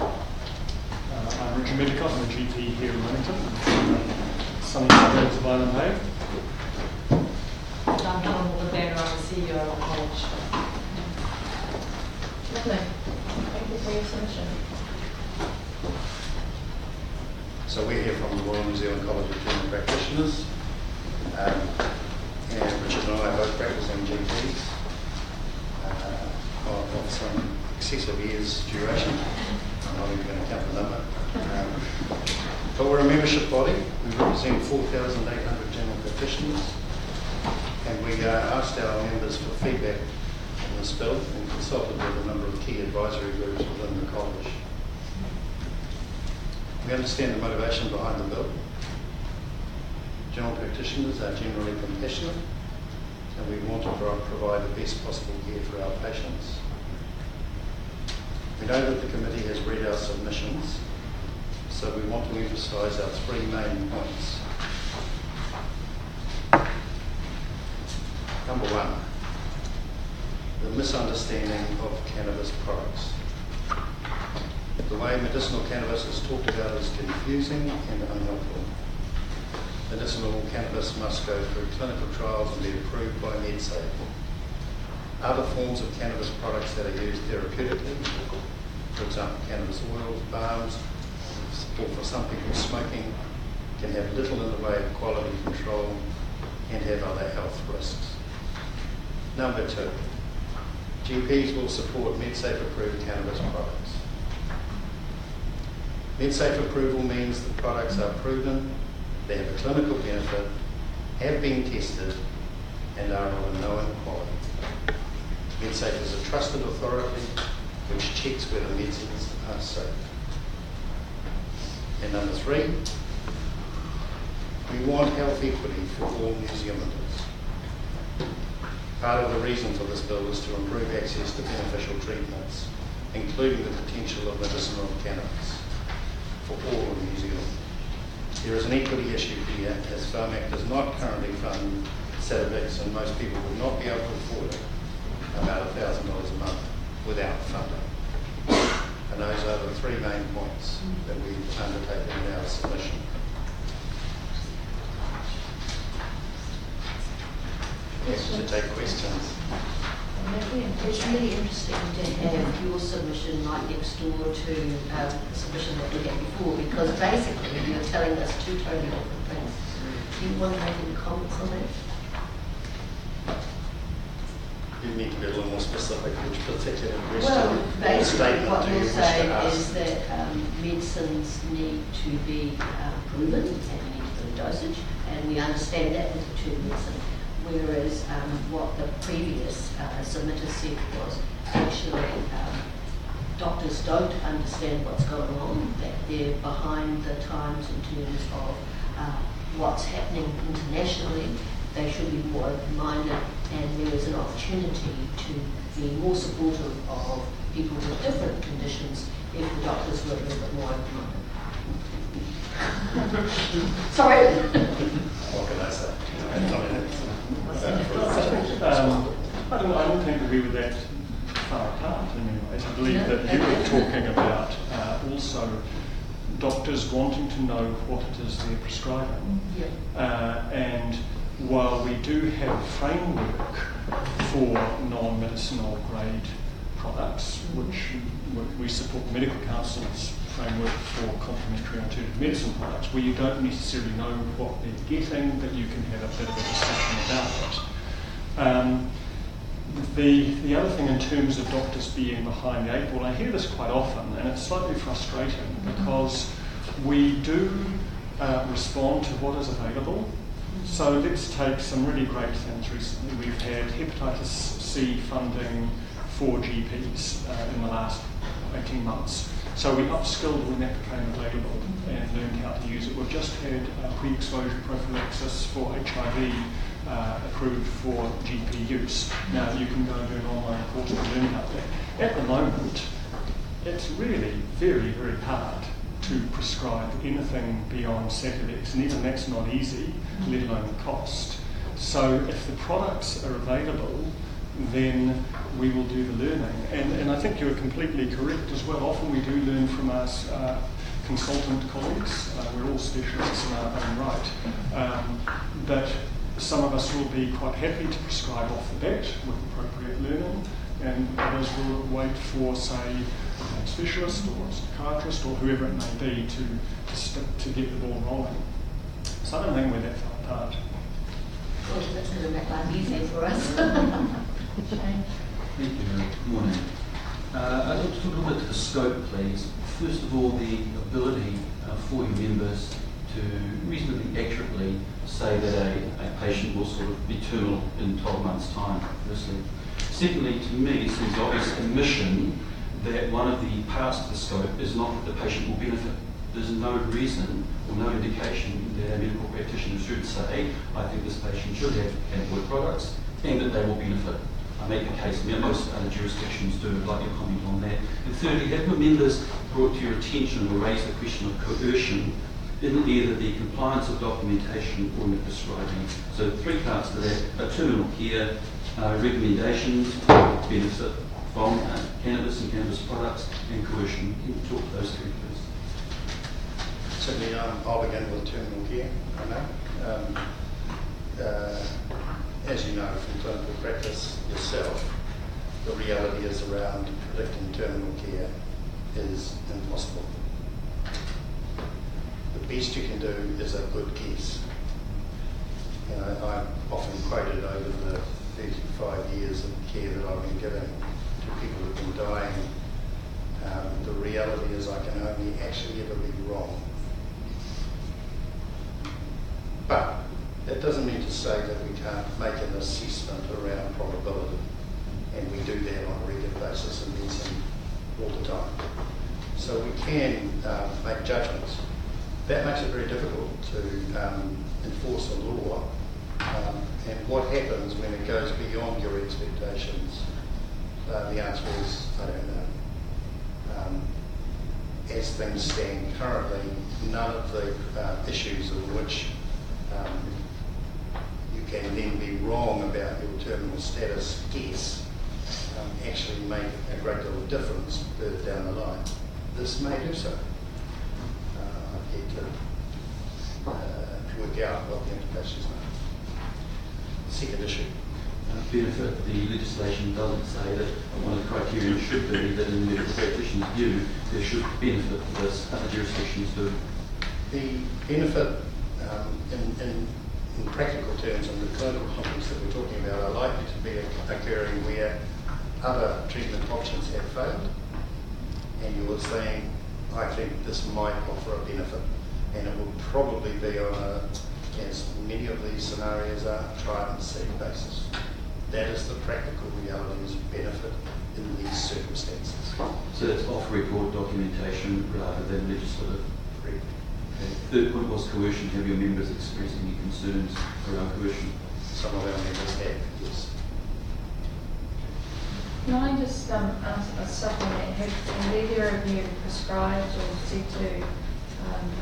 S8: I'm Richard Medicott. I'm a GP here in Wellington, sunny suburbs of Island Bay.
S15: I'm Helen Walker-Banner, I'm the CEO of the college.
S1: Lovely. Thank you for your submission.
S12: So we're here from the Royal New Zealand College of General Practitioners, and Richard and I both practicing GPs of some excessive years duration. I'm not even going to count the number. But we're a membership body. We represent 4,800 general practitioners, and we asked our members for feedback on this bill and consulted with a number of key advisory groups within the college. We understand the motivation behind the bill. General practitioners are generally compassionate, and we want to provide the best possible care for our patients. We know that the committee has read our submissions, so we want to emphasise our 3 main points. Number 1, the misunderstanding of cannabis products. The way medicinal cannabis is talked about is confusing and unhelpful. Medicinal cannabis must go through clinical trials and be approved by MedSafe. Other forms of cannabis products that are used therapeutically, for example cannabis oils, balms, or for some people smoking, can have little in the way of quality control and have other health risks. Number 2, GPs will support MedSafe approved cannabis products. MedSafe approval means the products are proven, they have a clinical benefit, have been tested, and are of a known quality. MedSafe is a trusted authority which checks whether medicines are safe. And number 3, we want health equity for all New Zealanders. Part of the reason for this bill is to improve access to beneficial treatments, including the potential of medicinal cannabis, for all of New Zealand. There is an equity issue here, as Pharmac does not currently fund Sativex, and most people would not be able to afford it, about $1,000 a month, without funding. And those are the 3 main points that we've undertaken in our submission. to take questions.
S10: It's really interesting to have your submission right next door to the submission that we had before, because basically you're telling us two totally different things. Do you want to make any comments on that?
S12: You need to be a little more specific, which particular question
S10: Well,
S12: or
S10: basically
S12: statement
S10: what
S12: do you
S10: you're
S12: wish to
S10: saying
S12: ask?
S10: is that medicines need to be proven and you need to put a dosage, and we understand that with the term medicine. Whereas what the previous submitter said was actually doctors don't understand what's going on, that they're behind the times in terms of what's happening internationally. They should be more open-minded, and there is an opportunity to be more supportive of people with different conditions if the doctors were a little bit more open-minded. Sorry.
S12: What can I say?
S8: I don't think that we were that far apart in many ways. I believe that you were talking about also doctors wanting to know what it is they're prescribing. And while we do have a framework for non-medicinal grade products, which we support the Medical Council's framework for complementary alternative medicine products, where you don't necessarily know what they're getting, that you can have a bit of a discussion about it. The other thing in terms of doctors being behind the eight ball, I hear this quite often, and it's slightly frustrating because we do respond to what is available. So let's take some really great things recently. We've had hepatitis C funding for GPs in the last 18 months. So we upskilled when that became available and learned how to use it. We've just had pre-exposure prophylaxis for HIV approved for GP use. Now you can go and do an online course to learn about that. At the moment, it's really very, very hard to prescribe anything beyond Sativex, and even that's not easy, let alone the cost. So if the products are available, then we will do the learning. And I think you're completely correct as well. Often we do learn from our consultant colleagues. We're all specialists in our own right. But some of us will be quite happy to prescribe off the bat with appropriate learning, and others will wait for, say, a specialist or a psychiatrist or whoever it may be to get the ball rolling. So I don't think we're that far apart.
S10: Well, that's going to make life easier for us.
S3: Thank you. Good morning. I'd like to talk a little bit to the scope, please. First of all, the ability for your members to reasonably accurately say that a patient will sort of be terminal in 12 months' time, firstly. Secondly, to me, it seems obvious admission that one of the parts of the scope is not that the patient will benefit. There's no reason or no indication that a medical practitioner should say, I think this patient should have cannabinoid products and that they will benefit. I make the case, most other jurisdictions do. I'd like your comment on that. And thirdly, have your members brought to your attention or raised the question of coercion in either the compliance of documentation or in the prescribing? So three parts to that: terminal care, recommendations, benefit from cannabis and cannabis products, and coercion. Can you talk to those three, please?
S12: Certainly, I'll begin with terminal care. As you know from clinical practice yourself, the reality is around predicting terminal care is impossible. The best you can do is a good guess. You know, I'm often quoted over the 35 years of care that I've been giving to people who've been dying. The reality is I can only actually ever be wrong. But that doesn't mean to say that we can't make an assessment around probability, and we do that on a regular basis in medicine all the time. So we can make judgments. That makes it very difficult to enforce a law, and what happens when it goes beyond your expectations? The answer is, I don't know. As things stand currently, none of the issues in which you can then be wrong about your terminal status guess actually make a great deal of difference further down the line. This may do so. I've yet to work out what the implications are. Second issue.
S3: benefit. The legislation doesn't say that one of the criteria should be that in the medical practitioner's view there should benefit for this. Other jurisdictions do.
S9: The benefit in practical terms in the clinical context that we're talking about are likely to be occurring where other treatment options have failed, and you were saying, I think this might offer a benefit, and it will probably be on a, as many of these scenarios are, try and see basis. That is the practical reality, is benefit in these circumstances.
S3: So that's off-record documentation rather than legislative.
S9: Correct.
S3: Third point was coercion. Have your members expressed any concerns around coercion?
S9: Some of our members have, yes.
S1: Can I just ask a supplement? Have either of you prescribed or said to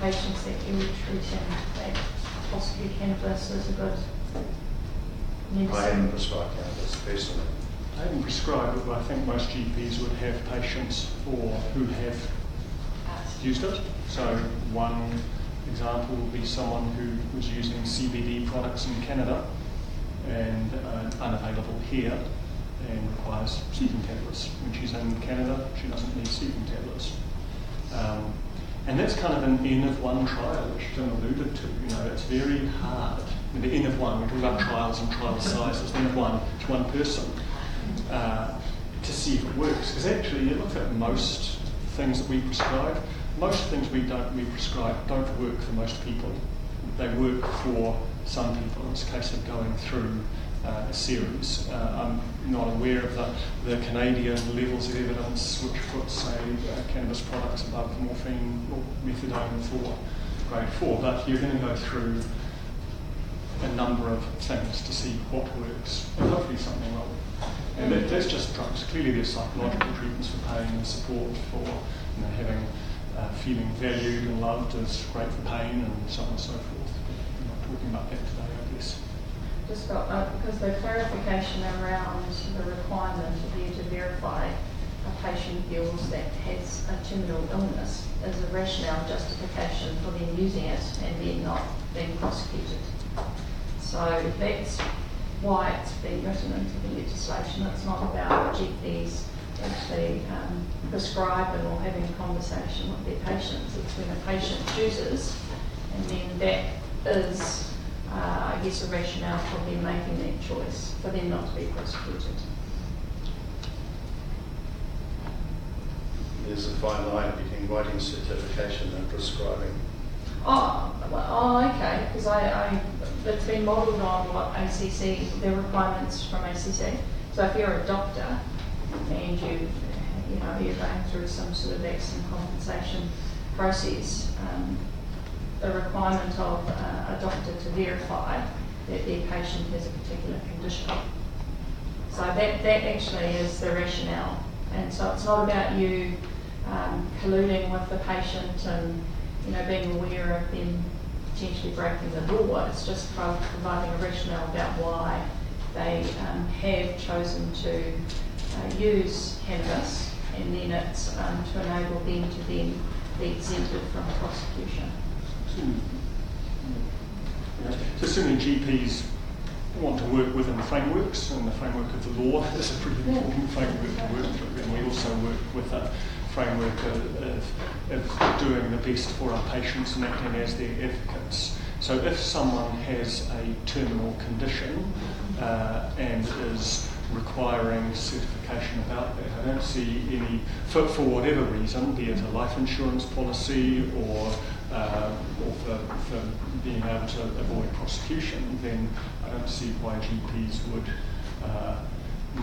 S1: patients that you were treating that possibly cannabis is a good medicine?
S9: I haven't prescribed cannabis personally.
S8: I haven't prescribed it, but I think most GPs would have patients who have used it. So one example would be someone who was using CBD products in Canada and unavailable here and requires sleeping tablets. When she's in Canada, she doesn't need sleeping tablets. And that's kind of an N of one trial, which Tim alluded to. You know, it's very hard. I mean, the N of one, we're talking about trials and trial sizes, N of one, it's one person, to see if it works. Because actually, you look at most things that we prescribe, most things we prescribe don't work for most people. They work for some people. It's a case of going through a series. I'm not aware of the Canadian levels of evidence which puts, say, cannabis products above morphine or methadone for grade 4, but you're going to go through a number of things to see what works, and hopefully something will. And that's just drugs. Clearly there's psychological treatments for pain and support for having feeling valued and loved is great for pain and so on and so forth. We're not talking about that today, I guess.
S1: Just got, because the clarification around the requirement of you to verify a patient feels that has a terminal illness is a rationale justification for them using it and then not being prosecuted. So that's why it's been written into the legislation. It's not about GPs actually prescribing or having a conversation with their patients. It's when a patient chooses, and then that is, I guess, a rationale for them making that choice, for them not to be prosecuted.
S9: There's a fine line between writing certification and prescribing.
S1: Okay, because it's been modelled on what ACC, the requirements from ACC. So if you're a doctor and you're going through some sort of accident compensation process, the requirement of a doctor to verify that their patient has a particular condition. So that actually is the rationale. And so it's not about you colluding with the patient and being aware of them potentially breaking the law. It's just providing a rationale about why they have chosen to use cannabis, and then it's to enable them to then be exempted from prosecution.
S8: So certainly GPs want to work within frameworks, and the framework of the law is a pretty important framework to work through, and we also work with a framework of doing the best for our patients and acting as their advocates. So if someone has a terminal condition and is requiring certification about that, I don't see any, for whatever reason, be it a life insurance policy or for being able to avoid prosecution, then I don't see why GPs would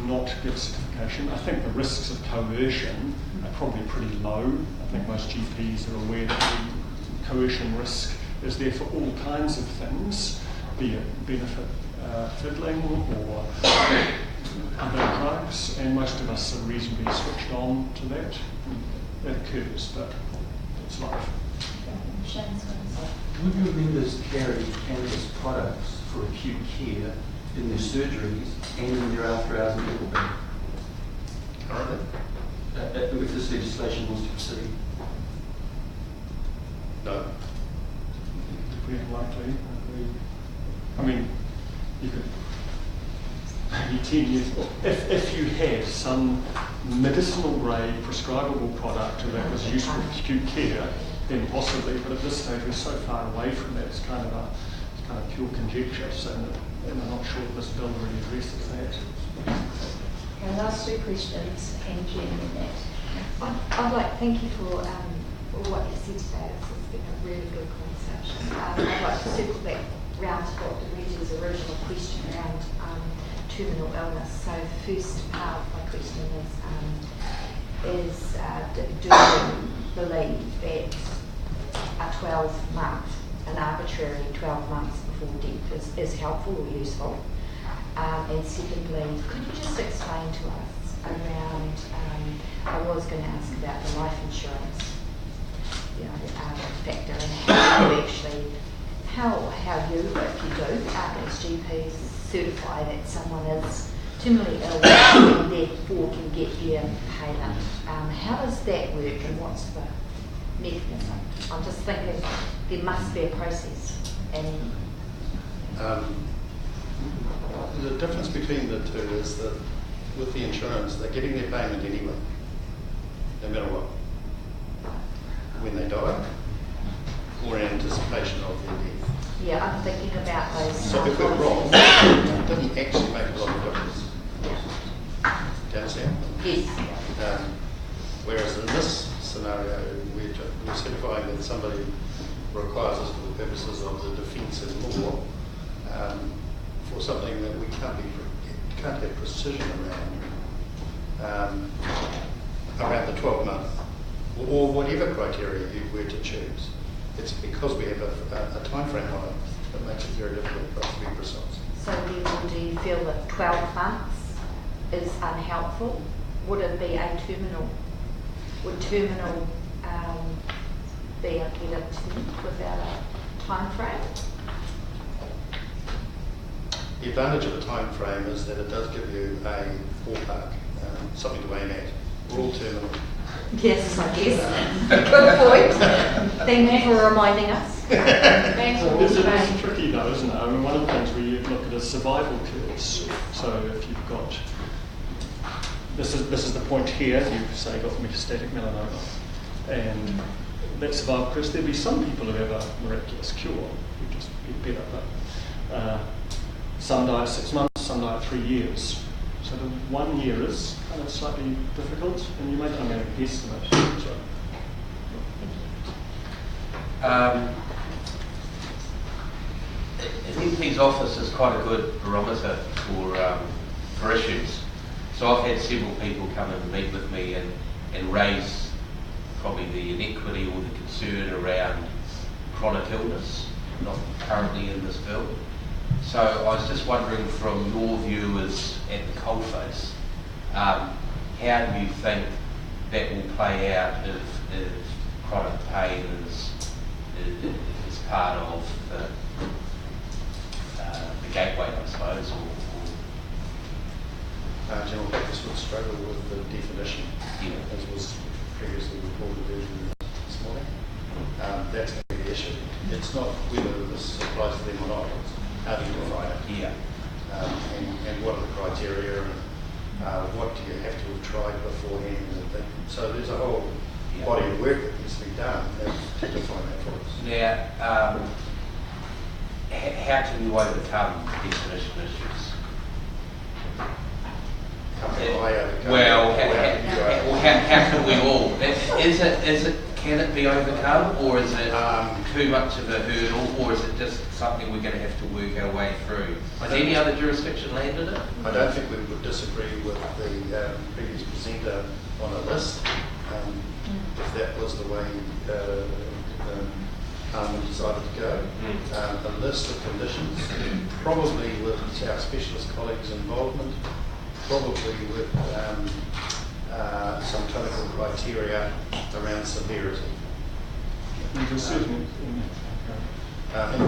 S8: not give certification. I think the risks of coercion are probably pretty low. I think most GPs are aware that the coercion risk is there for all kinds of things, be it benefit fiddling or other drugs, and most of us are reasonably switched on to that. That occurs, but it's life.
S3: Would your members carry cannabis products for acute care in their surgeries and in their after hours medical bin?
S9: Currently?
S3: If this legislation was to proceed?
S9: No.
S8: Pretty unlikely. I mean, you could maybe 10 years, if you had some medicinal grade prescribable product that was useful for acute care, then possibly, but at this stage we're so far away from that, it's kind of pure conjecture, so and I'm not sure this bill really addresses that.
S15: And last two questions, and Jen and that. I'd like, thank you for what you said today. This has been a really good conversation. I'd like to circle back round to what Reggie's original question around terminal illness. So first part of my question is do you believe that a 12-month, an arbitrary 12 months before death is helpful or useful? And secondly, could you just explain to us around, I was going to ask about the life insurance, factor and how you actually, how you, if you do, as GPs certify that someone is terminally ill and therefore can get their payment. How does that work and what's the mechanism? I'm just thinking there must be a process. And
S9: the difference between the two is that with the insurance, they're getting their payment anyway, no matter what, when they die or in anticipation of their death.
S15: Yeah, I'm thinking about those.
S9: So if we're wrong, it doesn't actually make a lot of difference. Do you understand?
S15: Yes.
S9: Whereas in this scenario, we're certifying that somebody requires us for the purposes of the defence in law for something that we can't have precision around the 12-month or whatever criteria you were to choose. It's because we have a time frame on it that makes it very difficult for us to be precise.
S15: So therefore, do you feel that 12 months is unhelpful? Would it be a terminal? Would terminal be a better term without a time frame?
S9: The advantage of a time frame is that it does give you a ballpark, something to aim at. We're all terminal.
S15: Yes, I guess. Good point. Thank you for reminding us.
S8: It's tricky though, isn't it? I mean, one of the things we look at is survival curves. So if you've got, this is the point here, you've say got metastatic melanoma, and that survival curve, there'll be some people who have a miraculous cure, who just get better, but some die at 6 months, some die at 3 years. So the 1 year is kind of slightly difficult, and you make an estimate. So.
S13: An MP's office is quite a good barometer for issues. So I've had several people come and meet with me and raise probably the inequity or the concern around chronic illness, not currently in this bill. So I was just wondering, from your view as at the coalface, how do you think that will play out if chronic pain is part of the gateway, I suppose?
S9: General practice would struggle with the definition, as was previously reported this morning. That's going to be the issue. It's not whether this applies to them or not. How do you define it? And what are the criteria, and what do you have to have tried beforehand? So there's a whole body of work that needs to be done to define that for us.
S13: Now, how can you overcome definition issues?
S9: How can I overcome?
S13: Well, how can we all? Can it be overcome, or is it too much of a hurdle, or is it just something we're going to have to work our way through? Has any other jurisdiction landed it?
S9: I don't think we would disagree with the previous presenter on a list, if that was the way we decided to go. A list of conditions, probably with our specialist colleagues' involvement, probably with some clinical criteria around severity. In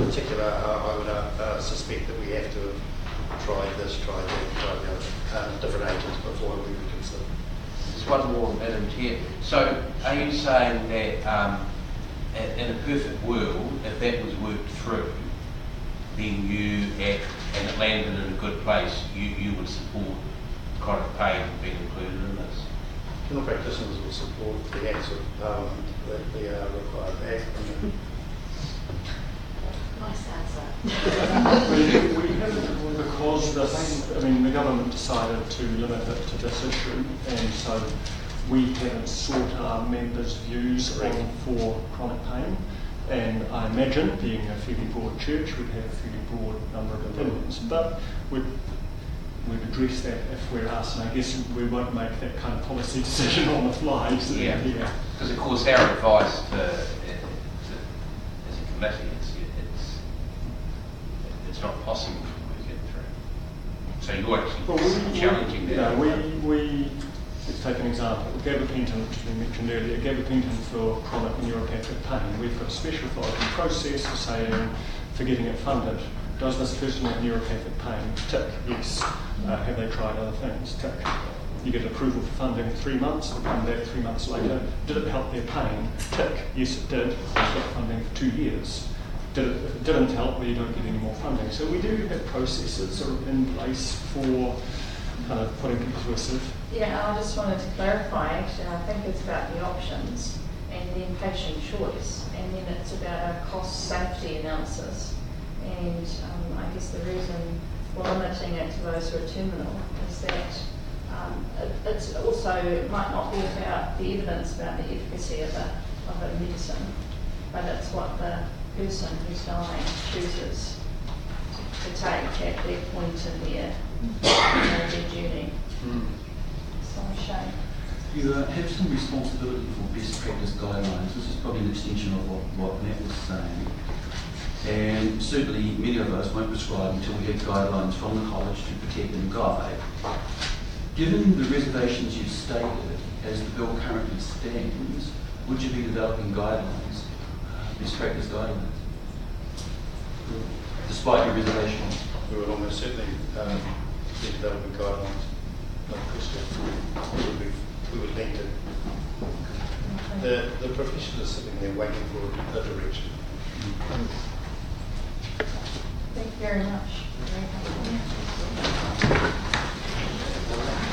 S9: particular, I would suspect that we have to have tried this, tried that, tried the other, different agents before we would consider.
S13: Just one more, Madam Chair. So, are you saying that in a perfect world, if that was worked through, then you, at an landed in a good place, you would support chronic pain being included in this.
S9: General practitioners will support the acts of Parliament that they are required to act on.
S2: Nice answer.
S8: we have, because this, I mean, the government decided to limit it to this issue, and so we haven't sought our members' views on for chronic pain. And I imagine, being a fairly broad church, we'd have a fairly broad number of opinions. But we'd address that if we're asked, and I guess we won't make that kind of policy decision on the fly. So
S13: yeah, because of course our advice as a committee, it's not possible to get through. So you're actually challenging that.
S8: Let's take an example. Gabapentin, which has been mentioned earlier, gabapentin for chronic neuropathic pain. We've got a special authority process of saying, for getting it funded, does this person have neuropathic pain? Tick, yes. Have they tried other things? Tick. You get approval for funding 3 months, we come back 3 months later. Did it help their pain? Tick, yes it did. You've got funding for 2 years. If it didn't help, well, you don't get any more funding. So we do have processes in place for kind of putting people through a sieve.
S1: Yeah, I just wanted to clarify, actually, I think it's about the options and then patient choice, and then it's about a cost safety analysis. And I guess the reason for limiting it to those who are terminal is that it's also, it might not be about the evidence about the efficacy of a medicine, but it's what the person who's dying chooses to take at their point in their journey. So a shame.
S3: You have some responsibility for best practice guidelines. This is probably an extension of what Matt was saying. And certainly many of us won't prescribe until we have guidelines from the college to protect and guide. Given the reservations you've stated, as the bill currently stands, would you be developing guidelines, best practice guidelines, despite your reservations?
S9: We would almost certainly be developing guidelines. No question. We would need to. The professionals are sitting there waiting for a direction.
S1: Thank you very much.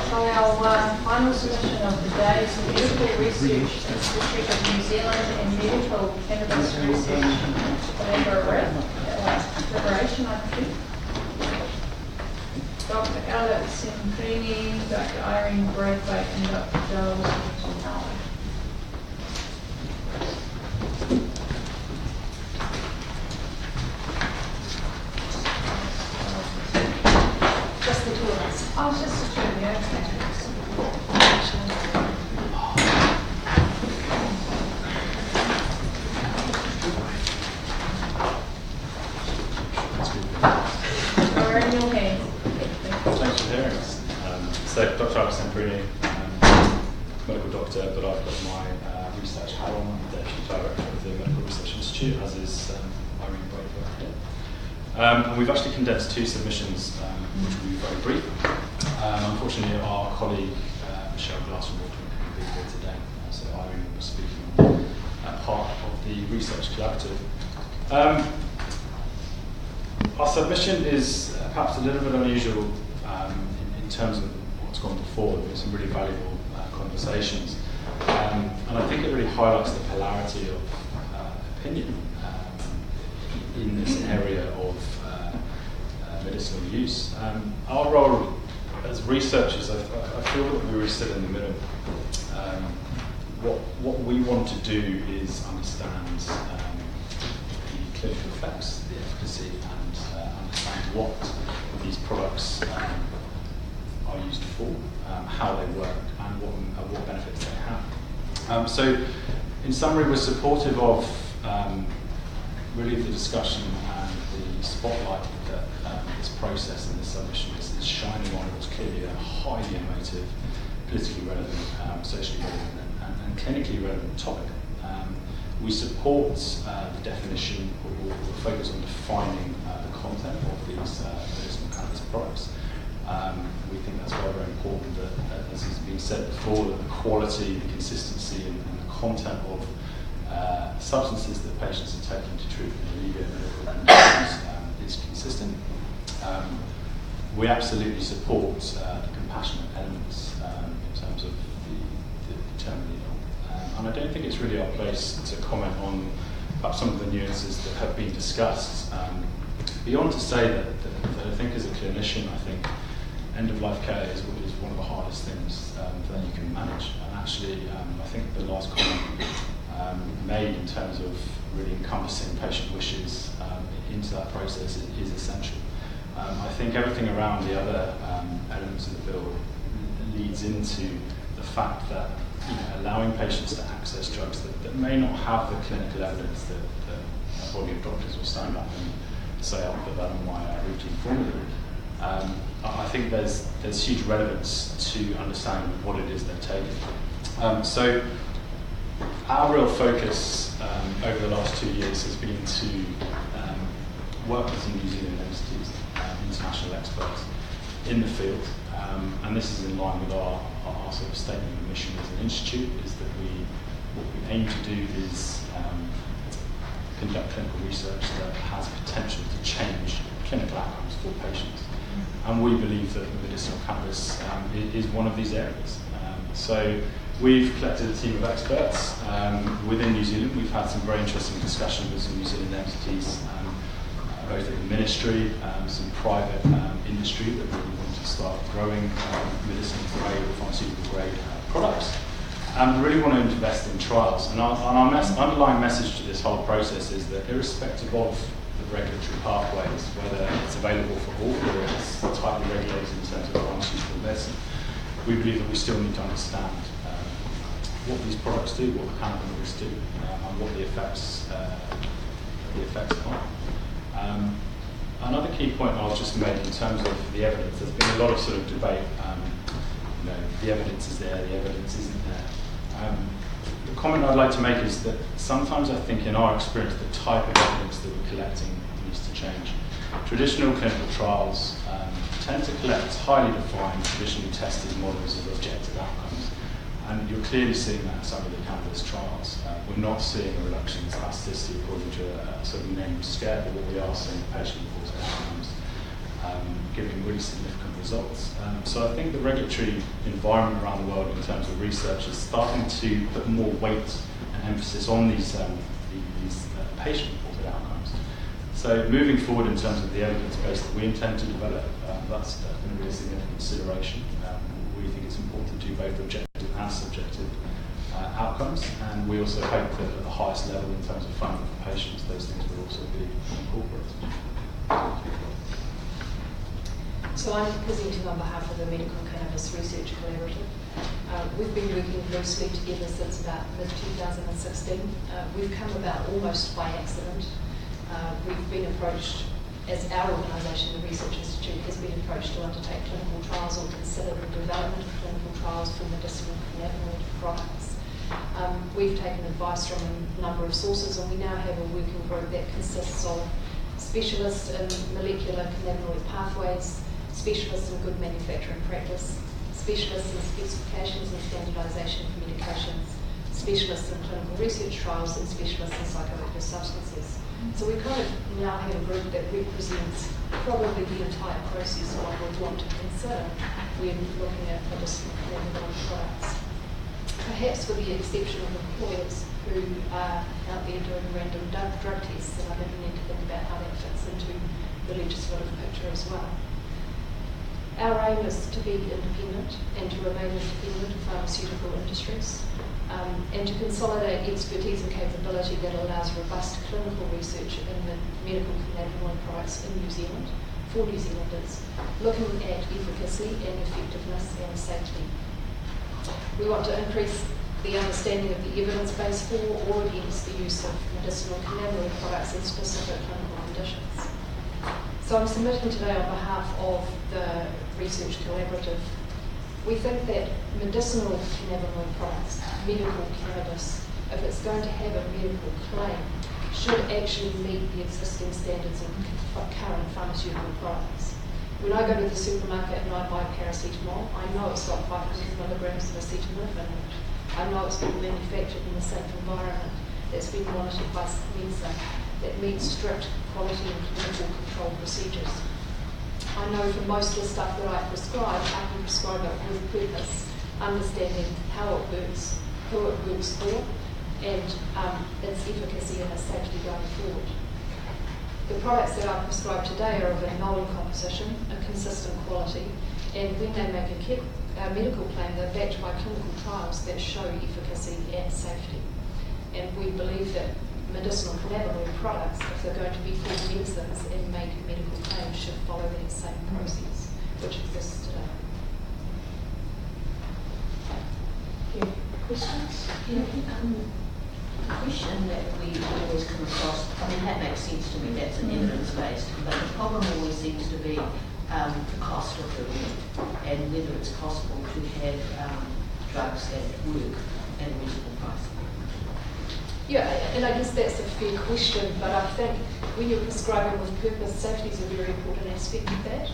S1: So our final submission of the day is the Medical Research Institute of New Zealand and Medical Cannabis Research Collaboration, I think. Dr. Alex Semprini, Dr. Irene Braithwaite, and Dr. Joel Howard.
S21: Just the two of us.
S1: Oh, it's just the two of you, okay. We're in your hands.
S11: Thanks for hearing us. So, Dr. Alex Semprini, medical doctor, but I've got my research hat on. I'm the Deputy Director of the Medical Research Institute, as is Irene Braithwaite. And we've actually condensed 2 submissions, which will be very brief. Unfortunately, our colleague Michelle Glasswater couldn't be here today, so Irene will be speaking on part of the research collaborative. Our submission is perhaps a little bit unusual in terms of what's gone before. There's been some really valuable conversations, and I think it really highlights the polarity of opinion in this area of medicinal use. Our role as researchers, I feel that we really sit in the middle. What we want to do is understand the clinical effects, the efficacy, and understand what these products are used for, how they work, and what benefits they have. So, in summary, we're supportive of really the discussion and the spotlight that this process and this submission is shining on what's clearly a highly emotive, politically relevant, socially relevant, and clinically relevant topic. We support the definition, or focus on defining the content of these medicinal cannabis products. We think that's very, very important that, as has been said before, that the quality, the consistency, and the content of substances that patients are taking to treat and alleviate medical conditions is consistent. we absolutely support the compassionate elements in terms of the terminally ill. And I don't think it's really our place to comment on perhaps some of the nuances that have been discussed. Beyond to say that I think as a clinician, I think end-of-life care is one of the hardest things that you can manage. And actually, I think the last comment made in terms of really encompassing patient wishes into that process is essential. I think everything around the other elements of the bill leads into the fact that allowing patients to access drugs that may not have the clinical evidence that a body of doctors will stand up and say, I'll put that on my routine formulary. I think there's huge relevance to understanding what it is they're taking. So our real focus over the last 2 years has been to work with some New Zealand entities, international experts in the field, and this is in line with our sort of statement of mission as an institute, is that what we aim to do is conduct clinical research that has potential to change clinical outcomes for patients. And we believe that medicinal cannabis is one of these areas. So we've collected a team of experts within New Zealand. We've had some very interesting discussions with some New Zealand entities, both at the ministry, some private industry that really want to start growing medicinal grade or pharmaceutical grade products. And we really want to invest in trials. And our underlying message to this whole process is that irrespective of the regulatory pathways, whether it's available for all or it's tightly regulated in terms of pharmaceutical medicine, we believe that we still need to understand what these products do, what the cannabinoids do, and what the effects are. Another key point I'll just make in terms of the evidence, there's been a lot of sort of debate, the evidence is there, the evidence isn't there. The comment I'd like to make is that sometimes I think in our experience the type of evidence that we're collecting needs to change. Traditional clinical trials tend to collect highly defined, traditionally tested models of objective outcomes. And you're clearly seeing that in some of the cannabis trials. We're not seeing a reduction in spasticity according to a sort of named scale, but what we are seeing patient-reported outcomes giving really significant results. So I think the regulatory environment around the world in terms of research is starting to put more weight and emphasis on these patient-reported outcomes. So moving forward in terms of the evidence base that we intend to develop, that's going to be a significant consideration. We think it's important to do both objective and subjective outcomes, and we also hope that at the highest level in terms of funding for patients, those things will also be incorporated.
S14: So I'm presenting on behalf of the Medicinal Cannabis Research Collaborative. We've been working closely together since about mid-2016. We've come about almost by accident. We've been approached, as our organisation, the Research Institute, has been approached to undertake clinical trials or consider the development of clinical trials for medicinal cannabinoid products. We've taken advice from a number of sources, and we now have a working group that consists of specialists in molecular cannabinoid pathways, specialists in good manufacturing practice, specialists in specifications and standardisation for medications, specialists in clinical research trials, and specialists in psychoactive substances. So we kind of now have a group that represents probably the entire process of what we want to consider when looking at medicinal cannabinoid products. Perhaps with the exception of employers who are out there doing random drug tests, and I think we need to think about how that fits into the legislative picture as well. Our aim is to be independent and to remain independent of pharmaceutical industries, and to consolidate expertise and capability that allows robust clinical research in the medical cannabinoid products in New Zealand for New Zealanders, looking at efficacy and effectiveness and safety. We want to increase the understanding of the evidence base for or against the use of medicinal cannabinoid products in specific clinical conditions. So I'm submitting today on behalf of the Research Collaborative. We think that medicinal cannabinoid products, medical cannabis, if it's going to have a medical claim, should actually meet the existing standards of current pharmaceutical products. When I go to the supermarket and I buy paracetamol, I know it's got 500 milligrams of acetaminophen in it. I know it's been manufactured in a safe environment, that's been monitored by Mensa, that meets strict quality and clinical control procedures. I I know for most of the stuff that I prescribe, I can prescribe it with purpose, understanding how it works, who it works for, and its efficacy and its safety going forward. The products that I prescribe today are of a known composition, a consistent quality, and when they make a medical claim, they're backed by clinical trials that show efficacy and safety. And we believe that medicinal cannabinoid products, if they're going to be called medicines and make medical claims, should follow that same process, which exists today.
S10: Questions? The question that we always come across, I mean, that makes sense to me, that's an evidence-based, but the problem always seems to be the cost of doing it and whether it's possible to have drugs that work at a reasonable price.
S14: Yeah, and I guess that's a fair question, but I think when you're prescribing with purpose, safety is a very important aspect of that.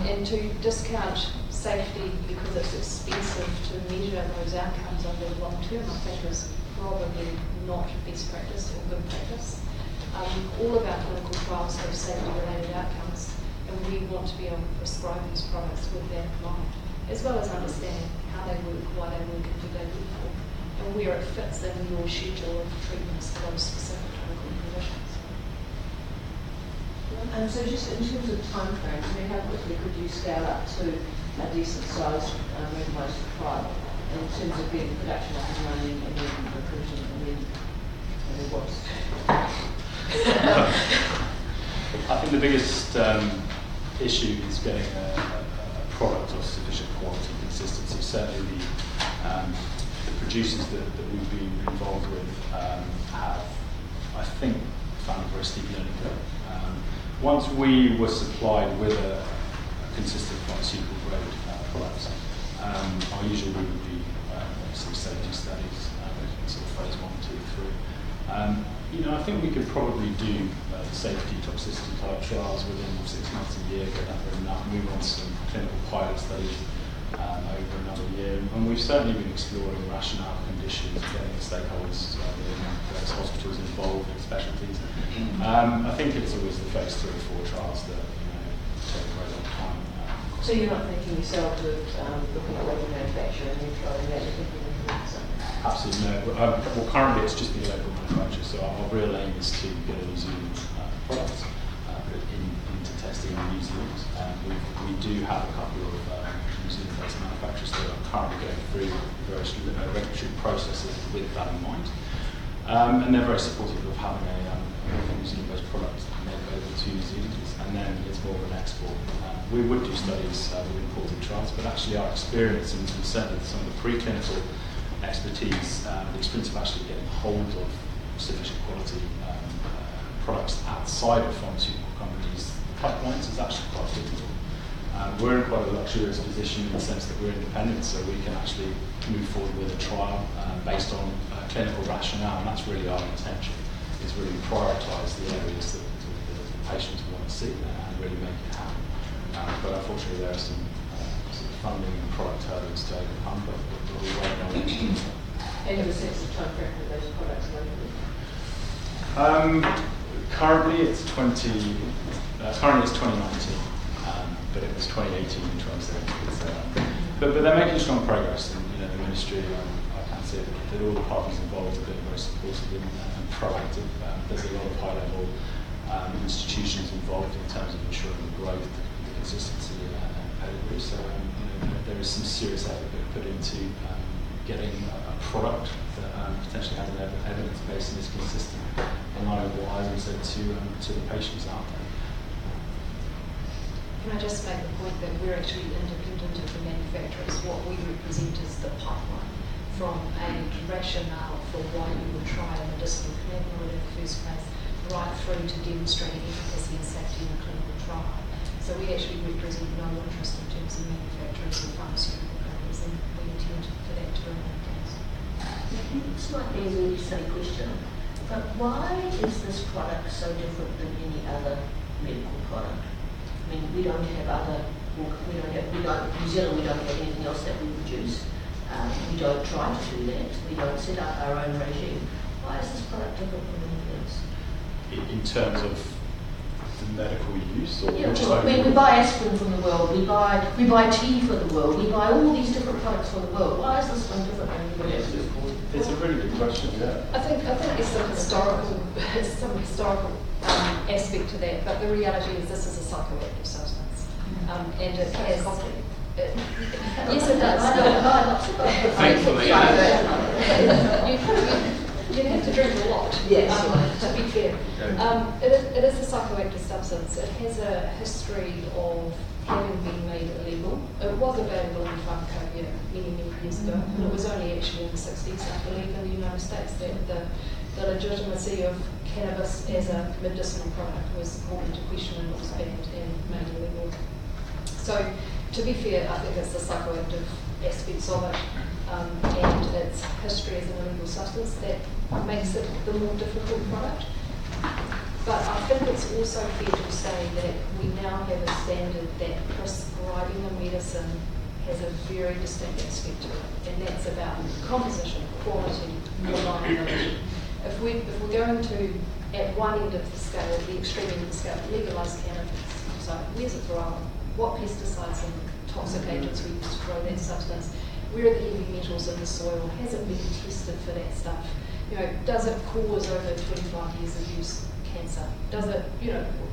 S14: And to discount safety because it's expensive to measure those outcomes over the long term, I think is probably not best practice or good practice. All of our clinical trials have safety-related outcomes, and we want to be able to prescribe these products with that in mind, as well as understanding how they work, why they work, and who they work for, and where it fits in your schedule of treatments for those specific clinical conditions.
S4: And so just in terms of time frames, I mean, how quickly could you scale up to a decent sized randomised trial in terms of getting production up and running and then recruiting and then what's...
S11: I think the biggest issue is getting a product of sufficient quality and consistency. Certainly the producers that we've been involved with have, I think, found a very steep learning curve. Once we were supplied with a consistent pharmaceutical grade product, our usual route would be some safety studies, sort of phase 1, 2, 3. I think we could probably do safety toxicity type trials within 6 months, a year, get that written up, move on to some clinical pilot studies over another year. And we've certainly been exploring rationale conditions, getting stakeholders, various hospitals involved in specialties. I think it's always the phase 3 or 4 trials that take a very long time.
S4: So you're not thinking yourself of looking at local manufacturing and then trying that and thinking of something?
S11: Absolutely no. Well, currently it's just the local manufacturer, so our real aim is to get a New Zealand product into testing in New Zealand. We do have a couple of New Zealand-based manufacturers that are currently going through various regulatory processes with that in mind. And they're very supportive of having a New Zealand-based product made available to New Zealanders, and then it's more of an export. We would do studies with imported trials, but actually our experience and certainly some of the preclinical expertise, the experience of actually getting hold of sufficient quality products outside of pharmaceutical companies' pipelines is actually quite difficult. We're in quite a luxurious position in the sense that we're independent, so we can actually move forward with a trial based on clinical rationale, and that's really our intention, is really prioritise the areas that the patients want to see and really make it happen. But unfortunately there are some sort of funding and product hurdles to overcome, but we're working on it.
S4: And in the sense of time frame for those products locally?
S11: Currently it's 2019, but it was 2018 in translation. But they're making strong progress, and the ministry, I can say that all the parties involved have been very supportive and proactive. There's a lot of high-level institutions involved in terms of ensuring the growth, the consistency, and pedigree. So there is some serious effort being put into getting a product that potentially has an evidence base and is consistent in line with what Ivan said to the patients out there.
S14: Can I just make the point that we're actually independent of the manufacturers? What we represent is the pipeline, from a rationale for why you would try a medicinal cannabinoid in the first place, right through to demonstrating efficacy and safety in a clinical trial. So we actually represent no interest in terms of manufacturers or pharmaceutical companies, and we intend for that to remain the case.
S10: This might be a really silly question, but why is this product so different than any other medical product? I mean, we don't have other, New Zealand, we don't have anything else that we produce. We don't try to do that. We don't set up our own regime. Why is this product different from anything else?
S11: In terms of medical use, or
S10: Yeah,
S11: just
S10: well,
S11: only-
S10: we buy aspirin from the world, we buy tea for the world, we buy all these different products for the world. Why is this one different than anybody else's?
S11: It's a really good question, yeah.
S14: I think there's some historical aspect to that, but the reality is this is a psychoactive substance, and it has. Yes, it does.
S13: Thankfully,
S14: You'd have to drink a lot,
S10: yes.
S14: To be fair. It is a psychoactive substance. It has a history of having been made illegal. It was available in pharmacopoeia many years ago, and it was only actually in the 60s, I believe, in the United States that the legitimacy of cannabis as a medicinal product was called into question and it was banned and made illegal. So, to be fair, I think it's the psychoactive aspects of it and its history as an illegal substance that makes it the more difficult product. But I think it's also fair to say that we now have a standard that prescribing a medicine has a very distinct aspect to it, and that's about composition, quality, reliability. If we're going to, at one end of the scale, the extreme end of the scale, legalise cannabis, so where's it grown? What pesticides and toxic agents we use to grow that substance? Where are the heavy metals in the soil? Has it been tested for that stuff? Does it cause over 25 years of use cancer? Does it,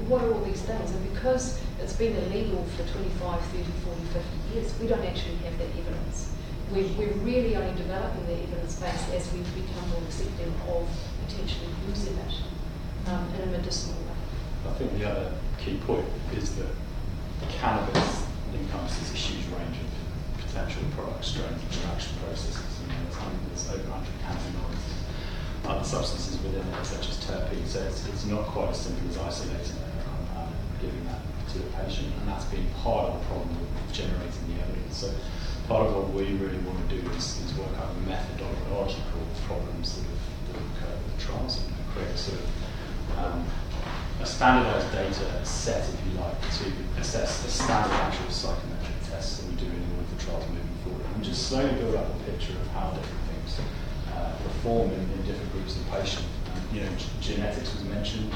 S14: what are all these things? And because it's been illegal for 25, 30, 40, 50 years, we don't actually have that evidence. We're really only developing the evidence base as we become more accepting of potentially using it in a medicinal way.
S11: I think the other key point is that cannabis encompasses a huge range of potential product strains, extraction processes, and there's over 100 cannabinoids and other substances within it, such as terpenes. So it's not quite as simple as isolating a compound and giving that to a patient, and that's been part of the problem of generating the evidence. So part of what we really want to do is work out the methodological problems that have occurred with the trials and create sort of a standardised data set, if you like, to assess the standard actual psychometric tests that we do in all of the trials moving forward, and just slowly build up a picture of how different things perform in different groups of patients. Genetics was mentioned.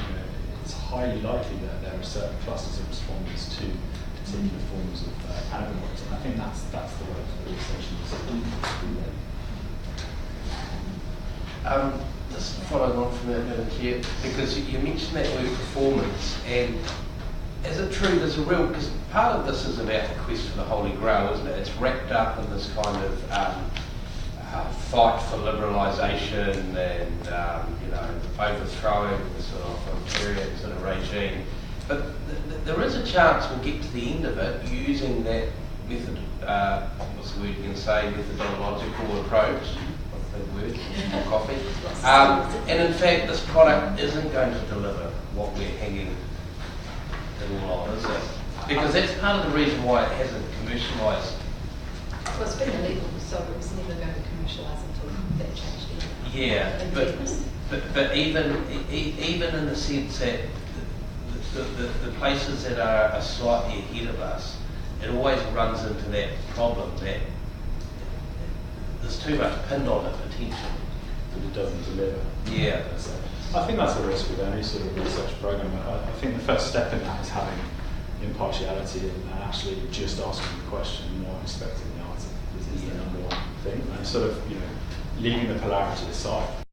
S11: It's highly likely that there are certain clusters of responders to particular forms of cannabinoids, and I think that's the work that we essentially see.
S13: Just following on from that, Madam Chair, because you mentioned that word performance, and is it true there's a real, because part of this is about the quest for the Holy Grail, isn't it? It's wrapped up in this kind of fight for liberalisation and, the overthrowing the sort of authoritarian sort of regime. But there is a chance we'll get to the end of it using that method, what's the word you can say, methodological approach. Word, more coffee. And in fact, this product isn't going to deliver what we're hanging it all on, is it? Because that's part of the reason why it hasn't commercialised.
S14: Well, it's been illegal, so it was never going to commercialise until that changed.
S13: Yeah, but even in the sense that the places that are slightly ahead of us, it always runs into that problem that there's too much pinned on it potentially.
S11: That it doesn't deliver.
S13: Yeah.
S11: I think that's a risk with any sort of research program. I think the first step in that is having impartiality and actually just asking the question and not expecting the answer is the number one thing. And sort of, leaving the polarity aside.